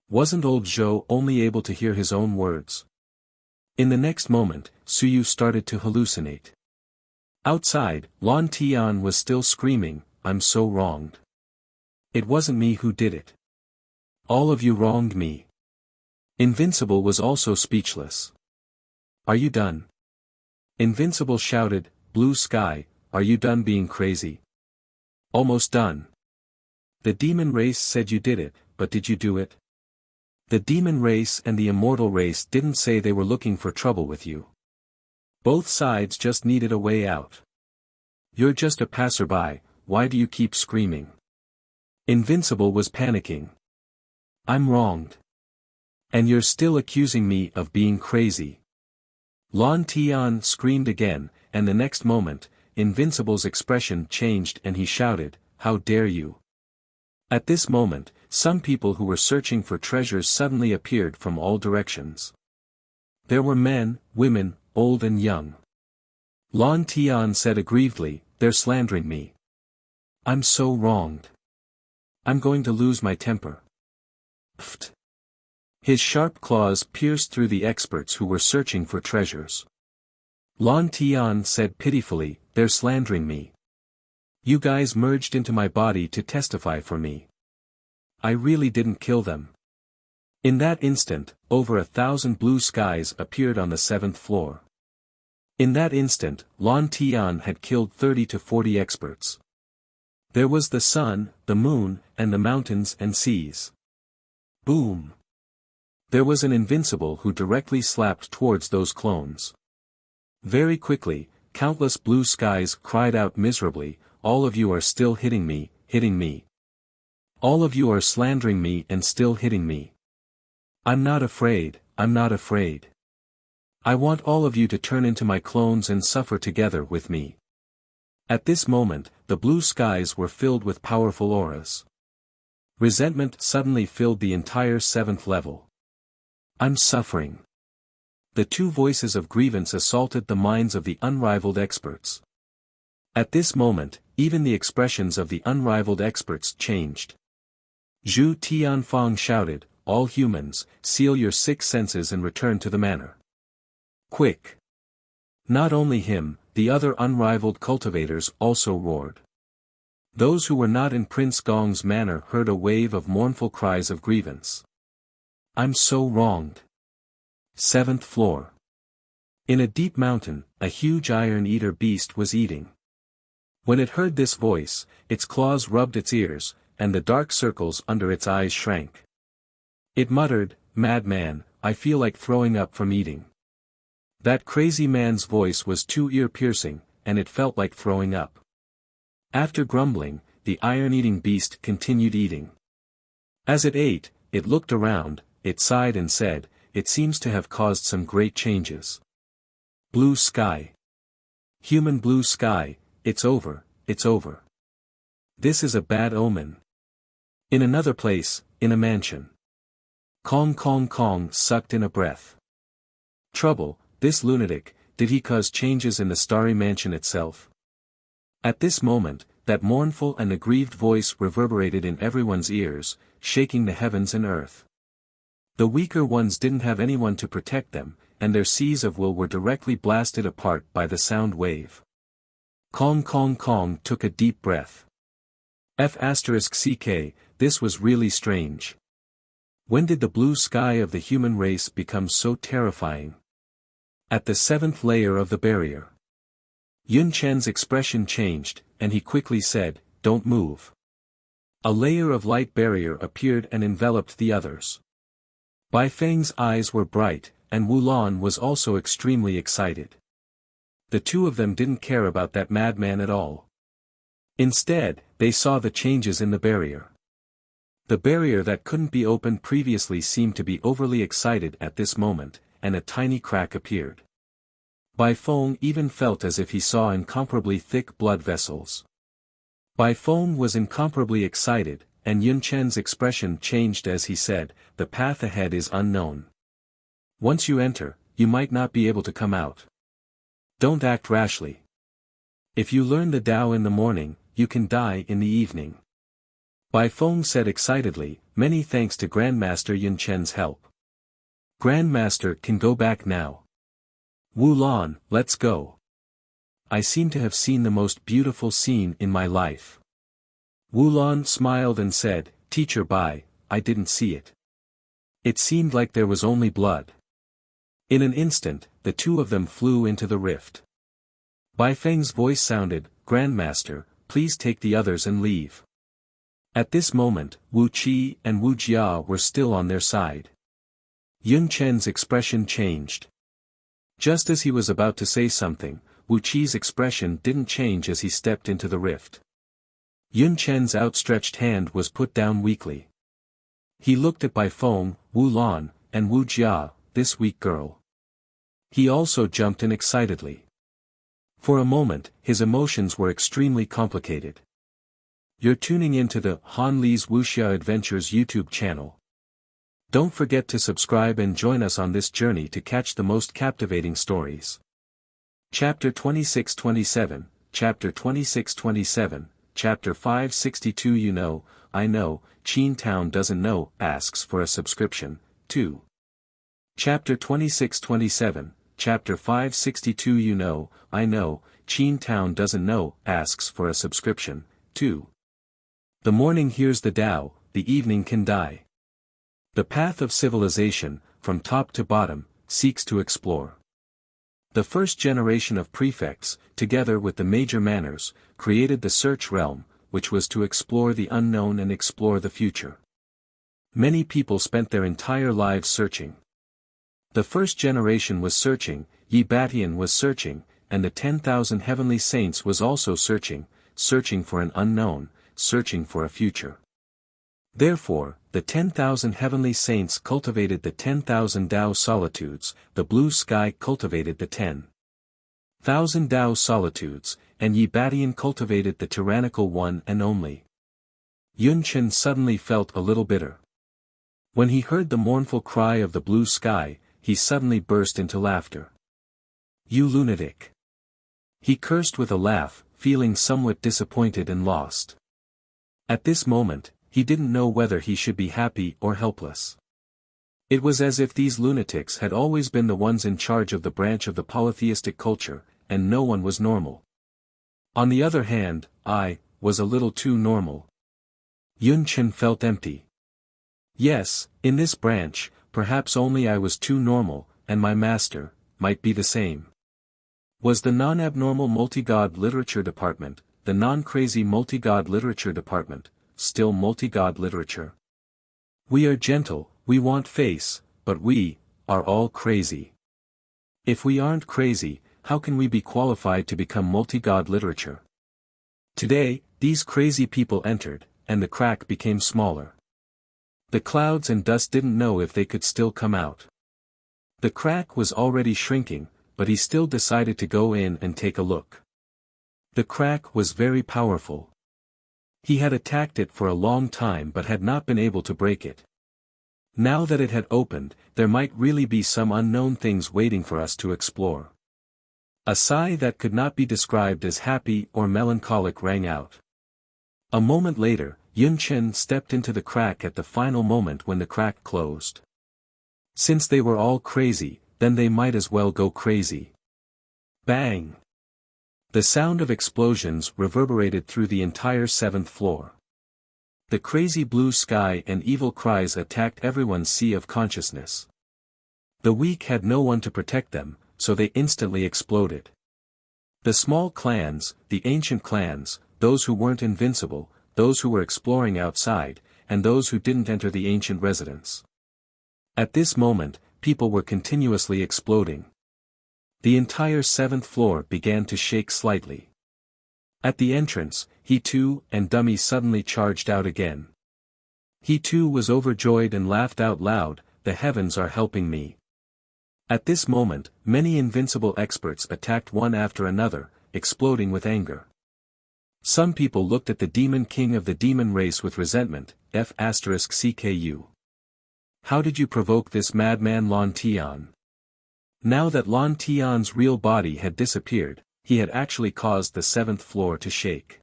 Wasn't old Zhou only able to hear his own words? In the next moment, Su Yu started to hallucinate. Outside, Lan Tian was still screaming, I'm so wronged. It wasn't me who did it. All of you wronged me. Invincible was also speechless. Are you done? Invincible shouted, Blue sky, are you done being crazy? Almost done. The demon race said you did it, but did you do it? The demon race and the immortal race didn't say they were looking for trouble with you. Both sides just needed a way out. You're just a passerby, why do you keep screaming? Invincible was panicking. I'm wronged. And you're still accusing me of being crazy. Lan Tian screamed again, and the next moment, Invincible's expression changed and he shouted, How dare you? At this moment, some people who were searching for treasures suddenly appeared from all directions. There were men, women, old and young. Lan Tian said aggrievedly, They're slandering me. I'm so wronged. I'm going to lose my temper. Pfft. His sharp claws pierced through the experts who were searching for treasures. Lan Tian said pitifully, They're slandering me. You guys merged into my body to testify for me. I really didn't kill them. In that instant, over 1,000 blue skies appeared on the 7th floor. In that instant, Lan Tian had killed 30 to 40 experts. There was the sun, the moon, and the mountains and seas. Boom! There was an invincible who directly slapped towards those clones. Very quickly, countless blue skies cried out miserably, All of you are still hitting me, hitting me. All of you are slandering me and still hitting me. I'm not afraid, I'm not afraid. I want all of you to turn into my clones and suffer together with me. At this moment, the blue skies were filled with powerful auras. Resentment suddenly filled the entire 7th level. I'm suffering. The two voices of grievance assaulted the minds of the unrivaled experts. At this moment, even the expressions of the unrivaled experts changed. Zhu Tianfang shouted, "All humans, seal your 6 senses and return to the manor. Quick!" Not only him, the other unrivaled cultivators also roared. Those who were not in Prince Gong's manor heard a wave of mournful cries of grievance. I'm so wronged. 7th floor. In a deep mountain, a huge iron-eater beast was eating. When it heard this voice, its claws rubbed its ears, and the dark circles under its eyes shrank. It muttered, "Madman, I feel like throwing up from eating." That crazy man's voice was too ear-piercing, and it felt like throwing up. After grumbling, the iron-eating beast continued eating. As it ate, it looked around, it sighed and said, "It seems to have caused some great changes. Blue sky. Human blue sky, it's over, it's over. This is a bad omen." In another place, in a mansion. Kong Kong Kong sucked in a breath. Trouble, this lunatic, did he cause changes in the starry mansion itself? At this moment, that mournful and aggrieved voice reverberated in everyone's ears, shaking the heavens and earth. The weaker ones didn't have anyone to protect them, and their seas of will were directly blasted apart by the sound wave. Kong Kong Kong took a deep breath. F***ck, this was really strange. When did the blue sky of the human race become so terrifying? At the 7th layer of the barrier. Yun Chen's expression changed, and he quickly said, "Don't move." A layer of light barrier appeared and enveloped the others. Bai Feng's eyes were bright, and Wu Lan was also extremely excited. The two of them didn't care about that madman at all. Instead, they saw the changes in the barrier. The barrier that couldn't be opened previously seemed to be overly excited at this moment, and a tiny crack appeared. Bai Feng even felt as if he saw incomparably thick blood vessels. Bai Feng was incomparably excited, and Yun Chen's expression changed as he said, "The path ahead is unknown. Once you enter, you might not be able to come out. Don't act rashly. If you learn the Tao in the morning, you can die in the evening." Bai Feng said excitedly, "Many thanks to Grandmaster Yun Chen's help. Grandmaster can go back now. Wu Lan, let's go. I seem to have seen the most beautiful scene in my life." Wu Lan smiled and said, "Teacher Bai, I didn't see it. It seemed like there was only blood." In an instant, the two of them flew into the rift. Bai Feng's voice sounded, "Grandmaster, please take the others and leave." At this moment, Wu Qi and Wu Jia were still on their side. Yun Chen's expression changed. Just as he was about to say something, Wu Qi's expression didn't change as he stepped into the rift. Yun Chen's outstretched hand was put down weakly. He looked at Bai Feng, Wu Lan, and Wu Jia, this weak girl. He also jumped in excitedly. For a moment, his emotions were extremely complicated. You're tuning into the Han Li's Wuxia Adventures YouTube channel. Don't forget to subscribe and join us on this journey to catch the most captivating stories. Chapter 26-27, Chapter 26-27, Chapter 562. You know, I know, Qin Town doesn't know, asks for a subscription, 2. Chapter 26-27, Chapter 562. You know, I know, Qin Town doesn't know, asks for a subscription, 2. The morning hears the Tao, the evening can die. The path of civilization, from top to bottom, seeks to explore. The first generation of prefects, together with the major manors, created the search realm, which was to explore the unknown and explore the future. Many people spent their entire lives searching. The first generation was searching, Yi Batian was searching, and the 10,000 heavenly saints was also searching, searching for an unknown, searching for a future. Therefore, the 10,000 heavenly saints cultivated the 10,000 Tao solitudes, the blue sky cultivated the 10,000 Tao solitudes, and Yi Badian cultivated the tyrannical one and only. Yun Chen suddenly felt a little bitter. When he heard the mournful cry of the blue sky, he suddenly burst into laughter. "You lunatic!" He cursed with a laugh, feeling somewhat disappointed and lost. At this moment, he didn't know whether he should be happy or helpless. It was as if these lunatics had always been the ones in charge of the branch of the polytheistic culture, and no one was normal. On the other hand, I was a little too normal. Yun Chen felt empty. Yes, in this branch, perhaps only I was too normal, and my master might be the same. Was the non-abnormal multi-god literature department, the non-crazy multi-god literature department, still multi-god literature? We are gentle, we want face, but we are all crazy. If we aren't crazy, how can we be qualified to become multi-god literature? Today, these crazy people entered, and the crack became smaller. The clouds and dust didn't know if they could still come out. The crack was already shrinking, but he still decided to go in and take a look. The crack was very powerful. He had attacked it for a long time but had not been able to break it. Now that it had opened, there might really be some unknown things waiting for us to explore. A sigh that could not be described as happy or melancholic rang out. A moment later, Yun Chen stepped into the crack at the final moment when the crack closed. Since they were all crazy, then they might as well go crazy. Bang! The sound of explosions reverberated through the entire 7th floor. The crazy blue sky and evil cries attacked everyone's sea of consciousness. The weak had no one to protect them, so they instantly exploded. The small clans, the ancient clans, those who weren't invincible, those who were exploring outside, and those who didn't enter the ancient residence. At this moment, people were continuously exploding. The entire 7th floor began to shake slightly. At the entrance, he too and Dummy suddenly charged out again. He too was overjoyed and laughed out loud, "The heavens are helping me." At this moment, many invincible experts attacked one after another, exploding with anger. Some people looked at the demon king of the demon race with resentment, F***CKU. How did you provoke this madman Lan Tian? Now that Lan Tian's real body had disappeared, he had actually caused the 7th floor to shake.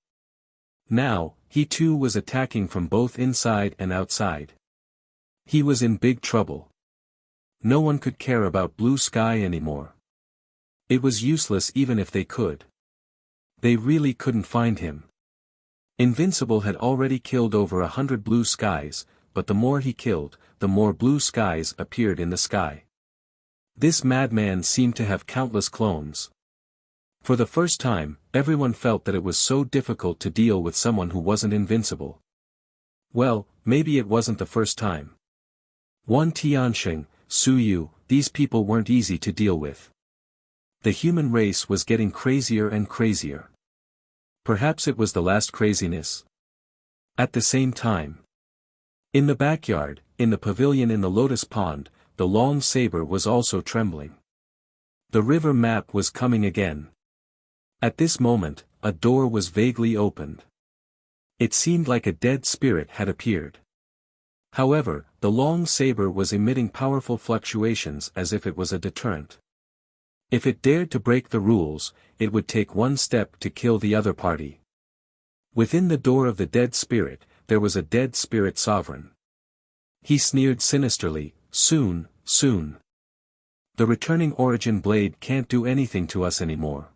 Now, he too was attacking from both inside and outside. He was in big trouble. No one could care about blue sky anymore. It was useless even if they could. They really couldn't find him. Invincible had already killed over 100 blue skies, but the more he killed, the more blue skies appeared in the sky. This madman seemed to have countless clones. For the first time, everyone felt that it was so difficult to deal with someone who wasn't invincible. Well, maybe it wasn't the first time. Wan Tianxing, Su Yu, these people weren't easy to deal with. The human race was getting crazier and crazier. Perhaps it was the last craziness. At the same time, in the backyard, in the pavilion in the lotus pond, the long saber was also trembling. The river map was coming again. At this moment, a door was vaguely opened. It seemed like a dead spirit had appeared. However, the long saber was emitting powerful fluctuations as if it was a deterrent. If it dared to break the rules, it would take one step to kill the other party. Within the door of the dead spirit, there was a dead spirit sovereign. He sneered sinisterly, soon. The returning origin blade can't do anything to us anymore.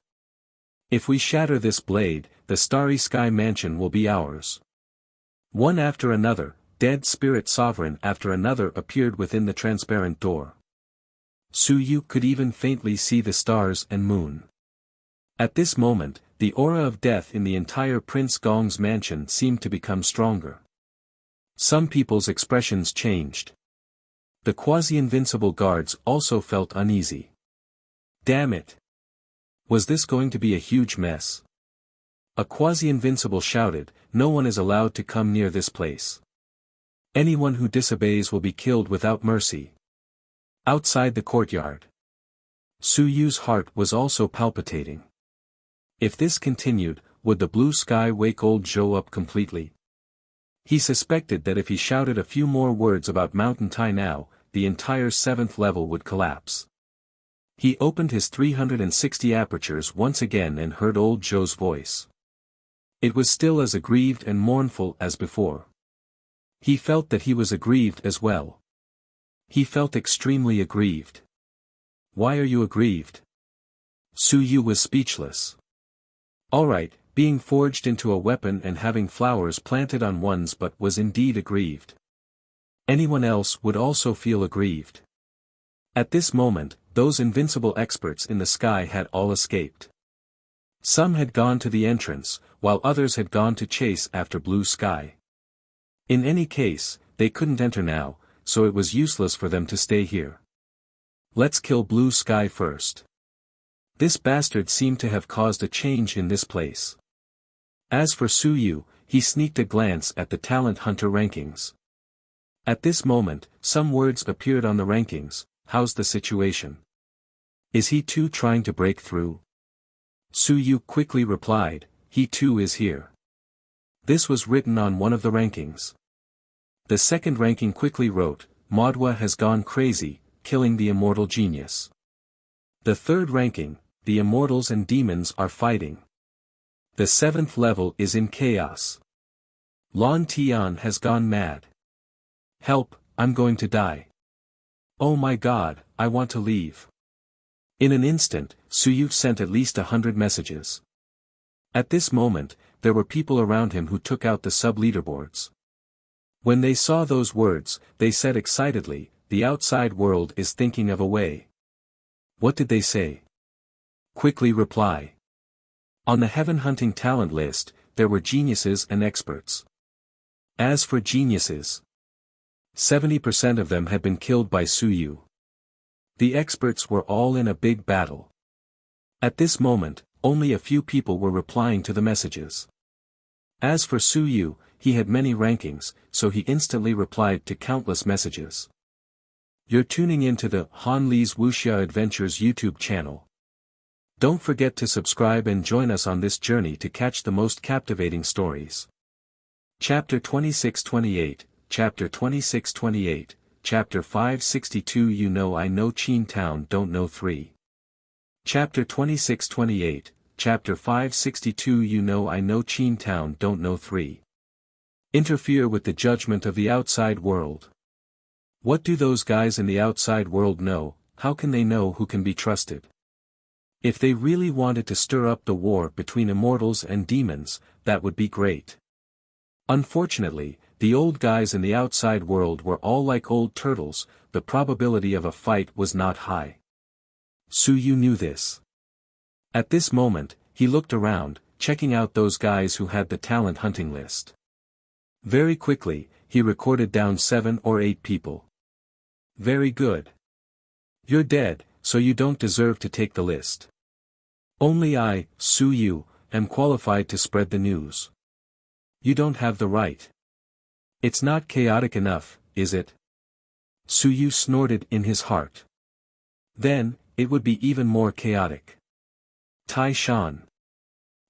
If we shatter this blade, the starry sky mansion will be ours. One after another, dead spirit sovereign after another appeared within the transparent door. Su Yu could even faintly see the stars and moon. At this moment, the aura of death in the entire Prince Gong's mansion seemed to become stronger. Some people's expressions changed. The quasi-invincible guards also felt uneasy. Damn it! Was this going to be a huge mess? A quasi-invincible shouted, "No one is allowed to come near this place." Anyone who disobeys will be killed without mercy. Outside the courtyard, Su Yu's heart was also palpitating. If this continued, would the blue sky wake old Zhou up completely? He suspected that if he shouted a few more words about Mountain Tai now, the entire 7th level would collapse. He opened his 360 apertures once again and heard old Zhou's voice. It was still as aggrieved and mournful as before. He felt that he was aggrieved as well. He felt extremely aggrieved. Why are you aggrieved? Su Yu was speechless. Alright, being forged into a weapon and having flowers planted on one's butt was indeed aggrieved. Anyone else would also feel aggrieved. At this moment, those invincible experts in the sky had all escaped. Some had gone to the entrance, while others had gone to chase after blue sky. In any case, they couldn't enter now, so it was useless for them to stay here. Let's kill blue sky first. This bastard seemed to have caused a change in this place. As for Su Yu, he sneaked a glance at the talent hunter rankings. At this moment, some words appeared on the rankings. How's the situation? Is he too trying to break through? Su Yu quickly replied, he too is here. This was written on one of the rankings. The second ranking quickly wrote, Madhwa has gone crazy, killing the immortal genius. The third ranking, the immortals and demons are fighting. The 7th level is in chaos. Lan Tian has gone mad. Help, I'm going to die. Oh my god, I want to leave. In an instant, Su Yu sent at least 100 messages. At this moment, there were people around him who took out the sub-leaderboards. When they saw those words, they said excitedly, the outside world is thinking of a way. What did they say? Quickly reply. On the heaven hunting talent list, there were geniuses and experts. As for geniuses, 70% of them had been killed by Su Yu. The experts were all in a big battle. At this moment, only a few people were replying to the messages. As for Su Yu, he had many rankings, so he instantly replied to countless messages. You're tuning into the Han Li's Wuxia Adventures YouTube channel. Don't forget to subscribe and join us on this journey to catch the most captivating stories. Chapter 26-28, Chapter 26-28, Chapter 562 You Know I Know Qin Town Don't Know 3. Chapter 26-28, Chapter 562 You Know I Know Qin Town Don't Know 3. Interfere with the judgment of the outside world. What do those guys in the outside world know? How can they know who can be trusted? If they really wanted to stir up the war between immortals and demons, that would be great. Unfortunately, the old guys in the outside world were all like old turtles, the probability of a fight was not high. Su Yu knew this. At this moment, he looked around, checking out those guys who had the talent hunting list. Very quickly, he recorded down 7 or 8 people. Very good. You're dead, so you don't deserve to take the list. Only I, Su Yu, am qualified to spread the news. You don't have the right. It's not chaotic enough, is it? Su Yu snorted in his heart. Then, it would be even more chaotic. Tai Shan.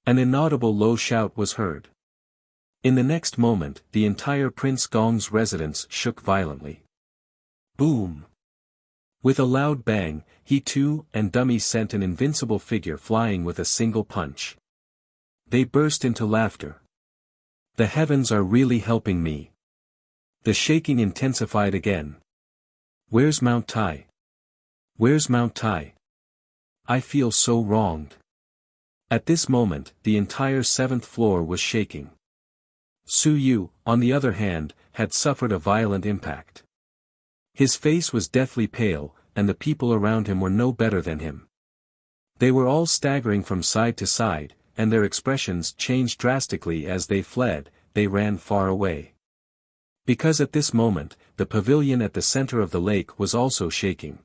An inaudible low shout was heard. In the next moment, the entire Prince Gong's residence shook violently. Boom! With a loud bang, he too and Dummy sent an invincible figure flying with a single punch. They burst into laughter. The heavens are really helping me. The shaking intensified again. Where's Mount Tai? Where's Mount Tai? I feel so wronged. At this moment, the entire 7th floor was shaking. Su Yu, on the other hand, had suffered a violent impact. His face was deathly pale, and the people around him were no better than him. They were all staggering from side to side, and their expressions changed drastically as they fled. They ran far away. Because at this moment, the pavilion at the center of the lake was also shaking.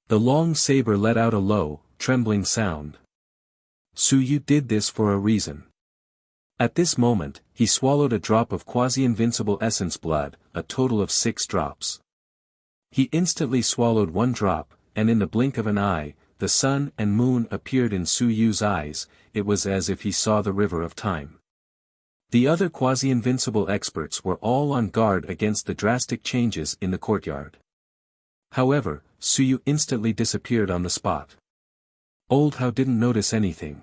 The long saber let out a low, trembling sound. Su Yu did this for a reason. At this moment, he swallowed a drop of quasi-invincible essence blood, a total of 6 drops. He instantly swallowed 1 drop, and in the blink of an eye, the sun and moon appeared in Su Yu's eyes. It was as if he saw the river of time. The other quasi-invincible experts were all on guard against the drastic changes in the courtyard. However, Su Yu instantly disappeared on the spot. Old Hao didn't notice anything.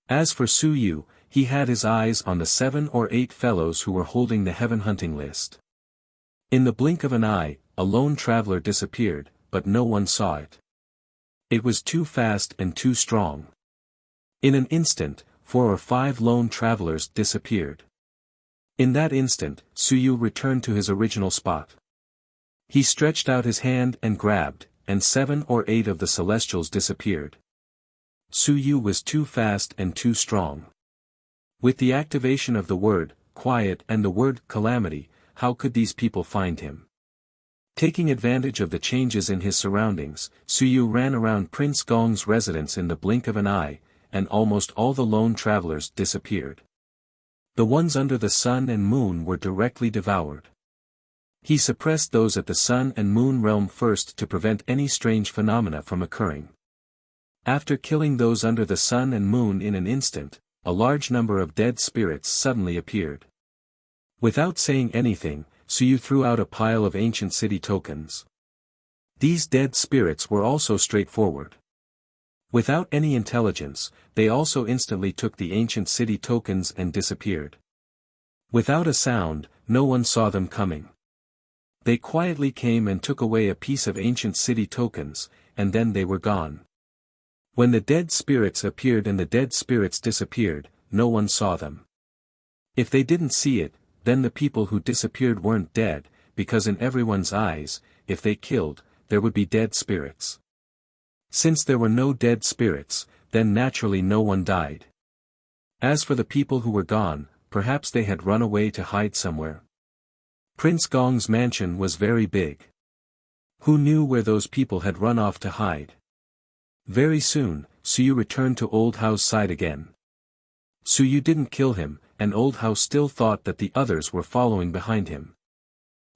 As for Su Yu, he had his eyes on the 7 or 8 fellows who were holding the heaven hunting list. In the blink of an eye, a lone traveler disappeared, but no one saw it. It was too fast and too strong. In an instant, 4 or 5 lone travelers disappeared. In that instant, Su Yu returned to his original spot. He stretched out his hand and grabbed, and 7 or 8 of the celestials disappeared. Su Yu was too fast and too strong. With the activation of the word, quiet and the word, calamity, how could these people find him? Taking advantage of the changes in his surroundings, Su Yu ran around Prince Gong's residence in the blink of an eye, and almost all the lone travelers disappeared. The ones under the sun and moon were directly devoured. He suppressed those at the sun and moon realm first to prevent any strange phenomena from occurring. After killing those under the sun and moon in an instant, a large number of dead spirits suddenly appeared. Without saying anything, Su Yu threw out a pile of ancient city tokens. These dead spirits were also straightforward. Without any intelligence, they also instantly took the ancient city tokens and disappeared. Without a sound, no one saw them coming. They quietly came and took away a piece of ancient city tokens, and then they were gone. When the dead spirits appeared and the dead spirits disappeared, no one saw them. If they didn't see it, then the people who disappeared weren't dead, because in everyone's eyes, if they killed, there would be dead spirits. Since there were no dead spirits, then naturally no one died. As for the people who were gone, perhaps they had run away to hide somewhere. Prince Gong's mansion was very big. Who knew where those people had run off to hide? Very soon, Su Yu returned to Old Hao's side again. Su Yu didn't kill him, and Old Hao still thought that the others were following behind him.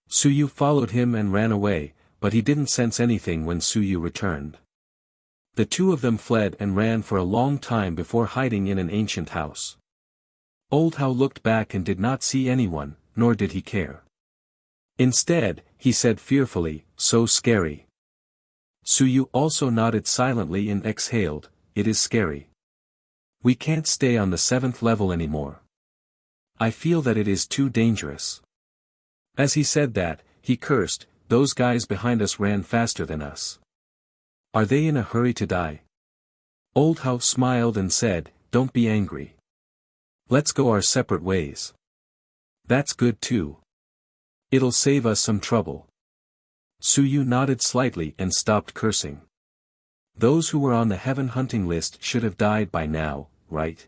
Su Yu followed him and ran away, but he didn't sense anything when Su Yu returned. The two of them fled and ran for a long time before hiding in an ancient house. Old Hao looked back and did not see anyone, nor did he care. Instead, he said fearfully, "So scary." Su Yu also nodded silently and exhaled, "It is scary. We can't stay on the 7th level anymore. I feel that it is too dangerous." As he said that, he cursed, "Those guys behind us ran faster than us. Are they in a hurry to die?" Old Hao smiled and said, "Don't be angry. Let's go our separate ways. That's good too. It'll save us some trouble." Su Yu nodded slightly and stopped cursing. Those who were on the heaven hunting list should have died by now, right?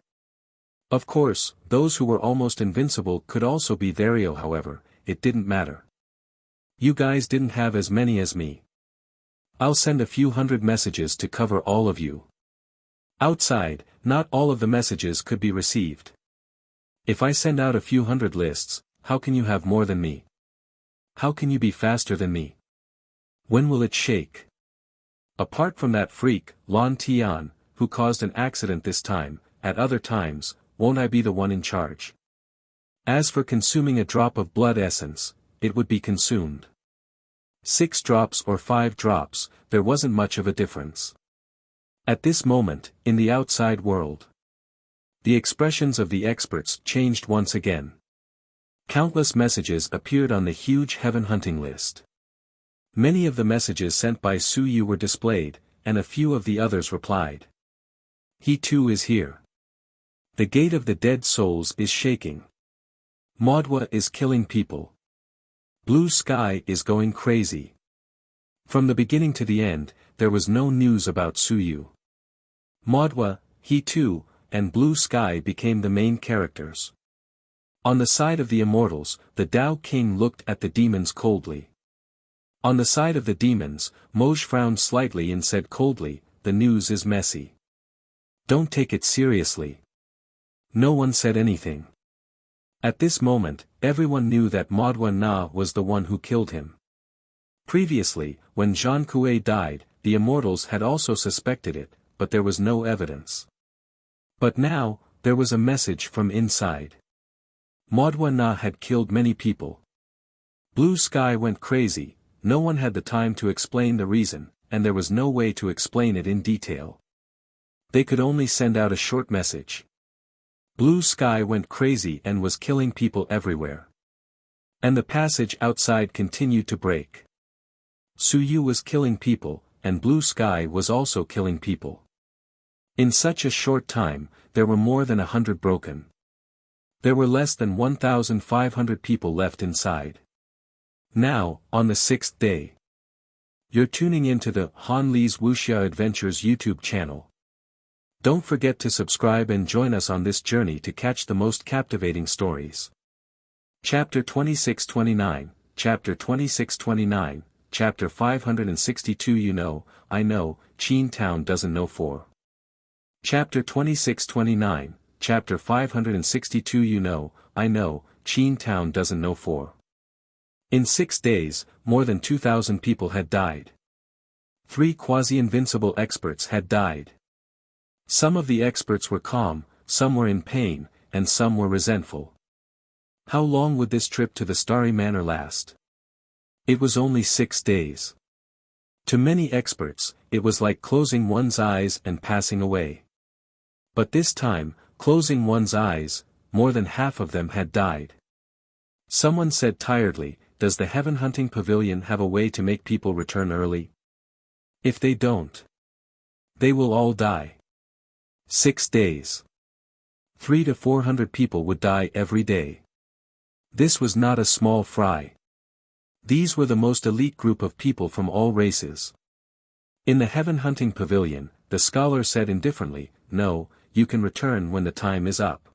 Of course, those who were almost invincible could also be there. However, it didn't matter. You guys didn't have as many as me. I'll send a few hundred messages to cover all of you. Outside, not all of the messages could be received. If I send out a few hundred lists, how can you have more than me? How can you be faster than me? When will it shake? Apart from that freak, Lan Tian, who caused an accident this time, at other times, won't I be the one in charge? As for consuming a drop of blood essence, it would be consumed. 6 drops or 5 drops, there wasn't much of a difference. At this moment, in the outside world, the expressions of the experts changed once again. Countless messages appeared on the huge heaven hunting list. Many of the messages sent by Su Yu were displayed, and a few of the others replied. He too is here. The gate of the dead souls is shaking. Modwa is killing people. Blue Sky is going crazy. From the beginning to the end, there was no news about Su Yu. Modwa, he too, and Blue Sky became the main characters. On the side of the immortals, the Tao King looked at the demons coldly. On the side of the demons, Moj frowned slightly and said coldly, "The news is messy. Don't take it seriously. No one said anything. At this moment, everyone knew that Modwa Na was the one who killed him. Previously, when Zhang Kuei died, the immortals had also suspected it, but there was no evidence. But now, there was a message from inside. Modwa Na had killed many people. Blue Sky went crazy, no one had the time to explain the reason, and there was no way to explain it in detail. They could only send out a short message. Blue Sky went crazy and was killing people everywhere. And the passage outside continued to break. Suyu was killing people, and Blue Sky was also killing people. In such a short time, there were more than 100 broken. There were less than 1,500 people left inside. Now, on the 6th day. You're tuning into the Han Li's Wuxia Adventures YouTube channel. Don't forget to subscribe and join us on this journey to catch the most captivating stories. Chapter 26-29, Chapter 26-29, Chapter 562 You know, I know, Qin Town doesn't know 4. Chapter 26-29, Chapter 562 You know, I know, Qin Town doesn't know 4. In 6 days, more than 2,000 people had died. 3 quasi-invincible experts had died. Some of the experts were calm, some were in pain, and some were resentful. How long would this trip to the Starry Manor last? It was only 6 days. To many experts, it was like closing one's eyes and passing away. But this time, closing one's eyes, more than half of them had died. Someone said tiredly, "Does the Heaven Hunting Pavilion have a way to make people return early? If they don't, they will all die." 6 days. 300 to 400 people would die every day. This was not a small fry. These were the most elite group of people from all races. In the Heaven Hunting Pavilion, the scholar said indifferently, "No, you can return when the time is up."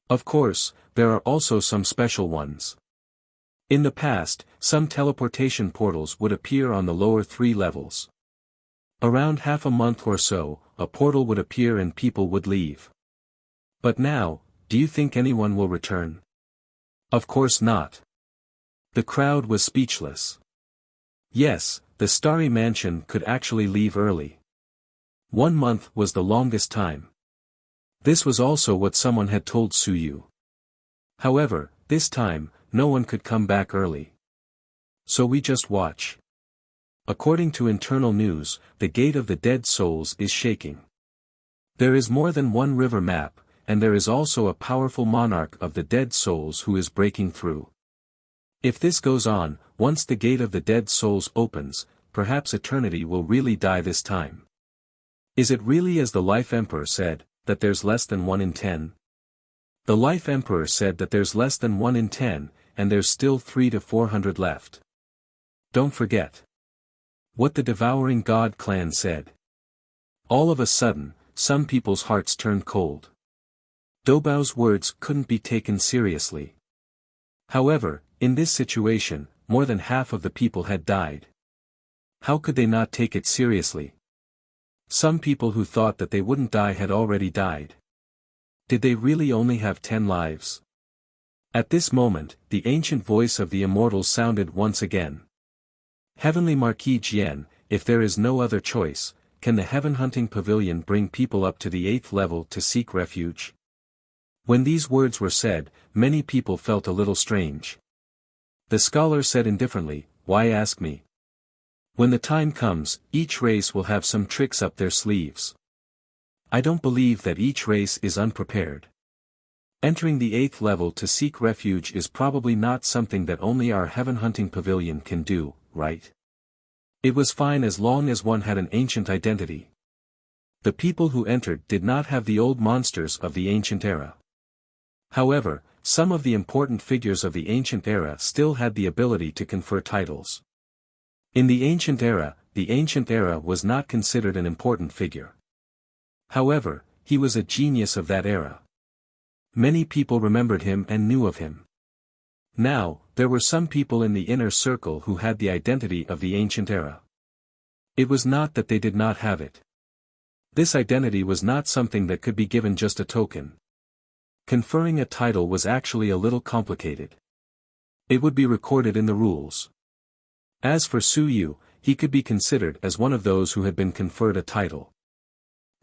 Of course, there are also some special ones. In the past, some teleportation portals would appear on the lower 3 levels. Around half a month or so, a portal would appear and people would leave. But now, do you think anyone will return? Of course not. The crowd was speechless. Yes, the Starry Mansion could actually leave early. 1 month was the longest time. This was also what someone had told Suyu. However, this time, no one could come back early. So we just watch. According to internal news, the Gate of the Dead Souls is shaking. There is more than one river map, and there is also a powerful monarch of the Dead Souls who is breaking through. If this goes on, once the Gate of the Dead Souls opens, perhaps eternity will really die this time. Is it really as the Life Emperor said, that there's less than 1 in 10? The Life Emperor said that there's less than 1 in 10, and there's still 300 to 400 left. Don't forget what the Devouring God clan said. All of a sudden, some people's hearts turned cold. Doubao's words couldn't be taken seriously. However, in this situation, more than half of the people had died. How could they not take it seriously? Some people who thought that they wouldn't die had already died. Did they really only have 10 lives? At this moment, the ancient voice of the immortals sounded once again. Heavenly Marquis Jian, if there is no other choice, can the Heaven Hunting Pavilion bring people up to the 8th level to seek refuge? When these words were said, many people felt a little strange. The scholar said indifferently, "Why ask me? When the time comes, each race will have some tricks up their sleeves. I don't believe that each race is unprepared. Entering the 8th level to seek refuge is probably not something that only our Heaven Hunting Pavilion can do, right? It was fine as long as one had an ancient identity. The people who entered did not have the old monsters of the ancient era. However, some of the important figures of the ancient era still had the ability to confer titles. In the ancient era was not considered an important figure. However, he was a genius of that era. Many people remembered him and knew of him. Now, there were some people in the inner circle who had the identity of the ancient era. It was not that they did not have it. This identity was not something that could be given just a token. Conferring a title was actually a little complicated. It would be recorded in the rules. As for Su Yu, he could be considered as one of those who had been conferred a title.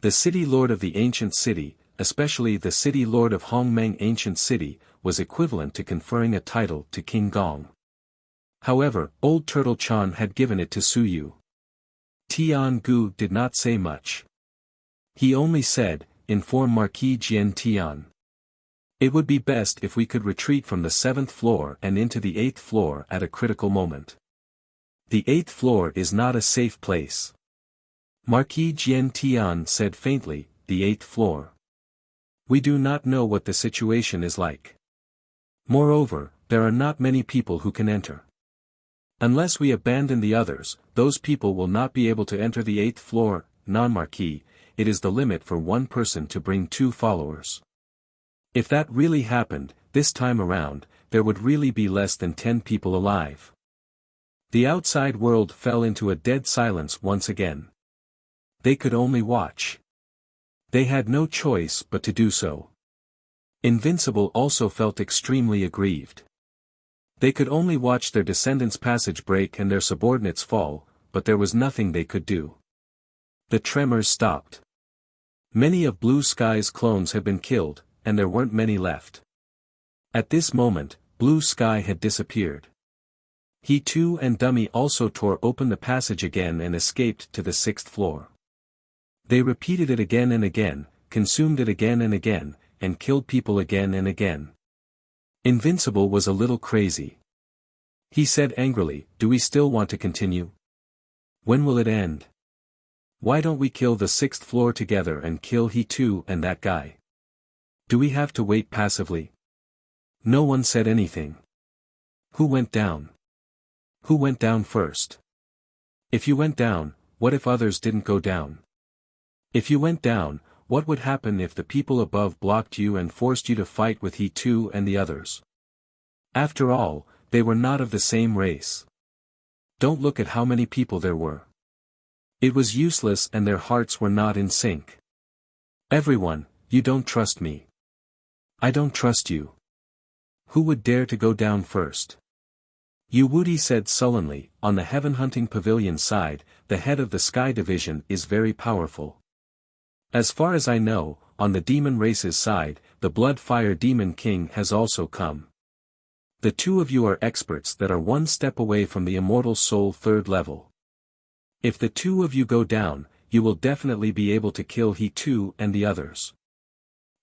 The city lord of the ancient city, especially the city lord of Hongmeng ancient city, was equivalent to conferring a title to King Gong. However, Old Turtle Chan had given it to Su Yu. Tian Gu did not say much. He only said, "Inform Marquis Jian Tian. It would be best if we could retreat from the 7th floor and into the 8th floor at a critical moment. The 8th floor is not a safe place." Marquis Jian Tian said faintly, "The 8th floor. We do not know what the situation is like. Moreover, there are not many people who can enter. Unless we abandon the others, those people will not be able to enter the 8th floor, non-Marquis. It is the limit for one person to bring 2 followers. If that really happened, this time around, there would really be less than 10 people alive." The outside world fell into a dead silence once again. They could only watch. They had no choice but to do so. Invincible also felt extremely aggrieved. They could only watch their descendants' passage break and their subordinates fall, but there was nothing they could do. The tremors stopped. Many of Blue Sky's clones had been killed, and there weren't many left. At this moment, Blue Sky had disappeared. He too and Dummy also tore open the passage again and escaped to the 6th floor. They repeated it again and again, consumed it again and again, and killed people again and again. Invincible was a little crazy. He said angrily, "Do we still want to continue? When will it end? Why don't we kill the 6th floor together and kill he too and that guy? Do we have to wait passively?" No one said anything. Who went down? Who went down first? If you went down, what if others didn't go down? If you went down, what would happen if the people above blocked you and forced you to fight with he too and the others? After all, they were not of the same race. Don't look at how many people there were. It was useless and their hearts were not in sync. "Everyone, you don't trust me. I don't trust you. Who would dare to go down first?" Yu Wuti said sullenly, "On the heaven hunting pavilion side, the head of the sky division is very powerful. As far as I know, on the demon race's side, the blood fire demon king has also come. The 2 of you are experts that are 1 step away from the immortal soul 3rd level. If the 2 of you go down, you will definitely be able to kill he too and the others."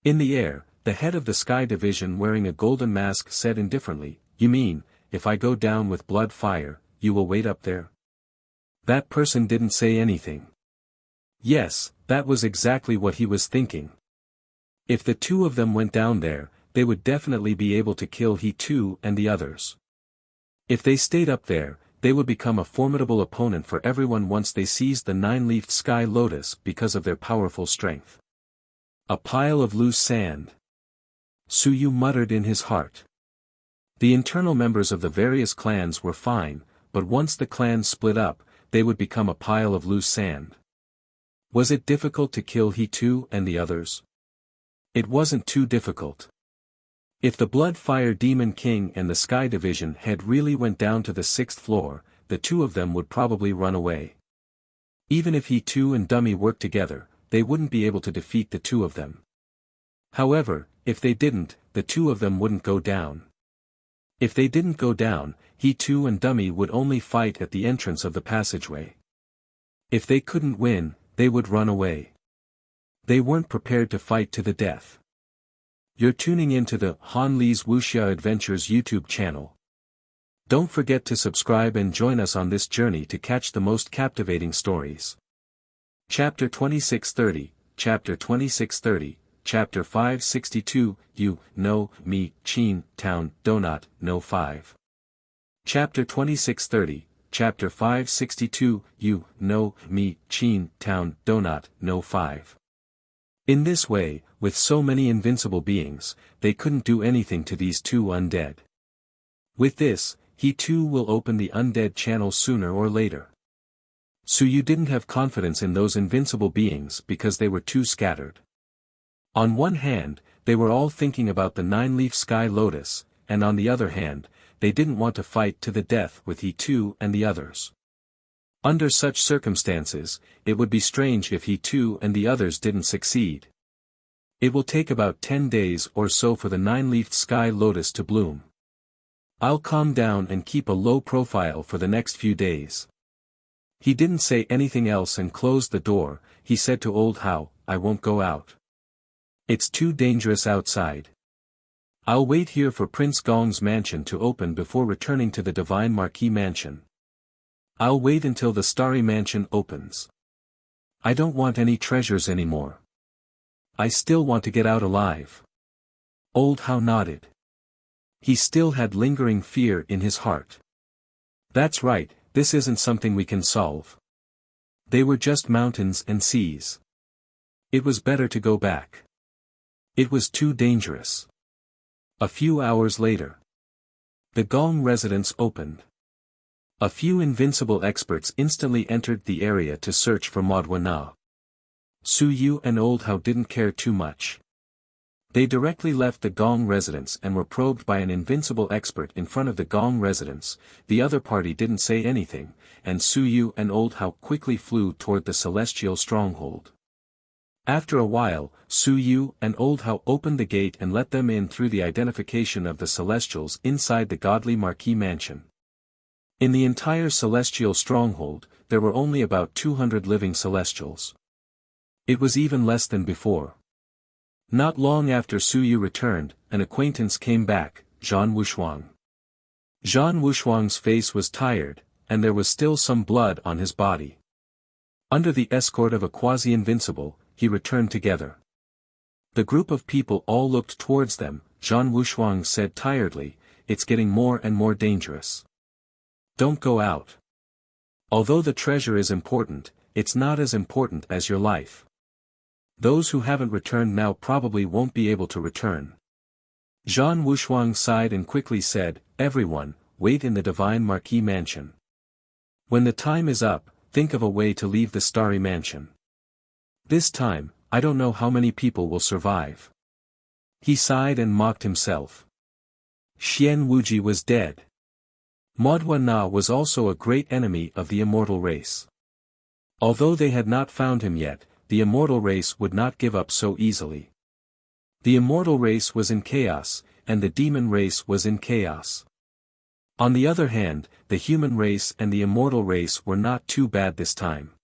In the air, the head of the sky division wearing a golden mask said indifferently, "You mean, if I go down with blood fire, you will wait up there?" That person didn't say anything. Yes, that was exactly what he was thinking. If the 2 of them went down there, they would definitely be able to kill he too and the others. If they stayed up there, they would become a formidable opponent for everyone once they seized the 9-leafed sky lotus because of their powerful strength. A pile of loose sand. Su Yu muttered in his heart. The internal members of the various clans were fine, but once the clans split up, they would become a pile of loose sand. Was it difficult to kill he too and the others? It wasn't too difficult. If the Blood Fire Demon King and the Sky Division head really went down to the 6th floor, the 2 of them would probably run away. Even if he too and Dummy worked together, they wouldn't be able to defeat the 2 of them. However, if they didn't, the 2 of them wouldn't go down. If they didn't go down, he too and Dummy would only fight at the entrance of the passageway. If they couldn't win, they would run away. They weren't prepared to fight to the death. You're tuning into the Han Li's Wuxia Adventures YouTube channel. Don't forget to subscribe and join us on this journey to catch the most captivating stories. Chapter 2630, Chapter 2630, Chapter 562, You, No, Me, Chin, Town, Donut, No 5. Chapter 2630, Chapter 562, You, No, Me, Chin, Town, Donut, No 5. In this way, with so many invincible beings, they couldn't do anything to these 2 undead. With this, he too will open the undead channel sooner or later. So you didn't have confidence in those invincible beings because they were too scattered. On one hand, They were all thinking about the 9-leaf sky lotus, and on the other hand, they didn't want to fight to the death with he too and the others. Under such circumstances, it would be strange if he too and the others didn't succeed. It will take about 10 days or so for the 9-leafed sky lotus to bloom. I'll calm down and keep a low profile for the next few days. He didn't say anything else and closed the door. He said to old Hao, I won't go out. It's too dangerous outside. I'll wait here for Prince Gong's mansion to open before returning to the Divine Marquis mansion. I'll wait until the Starry Mansion opens. I don't want any treasures anymore. I still want to get out alive. Old Hao nodded. He still had lingering fear in his heart. That's right, this isn't something we can solve. They were just mountains and seas. It was better to go back. It was too dangerous. A few hours later. The Gong residence opened. A few invincible experts instantly entered the area to search for Maudwa Na. Su Yu and Old Hao didn't care too much. They directly left the Gong residence and were probed by an invincible expert in front of the Gong residence. The other party didn't say anything, and Su Yu and Old Hao quickly flew toward the celestial stronghold. After a while, Su Yu and Old Hao opened the gate and let them in through the identification of the celestials inside the godly Marquis mansion. In the entire celestial stronghold, there were only about 200 living celestials. It was even less than before. Not long after Su Yu returned, an acquaintance came back, Zhan Wushuang. Zhan Wushuang's face was tired, and there was still some blood on his body. Under the escort of a quasi-invincible, he returned together. The group of people all looked towards them. Zhan Wushuang said tiredly, it's getting more and more dangerous. Don't go out. Although the treasure is important, it's not as important as your life. Those who haven't returned now probably won't be able to return. Zhan Wushuang sighed and quickly said, everyone, wait in the Divine Marquis mansion. When the time is up, think of a way to leave the Starry Mansion. This time, I don't know how many people will survive. He sighed and mocked himself. Xian Wuji was dead. Maudwa Na was also a great enemy of the immortal race. Although they had not found him yet, the immortal race would not give up so easily. The immortal race was in chaos, and the demon race was in chaos. On the other hand, the human race and the immortal race were not too bad this time.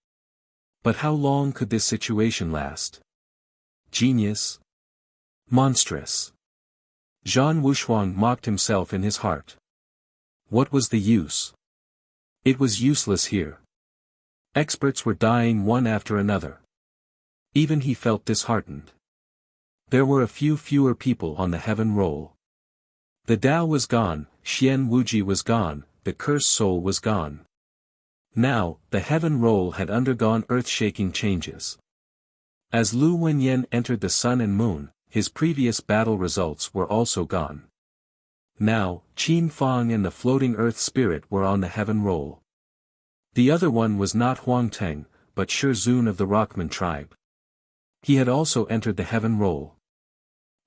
But how long could this situation last? Genius? Monstrous. Zhan Wushuang mocked himself in his heart. What was the use? It was useless here. Experts were dying one after another. Even he felt disheartened. There were a few fewer people on the heaven roll. The Tao was gone, Xian Wuji was gone, the cursed soul was gone. Now, the heaven roll had undergone earth-shaking changes. As Lu Wenyan entered the sun and moon, his previous battle results were also gone. Now, Qin Fang and the floating earth spirit were on the heaven roll. The other one was not Huang Teng, but Shi Zun of the Rockman tribe. He had also entered the heaven roll.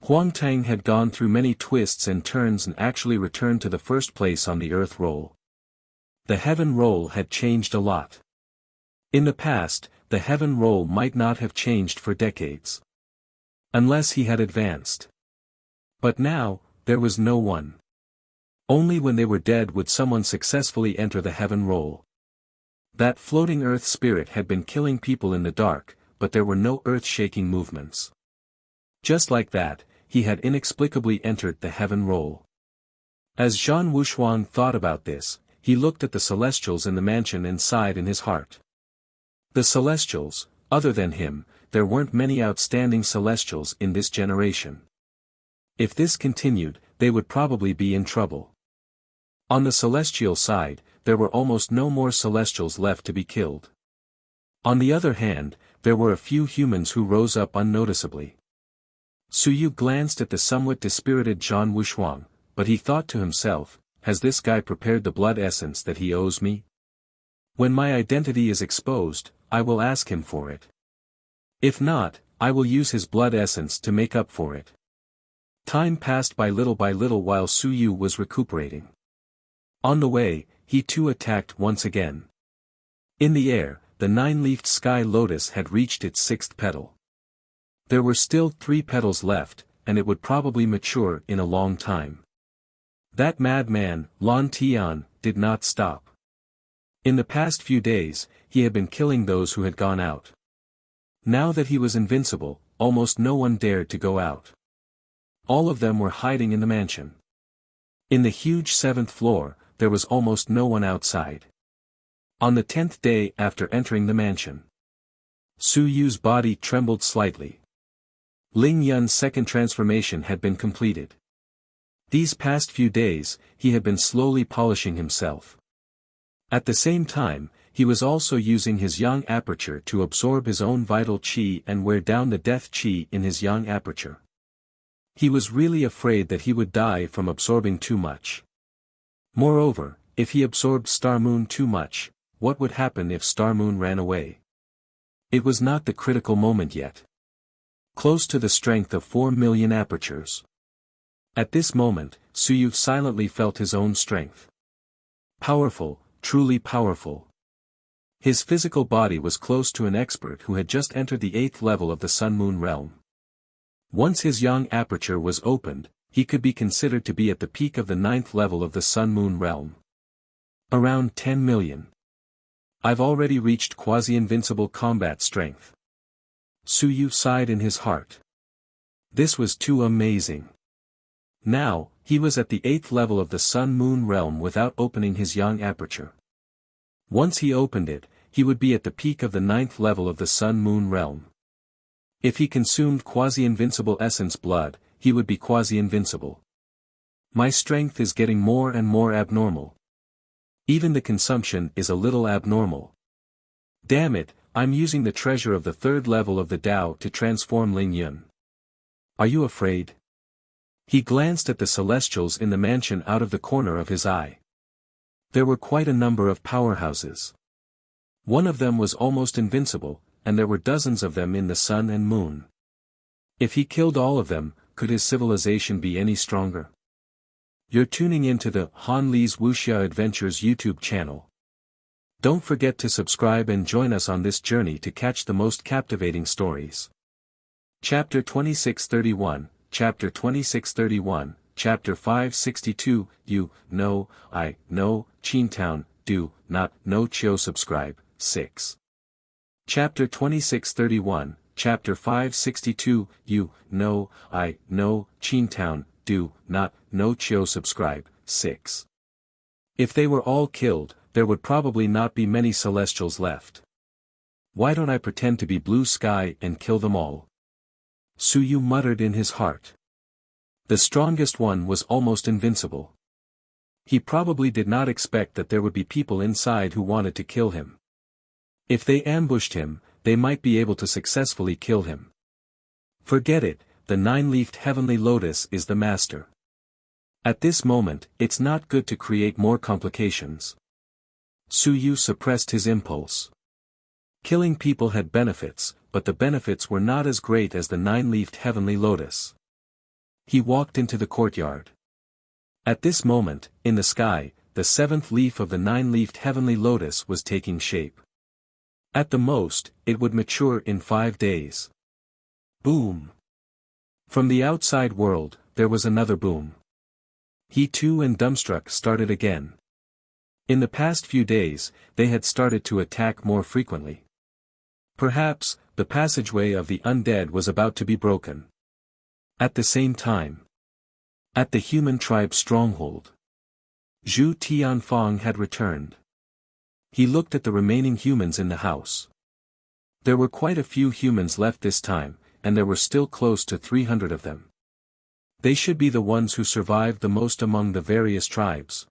Huang Teng had gone through many twists and turns and actually returned to the first place on the earth roll. The heaven roll had changed a lot. In the past, the heaven roll might not have changed for decades. Unless he had advanced. But now, there was no one. Only when they were dead would someone successfully enter the heaven roll. That floating earth spirit had been killing people in the dark, but there were no earth-shaking movements. Just like that, he had inexplicably entered the heaven roll. As Zhan Wushuang thought about this, he looked at the celestials in the mansion and sighed in his heart. The celestials, other than him, there weren't many outstanding celestials in this generation. If this continued, they would probably be in trouble. On the celestial side, there were almost no more celestials left to be killed. On the other hand, there were a few humans who rose up unnoticeably. Su Yu glanced at the somewhat dispirited Zhan Wushuang, but he thought to himself, has this guy prepared the blood essence that he owes me? When my identity is exposed, I will ask him for it. If not, I will use his blood essence to make up for it. Time passed by little while Su Yu was recuperating. On the way, he too attacked once again. In the air, the 9-leafed sky lotus had reached its 6th petal. There were still 3 petals left, and it would probably mature in a long time. That madman, Lan Tian, did not stop. In the past few days, he had been killing those who had gone out. Now that he was invincible, almost no one dared to go out. All of them were hiding in the mansion. In the huge 7th floor, there was almost no one outside. On the 10th day after entering the mansion, Su Yu's body trembled slightly. Ling Yun's second transformation had been completed. These past few days, he had been slowly polishing himself. At the same time, he was also using his yang aperture to absorb his own vital qi and wear down the death qi in his yang aperture. He was really afraid that he would die from absorbing too much. Moreover, if he absorbed Star Moon too much, what would happen if Star Moon ran away? It was not the critical moment yet. Close to the strength of 4 million apertures. At this moment, Su Yu silently felt his own strength. Powerful, truly powerful. His physical body was close to an expert who had just entered the 8th level of the Sun-Moon realm. Once his yang aperture was opened, he could be considered to be at the peak of the 9th level of the Sun-Moon realm. Around 10 million. I've already reached quasi-invincible combat strength. Su Yu sighed in his heart. This was too amazing. Now, he was at the 8th level of the Sun-Moon realm without opening his yang aperture. Once he opened it, he would be at the peak of the 9th level of the Sun-Moon realm. If he consumed quasi-invincible essence blood, he would be quasi-invincible. My strength is getting more and more abnormal. Even the consumption is a little abnormal. Damn it, I'm using the treasure of the 3rd level of the Tao to transform Ling Yun. Are you afraid? He glanced at the celestials in the mansion out of the corner of his eye. There were quite a number of powerhouses. One of them was almost invincible, and there were dozens of them in the sun and moon. If he killed all of them, could his civilization be any stronger? You're tuning into the Han Li's Wuxia Adventures YouTube channel. Don't forget to subscribe and join us on this journey to catch the most captivating stories. Chapter 2631, Chapter 2631, Chapter 562, You, No, I, No, Qintown, Do, Not, No Chio Subscribe, 6. Chapter 2631, Chapter 562, You, No, I, No, Qintown, Do, Not, No Chio Subscribe, 6. If they were all killed, there would probably not be many celestials left. Why don't I pretend to be Blue Sky and kill them all? Su Yu muttered in his heart. The strongest one was almost invincible. He probably did not expect that there would be people inside who wanted to kill him. If they ambushed him, they might be able to successfully kill him. Forget it, the 9-leafed heavenly lotus is the master. At this moment, it's not good to create more complications. Su Yu suppressed his impulse. Killing people had benefits, but the benefits were not as great as the 9-leafed heavenly lotus. He walked into the courtyard. At this moment, in the sky, the 7th leaf of the 9-leafed heavenly lotus was taking shape. At the most, it would mature in 5 days. Boom! From the outside world, there was another boom. He too and dumbstruck started again. In the past few days, they had started to attack more frequently. Perhaps, the passageway of the undead was about to be broken. At the same time, at the human tribe stronghold, Zhu Tianfang had returned. He looked at the remaining humans in the house. There were quite a few humans left this time, and there were still close to 300 of them. They should be the ones who survived the most among the various tribes.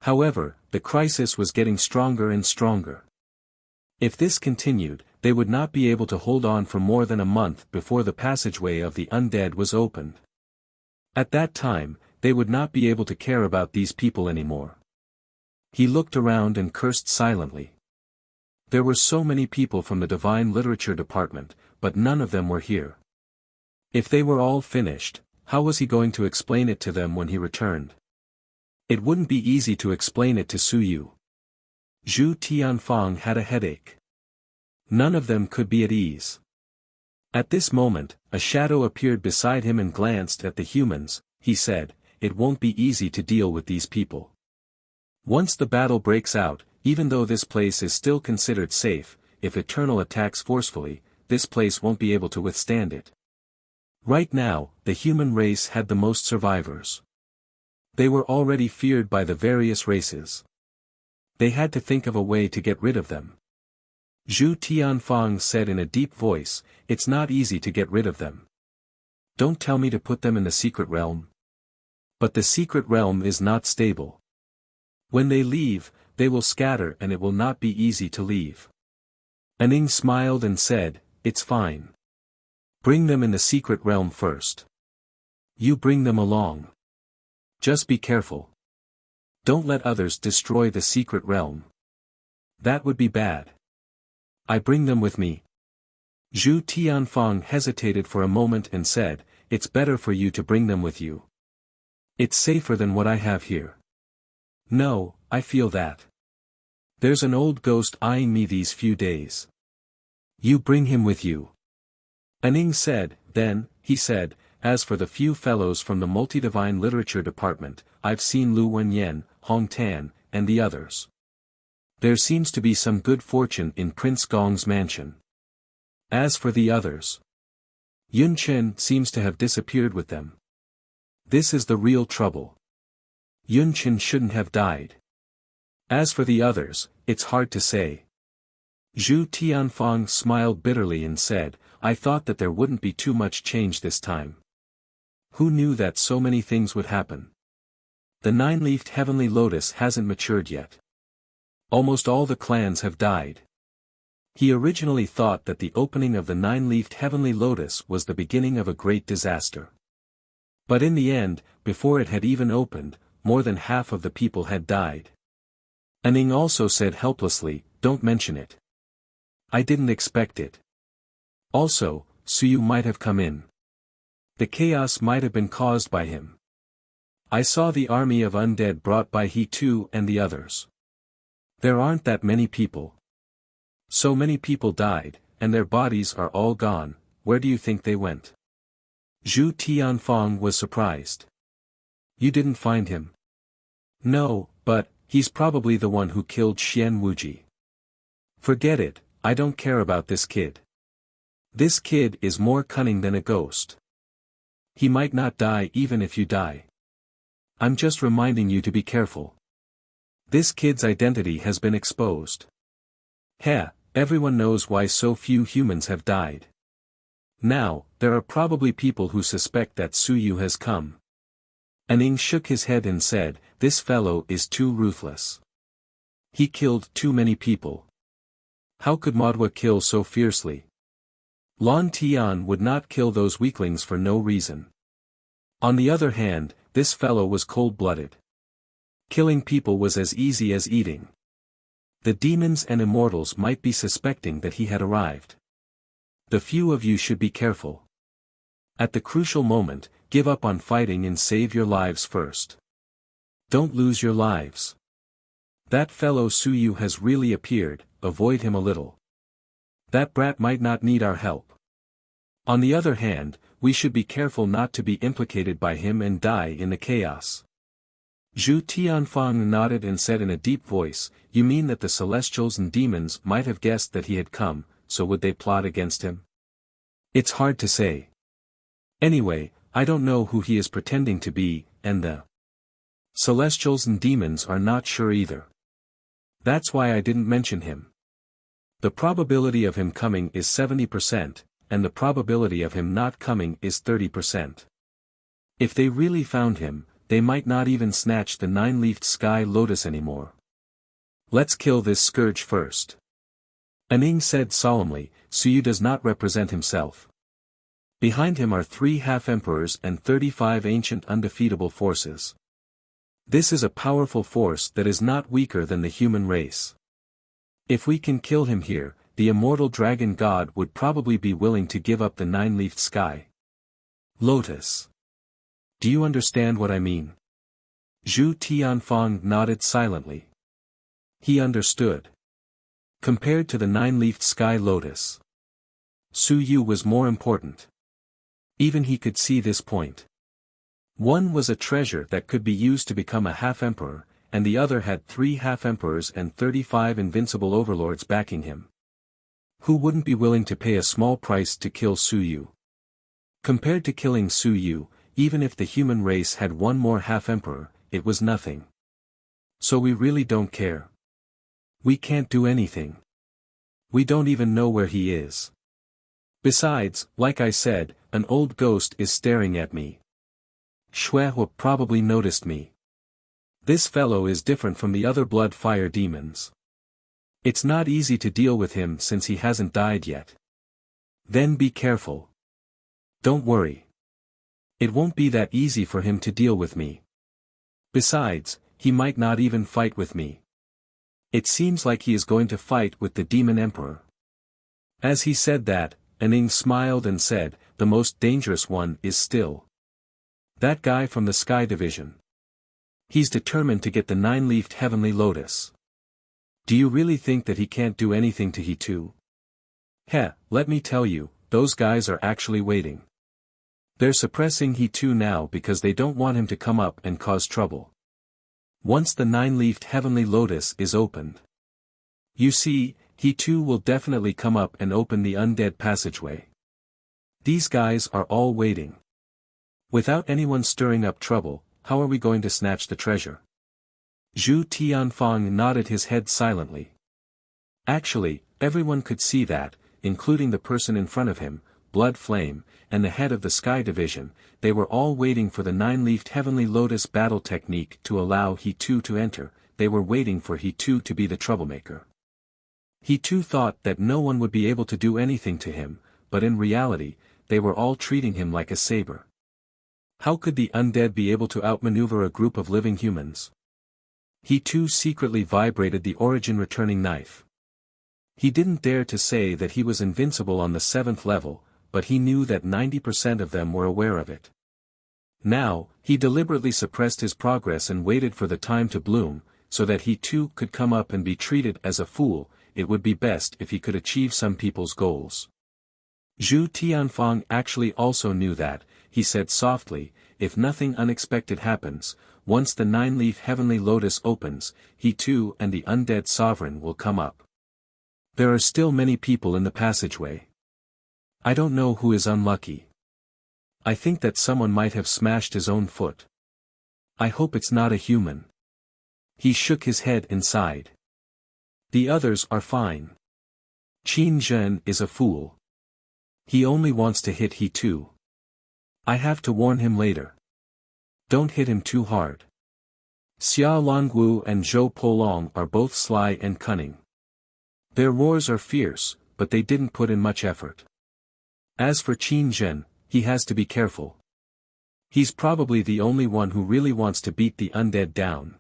However, the crisis was getting stronger and stronger. If this continued, they would not be able to hold on for more than a month before the passageway of the undead was opened. At that time, they would not be able to care about these people anymore. He looked around and cursed silently. There were so many people from the Divine Literature Department, but none of them were here. If they were all finished, How was he going to explain it to them when he returned? It wouldn't be easy to explain it to Suyu. Zhu Tianfang had a headache. None of them could be at ease. At this moment, a shadow appeared beside him and glanced at the humans. He said, "It won't be easy to deal with these people. Once the battle breaks out, even though this place is still considered safe, if Eternal attacks forcefully, this place won't be able to withstand it." Right now, the human race had the most survivors. They were already feared by the various races. They had to think of a way to get rid of them. Zhu Tianfang said in a deep voice, "It's not easy to get rid of them. Don't tell me to put them in the secret realm. But the secret realm is not stable. When they leave, they will scatter and it will not be easy to leave." Aning smiled and said, "It's fine. Bring them in the secret realm first. You bring them along. Just be careful. Don't let others destroy the secret realm. That would be bad. I bring them with me." Zhu Tianfang hesitated for a moment and said, "It's better for you to bring them with you. It's safer than what I have here." "No, I feel that. There's an old ghost eyeing me these few days." "You bring him with you." Aning said. Then, he said, "As for the few fellows from the Multidivine Literature Department, I've seen Lu Wenyan, Hong Tan, and the others. There seems to be some good fortune in Prince Gong's mansion. As for the others, Yun Chen seems to have disappeared with them. This is the real trouble. Yun Chen shouldn't have died. As for the others, it's hard to say." Zhu Tianfang smiled bitterly and said, "I thought that there wouldn't be too much change this time. Who knew that so many things would happen? The nine-leafed heavenly lotus hasn't matured yet. Almost all the clans have died." He originally thought that the opening of the nine-leafed heavenly lotus was the beginning of a great disaster. But in the end, before it had even opened, more than half of the people had died. Aning also said helplessly, "Don't mention it. I didn't expect it. Also, Suyu might have come in. The chaos might have been caused by him. I saw the army of undead brought by he too and the others. There aren't that many people. So many people died, and their bodies are all gone. Where do you think they went?" Zhu Tianfang was surprised. "You didn't find him?" "No, but, he's probably the one who killed Xian Wuji." "Forget it, I don't care about this kid. This kid is more cunning than a ghost. He might not die even if you die. I'm just reminding you to be careful. This kid's identity has been exposed. Everyone knows why so few humans have died. Now, there are probably people who suspect that Suyu has come." Aning shook his head and said, "This fellow is too ruthless. He killed too many people. How could Madhua kill so fiercely? Lan Tian would not kill those weaklings for no reason. On the other hand, this fellow was cold-blooded. Killing people was as easy as eating. The demons and immortals might be suspecting that he had arrived. The few of you should be careful. At the crucial moment, give up on fighting and save your lives first. Don't lose your lives. That fellow Suyu has really appeared, avoid him a little. That brat might not need our help. On the other hand, we should be careful not to be implicated by him and die in the chaos." Zhu Tianfang nodded and said in a deep voice, "You mean that the celestials and demons might have guessed that he had come, so would they plot against him? It's hard to say. Anyway, I don't know who he is pretending to be, and the celestials and demons are not sure either. That's why I didn't mention him. The probability of him coming is 70%, and the probability of him not coming is 30%. If they really found him, they might not even snatch the nine-leafed sky lotus anymore. Let's kill this scourge first." Aning said solemnly, "Suyu does not represent himself. Behind him are 3 half-emperors and 35 ancient undefeatable forces. This is a powerful force that is not weaker than the human race. If we can kill him here, the immortal dragon god would probably be willing to give up the nine-leafed sky lotus. Do you understand what I mean? Zhu Tianfang nodded silently. He understood. Compared to the nine-leafed sky lotus, Su Yu was more important. Even he could see this point. One was a treasure that could be used to become a half-emperor, and the other had 3 half-emperors and 35 invincible overlords backing him. Who wouldn't be willing to pay a small price to kill Su Yu? Compared to killing Su Yu, even if the human race had one more half-emperor, it was nothing. So we really don't care. We can't do anything. We don't even know where he is. Besides, like I said, an old ghost is staring at me. Shuehe probably noticed me. This fellow is different from the other blood fire demons. It's not easy to deal with him since he hasn't died yet. Then be careful. Don't worry. It won't be that easy for him to deal with me. Besides, he might not even fight with me. It seems like he is going to fight with the Demon Emperor. As he said that, Aning smiled and said, the most dangerous one is still that guy from the Sky Division. He's determined to get the 9-leafed Heavenly Lotus. Do you really think that he can't do anything to he too? Let me tell you, those guys are actually waiting. They're suppressing he too now because they don't want him to come up and cause trouble. Once the 9-leafed Heavenly Lotus is opened, you see, he too will definitely come up and open the undead passageway. These guys are all waiting. Without anyone stirring up trouble, how are we going to snatch the treasure? Zhu Tianfang nodded his head silently. Actually, everyone could see that, including the person in front of him, Blood Flame, and the head of the Sky Division, they were all waiting for the 9-leafed Heavenly Lotus battle technique to allow he too to enter. They were waiting for he too to be the troublemaker. He too thought that no one would be able to do anything to him, but in reality, they were all treating him like a saber. How could the undead be able to outmaneuver a group of living humans? He too secretly vibrated the origin returning knife. He didn't dare to say that he was invincible on the 7th level, but he knew that 90% of them were aware of it. Now, he deliberately suppressed his progress and waited for the time to bloom, so that he too could come up and be treated as a fool. It would be best if he could achieve some people's goals. Zhu Tianfang actually also knew that. He said softly, if nothing unexpected happens, once the 9-leaf Heavenly Lotus opens, he too and the undead sovereign will come up. There are still many people in the passageway. I don't know who is unlucky. I think that someone might have smashed his own foot. I hope it's not a human. He shook his head and sighed. The others are fine. Qin Zhen is a fool. He only wants to hit he too. I have to warn him later. Don't hit him too hard. Xia Longwu and Zhou Polong are both sly and cunning. Their roars are fierce, but they didn't put in much effort. As for Qin Zhen, he has to be careful. He's probably the only one who really wants to beat the undead down.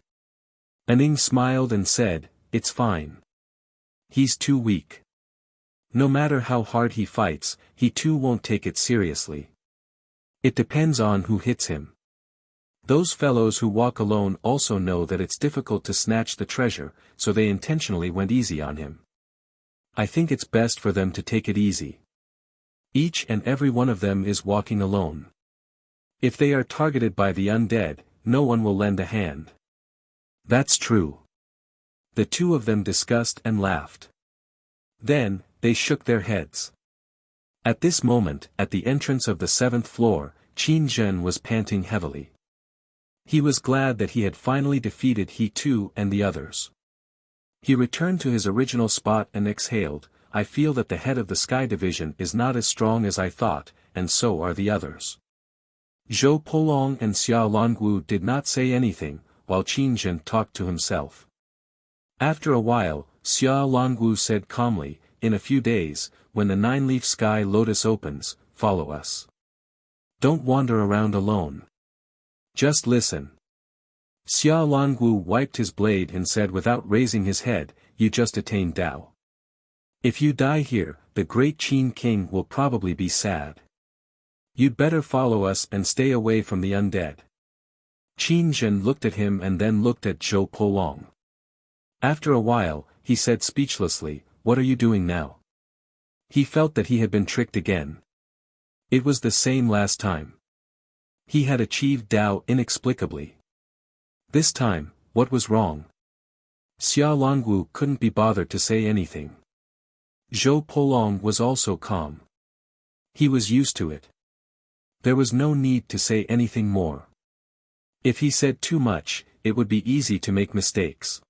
Aning smiled and said, it's fine. He's too weak. No matter how hard he fights, he too won't take it seriously. It depends on who hits him. Those fellows who walk alone also know that it's difficult to snatch the treasure, so they intentionally went easy on him. I think it's best for them to take it easy. Each and every one of them is walking alone. If they are targeted by the undead, no one will lend a hand. That's true. The two of them discussed and laughed. Then, they shook their heads. At this moment, at the entrance of the 7th floor, Qin Zhen was panting heavily. He was glad that he had finally defeated he too and the others. He returned to his original spot and exhaled, I feel that the head of the Sky Division is not as strong as I thought, and so are the others. Zhou Polong and Xia Longwu did not say anything, while Qin Zhen talked to himself. After a while, Xia Longwu said calmly, in a few days, when the 9-leaf Sky Lotus opens, follow us. Don't wander around alone. Just listen. Xia Longwu wiped his blade and said without raising his head, you just attained Tao. If you die here, the great Qin King will probably be sad. You'd better follow us and stay away from the undead. Qin Zhen looked at him and then looked at Zhou Polong. After a while, he said speechlessly, "What are you doing now?" He felt that he had been tricked again. It was the same last time. He had achieved Tao inexplicably. This time, what was wrong? Xia Longwu couldn't be bothered to say anything. Zhou Polong was also calm. He was used to it. There was no need to say anything more. If he said too much, it would be easy to make mistakes.